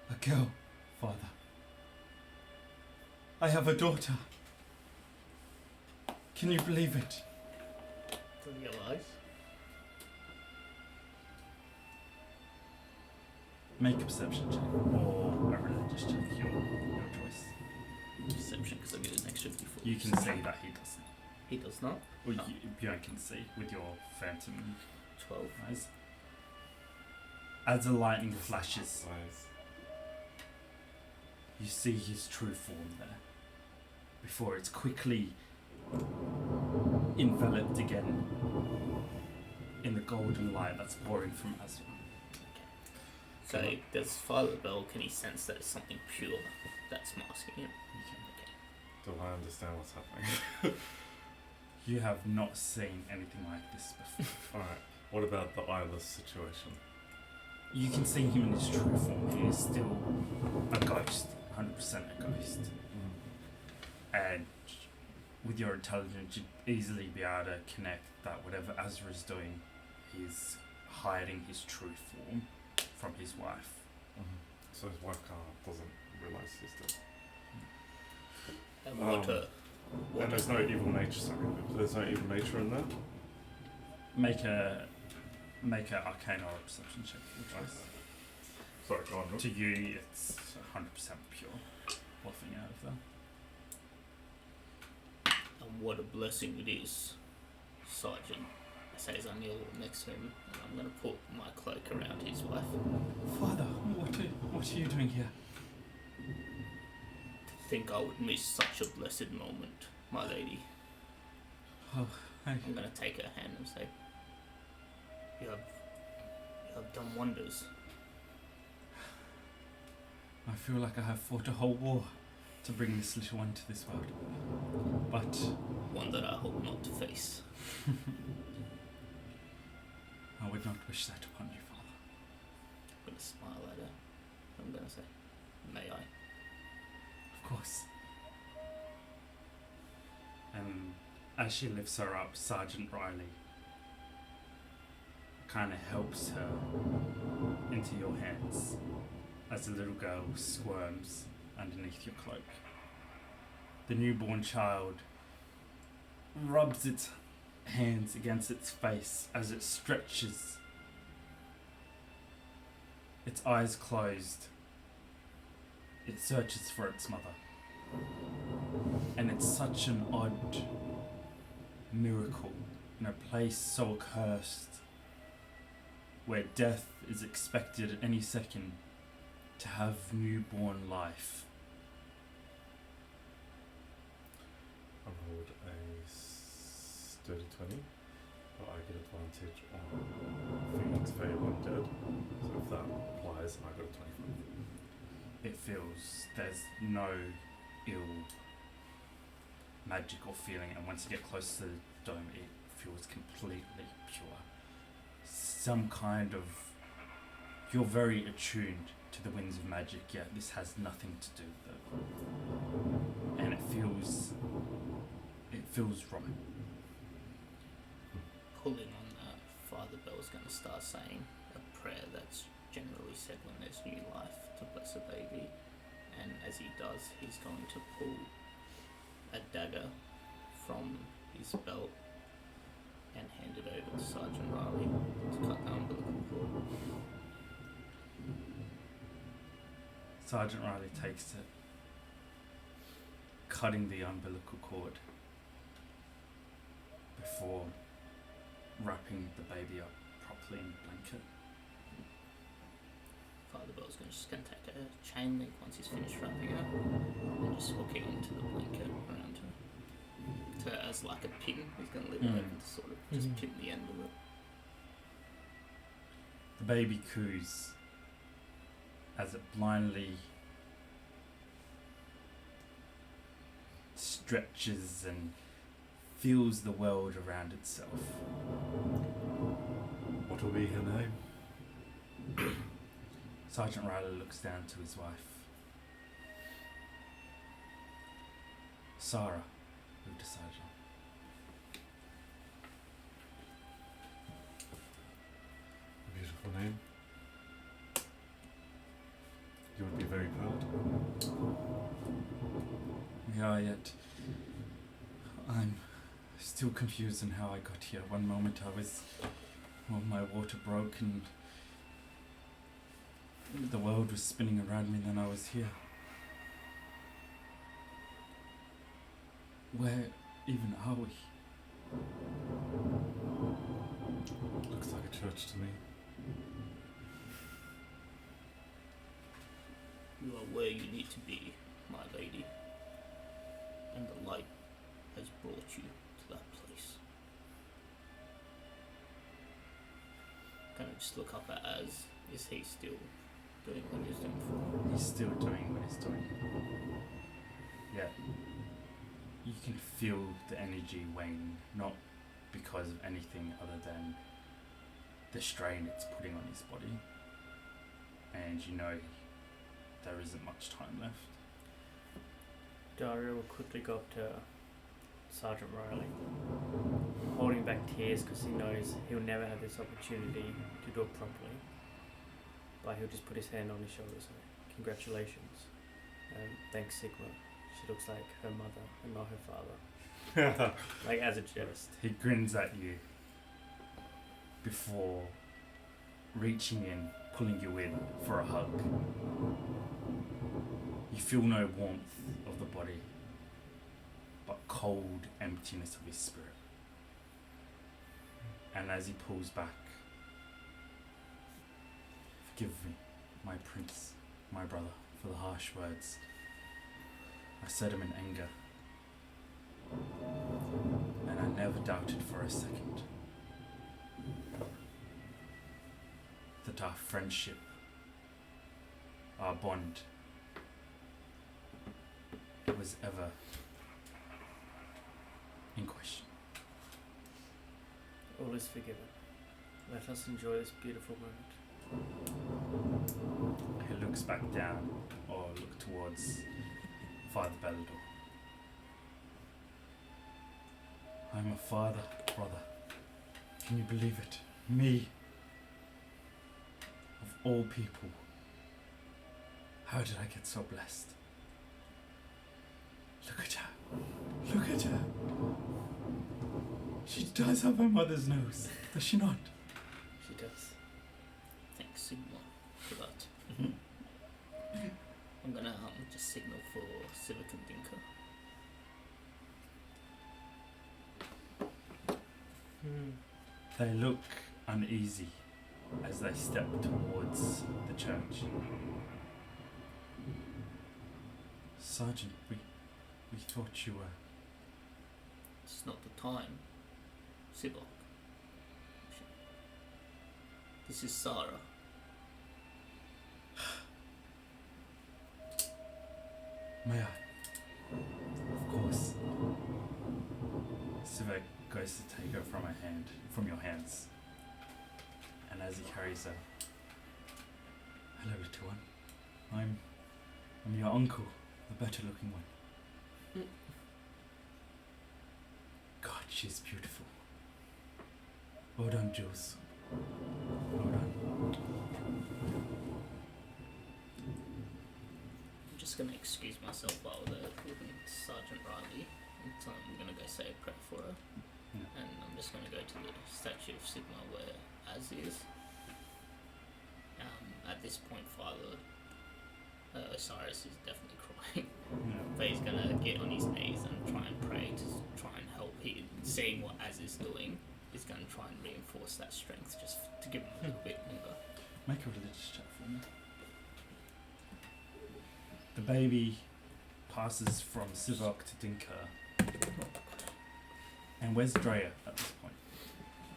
A girl, Father. I have a daughter. Can you believe it? Does he have eyes? Make a perception check or a religious check, your choice. Perception, because I get an extra d4. You can see that he doesn't. He does not. Well, No. Björn can see with your phantom 12. eyes. As the lightning flashes, Eyes. you see his true form there. Before it's quickly enveloped again in the golden light that's pouring from Aswan. So does Father Bell, can he sense that it's something pure that's masking him? Do I understand what's happening? You have not seen anything like this before. Alright, what about the eyeless situation? You can see him in his true form. He is still a ghost, 100% a ghost. And with your intelligence, you'd easily be able to connect that whatever Azra is doing, he's hiding his true form from his wife. So his wife doesn't realise he's dead. And And there's no evil nature, sorry. There's no evil nature in there? Make a arcana or perception check for your choice. Sorry, go on. To you, it's 100% pure. Bluffing out of that. And what a blessing it is, Sergeant. I say as I kneel next to him, and I'm going to put my cloak around his wife. Father, what are you doing here? To think I would miss such a blessed moment, my lady. Oh, I'm going to take her hand and say, You have done wonders. I feel like I have fought a whole war to bring this little one to this world. But One that I hope not to face. I would not wish that upon you, Father. I'm going to smile at her. I'm going to say, May I? Of course. And as she lifts her up, Sergeant Riley kind of helps her into your hands as the little girl squirms underneath your cloak. The newborn child rubs its hands against its face as it stretches, its eyes closed. It searches for its mother. And it's such an odd miracle in a place so accursed, where death is expected at any second, to have newborn life. I rolled a sturdy 20, but I get advantage on Phoenix Fable Undead. So if that applies, I got a 25. It feels there's no ill magical feeling, and once you get close to the dome, it feels completely pure. Some kind of, you're very attuned to the winds of magic, yet this has nothing to do with it. And it feels right. Pulling on that, Father Bell's going to start saying a prayer that's generally said when there's new life to bless a baby. And as he does, he's going to pull a dagger from his belt and hand it over to Sergeant Riley to cut the umbilical cord. Sergeant Riley takes it, cutting the umbilical cord before wrapping the baby up properly in a blanket. Father Bell's just going to take a chain link once he's finished wrapping it and just hook it into the blanket around her. To, as like a pin, he's going to leave it open to sort of just pin the end of it. The baby coos as it blindly stretches and feels the world around itself. What will be her name? Sergeant Riley looks down to his wife. Sarah, moved to Sergeant. A beautiful name. You would be very proud. Yeah, yet I'm still confused on how I got here. One moment my water broke and the world was spinning around me, then I was here. Where even are we? Looks like a church to me. You are where you need to be, my lady. And the light has brought you to that place. Kind of just look up at Az. Is he still doing what he's doing before? He's still doing what he's doing. Yeah. You can feel the energy wane, not because of anything other than the strain it's putting on his body. And you know there isn't much time left. Dario will quickly go up to Sergeant Riley, holding back tears because he knows he'll never have this opportunity to do it properly. But he'll just put his hand on his shoulder and say, "Congratulations. Thanks, Sigma. She looks like her mother and not her father." Like as a jest. He grins at you before reaching in, pulling you in for a hug. You feel no warmth of the body, but cold emptiness of his spirit. And as he pulls back, "Forgive me, my prince, my brother, for the harsh words. I said them in anger, and I never doubted for a second that our friendship, our bond, was ever in question." All is forgiven. Let us enjoy this beautiful moment. He looks back down, or look towards Father Bellador. "I'm a father, brother. Can you believe it? Me, of all people. How did I get so blessed? Look at her. Look at her. She does have her mother's nose, does she not? She does. Thanks, Sigma, for that. I'm gonna just signal for Civic and Dinka. They look uneasy as they step towards the church. Sergeant, we thought you were... It's not the time. Sibok. This is Sarah. May I? Of course. Sivek goes to take her from your hands. And as he carries her, hello, little one. I'm your uncle, the better looking one. God, she's beautiful. Well done, Jules. Well done. I'm just gonna excuse myself while they're looking at Sergeant Riley. I'm gonna go say a prayer for her. Yeah. And I'm just gonna go to the statue of Sigma where Az is. At this point, Father Osiris is definitely crying. Yeah. But he's gonna get on his knees and try and pray to try and help him. Seeing what Az is doing, he's gonna try and reinforce that strength just to give him a little bit longer. Make a religious check for me. The baby passes from Sivok to Dinka. And where's Drea at this point?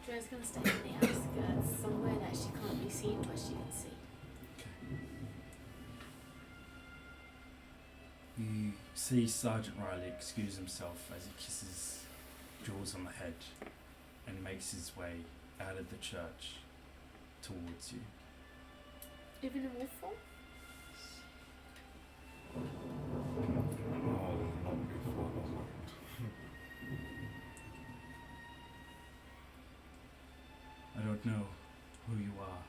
Drea's gonna stay in the outskirts, somewhere that she can't be seen but she can see. You see Sergeant Riley excuse himself as he kisses Jules on the head and makes his way out of the church towards you. Even in wolf form? Oh, not before the moment. I don't know who you are,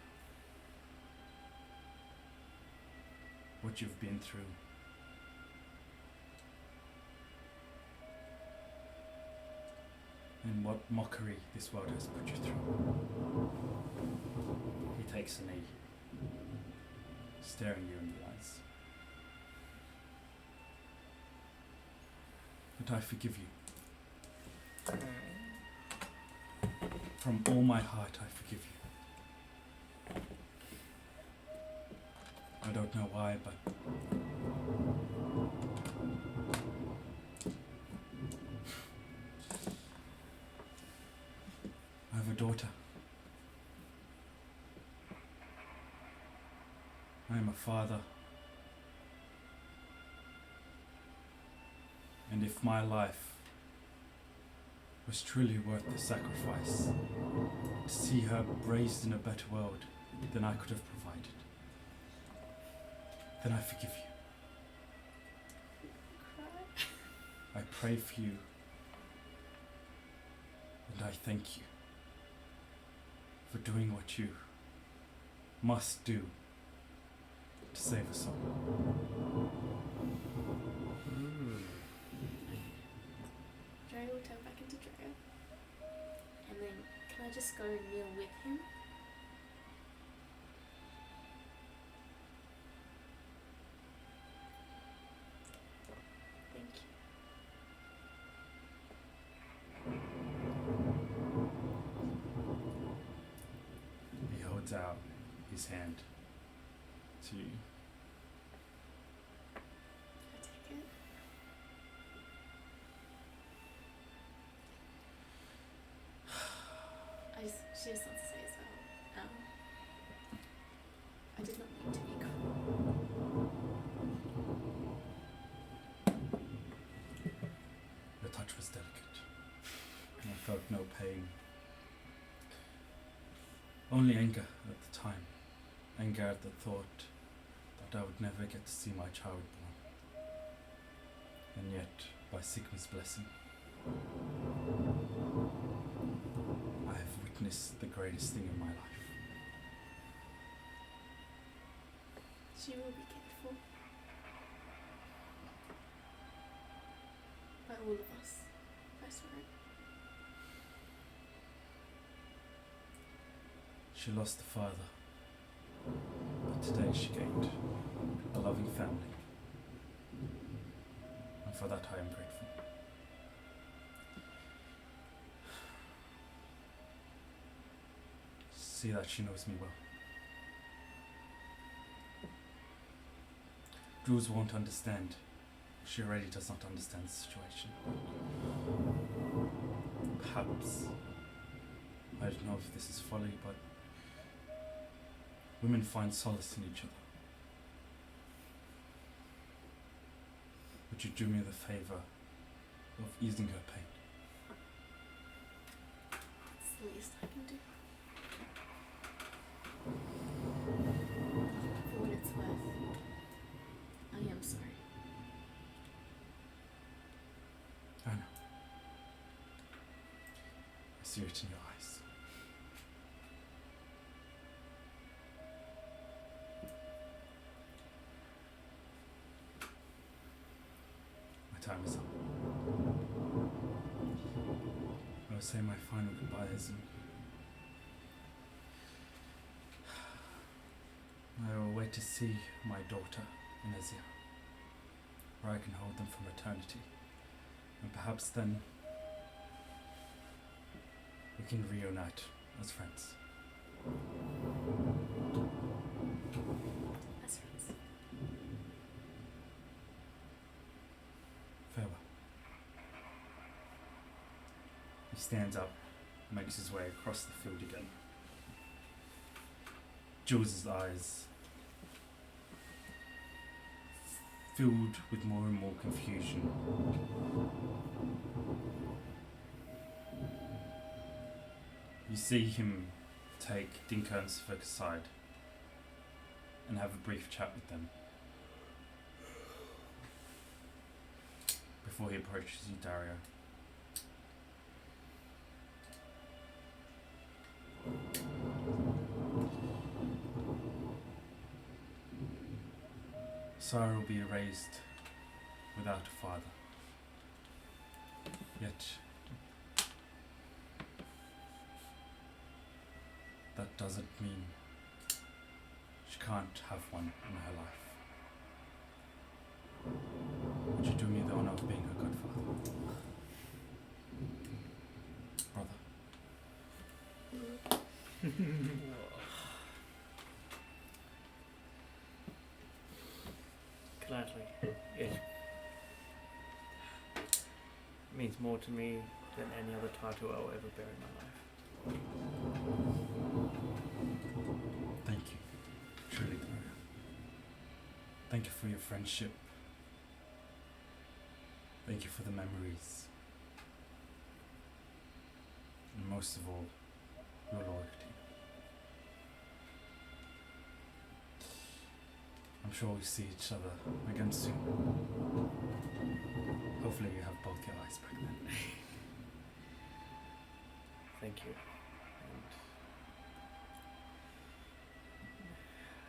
what you've been through. And what mockery this world has put you through. He takes a knee, staring you in the eyes. But I forgive you. From all my heart, I forgive you. I don't know why, but I have a daughter. I am a father. And if my life was truly worth the sacrifice, to see her raised in a better world than I could have provided, then I forgive you. I pray for you, and I thank you for doing what you must do to save us all. Drea will turn back into Drea. And then, can I just go kneel with him? Thank you. He holds out his hand to you. I take it. She just wants to say as well. I did not mean to be cruel. The touch was delicate, and I felt no pain. Only anger at the time. Anger at the thought that I would never get to see my child born. And yet, by Sigma's blessing, I have witnessed the greatest thing in my life. She will be careful. all of us, I swear. She lost a father, but today she gained a loving family. And for that I am grateful. See that she knows me well. Jules won't understand. She already does not understand the situation. Perhaps, I don't know if this is folly, but women find solace in each other. Would you do me the favor of easing her pain? It's the least I can do. For what it's worth, I am sorry. I know. I see it in your eyes. My time is up. I will say my final goodbyes and I will wait to see my daughter, Inezia, where I can hold them from eternity. And perhaps then we can reunite as friends. As friends. Farewell. He stands up, makes his way across the field again. Jules' eyes filled with more and more confusion. You see him take Dinka and Suffolk aside and have a brief chat with them before he approaches you, Dario. Sarah will be raised without a father. Yet, that doesn't mean she can't have one in her life. Would you do me the honor of being her godfather? Brother? Gladly, it means more to me than any other title I'll ever bear in my life. Thank you. Truly, Dario. Thank you for your friendship. Thank you for the memories. And most of all, your loyalty. I'm sure we'll see each other again soon. Hopefully you have both your eyes back then. Thank you.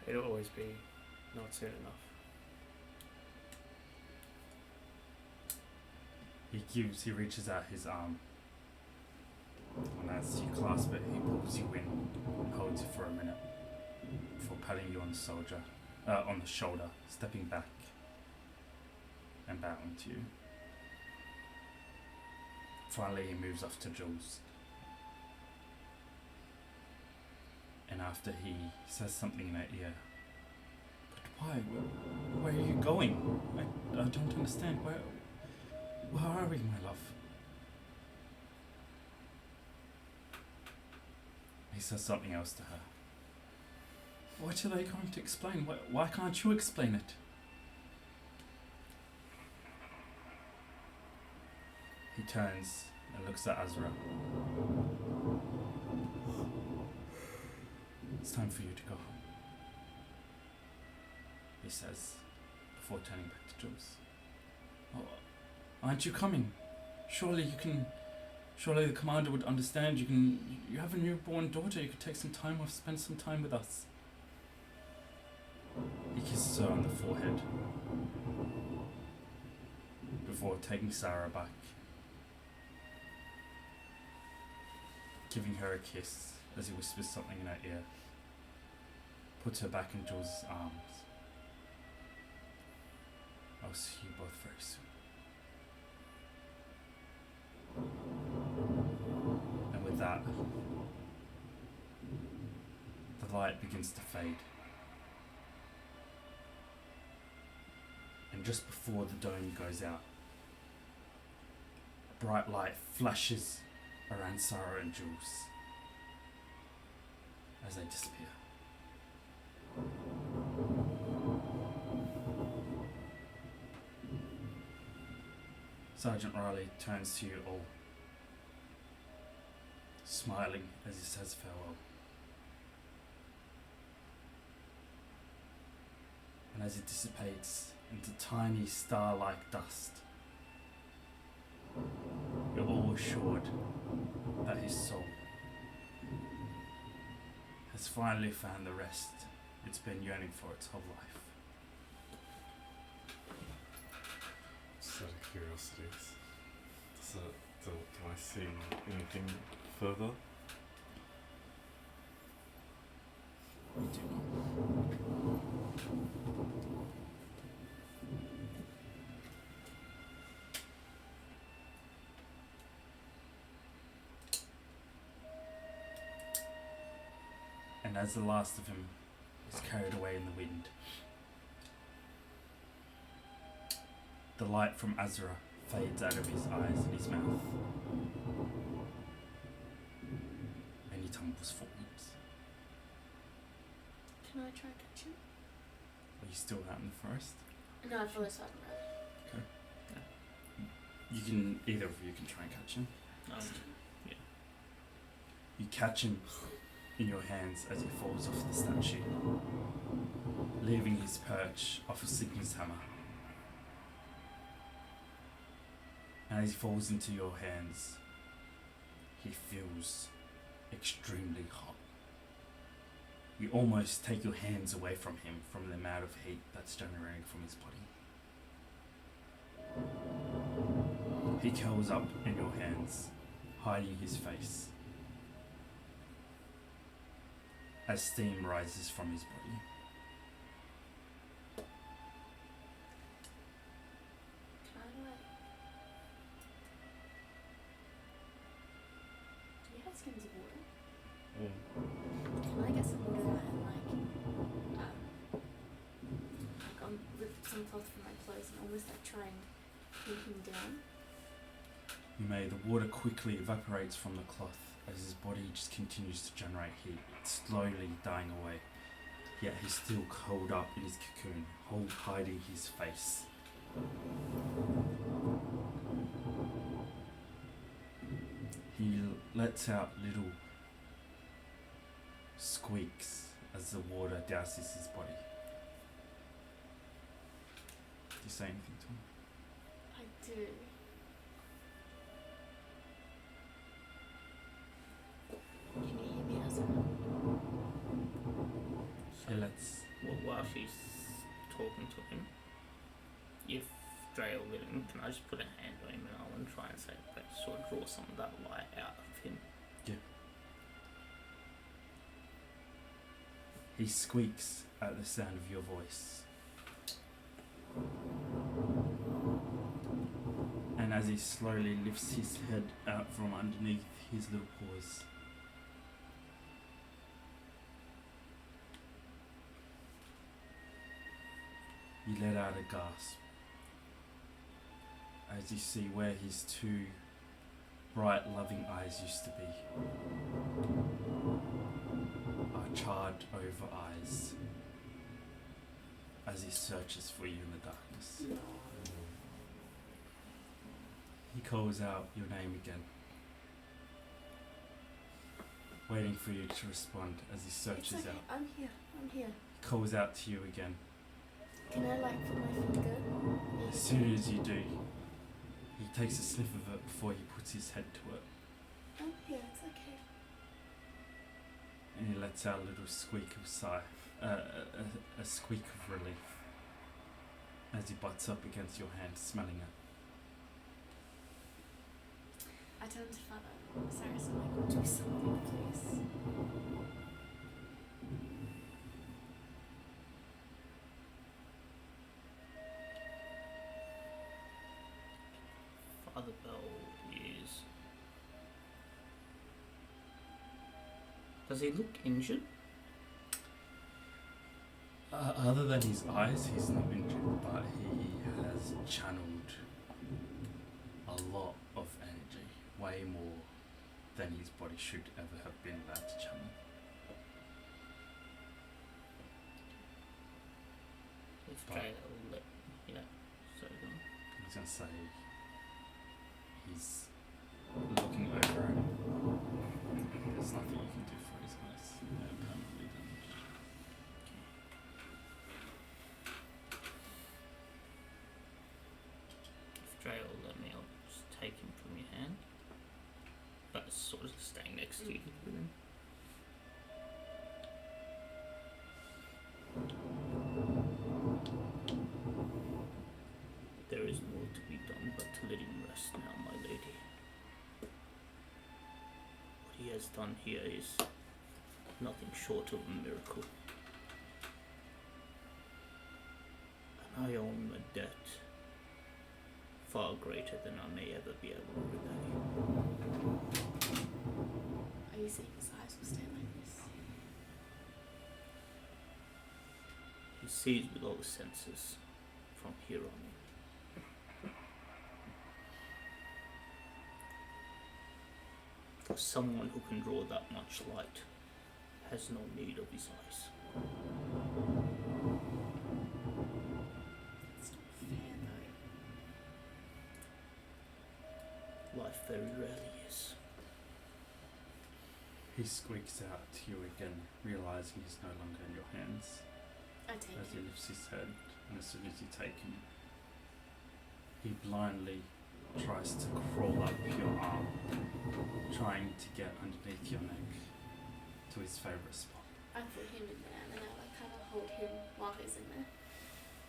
And it'll always be not soon enough. He reaches out his arm, and as you clasp it, he pulls you in and holds you for a minute before patting you on the shoulder, stepping back and bowing to you. Finally, he moves off to Jules, and after he says something in her ear, "But why? Where are you going? I don't understand. Where are we, my love?" He says something else to her. What are they going to explain? Why can't you explain it? He turns and looks at Azra. It's time for you to go home, he says, before turning back to Jules. Oh, aren't you coming? Surely the commander would understand. You have a newborn daughter. You could take some time off, spend some time with us. He kisses her on the forehead before taking Sarah back, giving her a kiss as he whispers something in her ear, puts her back in Jules' arms. I'll see you both very soon. And with that, the light begins to fade. And just before the dome goes out, a bright light flashes around Sarah and Jules as they disappear. Sergeant Riley turns to you all, smiling as he says farewell. And as it dissipates into tiny star-like dust, you're all assured that his soul has finally found the rest it's been yearning for its whole life. Just out of curiosity, do I see anything further? You do not. And as the last of him is carried away in the wind, the light from Azra fades out of his eyes and his mouth, and he tumbles forwards. Can I try and catch him? Are you still out in the forest? No, I follow Sergeant Riley. You can, either of you can try and catch him. Yeah. You catch him in your hands as he falls off the statue, leaving his perch off of Sigma's hammer. And as he falls into your hands, he feels extremely hot. You almost take your hands away from him from the amount of heat that's generating from his body. He curls up in your hands, hiding his face, as steam rises from his body. Can I like... Do you have skins of water? Can I get some water out and rip some cloth from my clothes and almost like try and pin him down? You may. The water quickly evaporates from the cloth as his body just continues to generate heat, slowly dying away. Yet he's still curled up in his cocoon, hiding his face. He lets out little squeaks as the water douses his body. Do you say anything to him? I do. Can you hear me, Azra? He lets... Well, while she's talking to him, if Dre or willing, can I just put a hand on him and I'll try and say, sort of draw some of that light out of him? He squeaks at the sound of your voice. And as he slowly lifts his head out from underneath his little paws, you let out a gasp as you see where his two bright, loving eyes used to be are charred over eyes as he searches for you in the darkness. He calls out your name again, waiting for you to respond as he searches It's okay. out. I'm here. He calls out to you again. Can I like put my finger? As soon as you do, he takes a sniff of it before he puts his head to it, I'm here. It's okay. and he lets out a little squeak of sigh, a squeak of relief, as he butts up against your hand, smelling it. turn to Father Cyrus and I'm like, do something, please. Father Bell is. Does he look injured? Other than his eyes, he's not injured, but he has channeled a lot of energy, way more than his body should ever have been allowed to channel. Let's But- try to let. Yeah, sorry, go on. I was going to say, he's looking over him. There's nothing you can do for his eyes. They're permanently damaged. If Dre will let me, I'll just take him from your hand. But sort of staying next to you with him. There is more to be done but to let him rest now, my lady. What he has done here is nothing short of a miracle. And I owe him a debt far greater than I may ever be able to repay. Are you saying his eyes will stay like this? He sees with all the senses from here on in. For someone who can draw that much light has no need of his eyes. It's not fair though. Life very rarely is. He squeaks out to you again, realizing he's no longer in your hands. I take As he it. lifts his head, and as soon as you take him, he blindly tries to crawl up your arm, trying to get underneath your neck to his favourite spot. I put him in there and then I like kind of hold him while he's in there.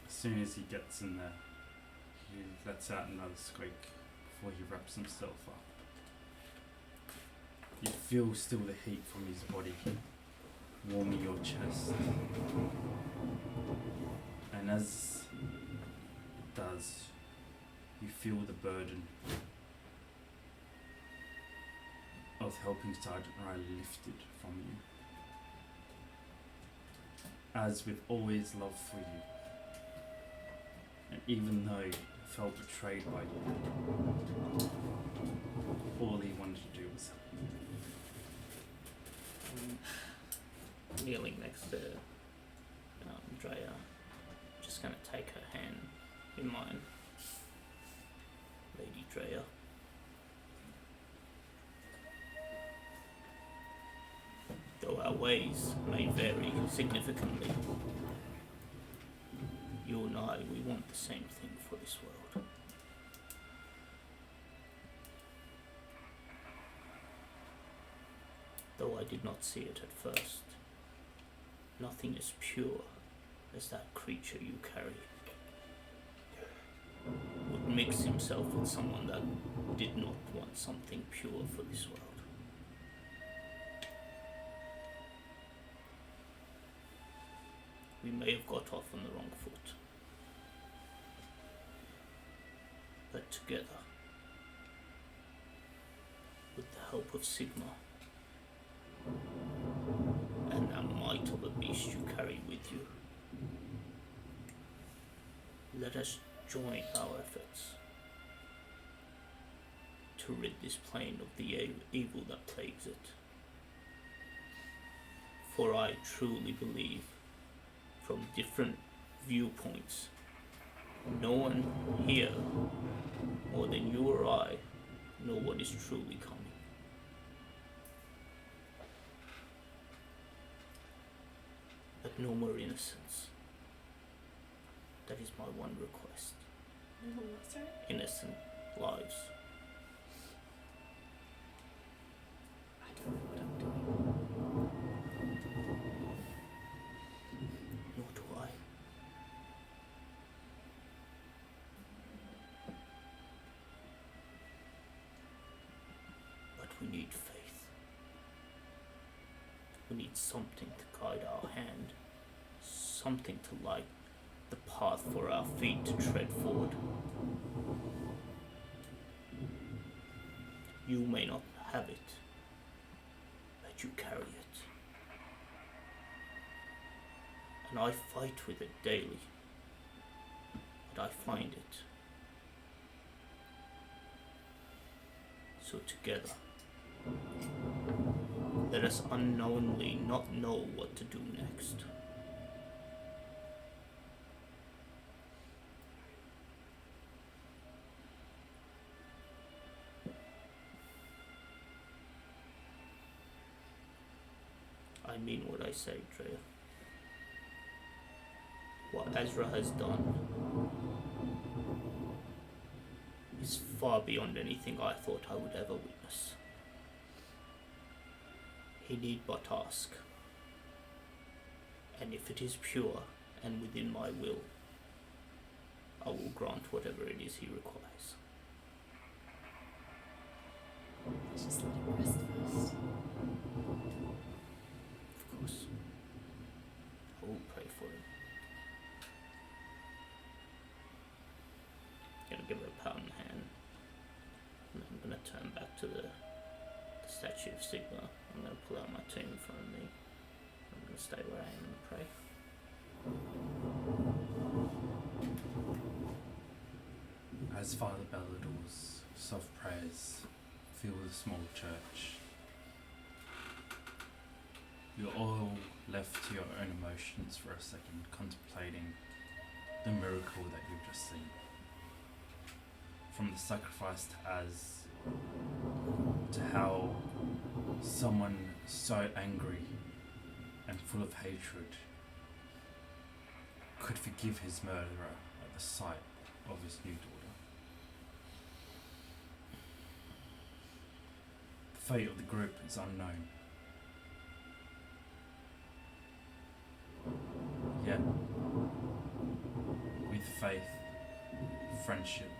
As soon as he gets in there, he lets out another squeak before he wraps himself up. You feel still the heat from his body warming your chest. And as it does, you feel the burden of helping Sergeant Riley lifted from you. As with all his love for you, and even though he felt betrayed by you, all he wanted to do was help. Kneeling next to Drea, just going to take her hand in mine. Lady Drea. Though our ways may vary significantly, you and I, we want the same thing for this world. Though I did not see it at first, nothing as pure as that creature you carry would mix himself with someone that did not want something pure for this world. We may have got off on the wrong foot, but together, with the help of Sigma and the might of the beast you carry with you, let us join our efforts to rid this plane of the evil that plagues it. For I truly believe, from different viewpoints, no one here, more than you or I, know what is truly coming. But no more innocence. That is my one request. No, what, sorry? Innocent lives. I don't know what I'm doing. Nor do I. we need faith. We need something to guide our hand, something to light the path for our feet to tread forward. You may not have it, but you carry it. And I fight with it daily, but I find it. So together, let us unknowingly not know what to do next. I mean what I say, Drea. What Ezra has done is far beyond anything I thought I would ever witness. He need but ask, and if it is pure and within my will, I will grant whatever it is he requires. Let's just let him rest first. Of course, I will pray for him. Gonna give her a pat on the hand, and I'm gonna turn back to the statue of Sigma. I'm gonna pull out my team in front of me. I'm gonna stay where I am and pray. As Father Bellador's soft prayers fill the small church, you're all left to your own emotions for a second, contemplating the miracle that you've just seen. From the sacrifice to how someone so angry and full of hatred could forgive his murderer at the sight of his new daughter. The fate of the group is unknown. Yet, with faith, friendship,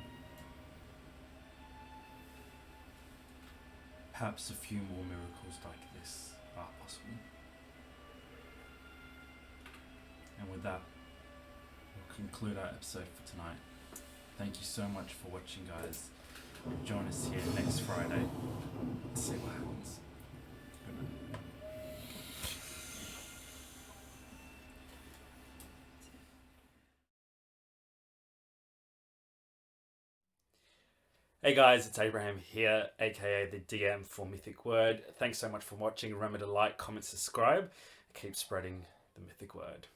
perhaps a few more miracles like this are possible. And with that, we'll conclude our episode for tonight. Thank you so much for watching, guys. Join us here next Friday. Let's see what happens. Good night. Hey guys, it's Abraham here, aka the DM for Mythic Wyrd. Thanks so much for watching. Remember to like, comment, subscribe. Keep spreading the Mythic Wyrd.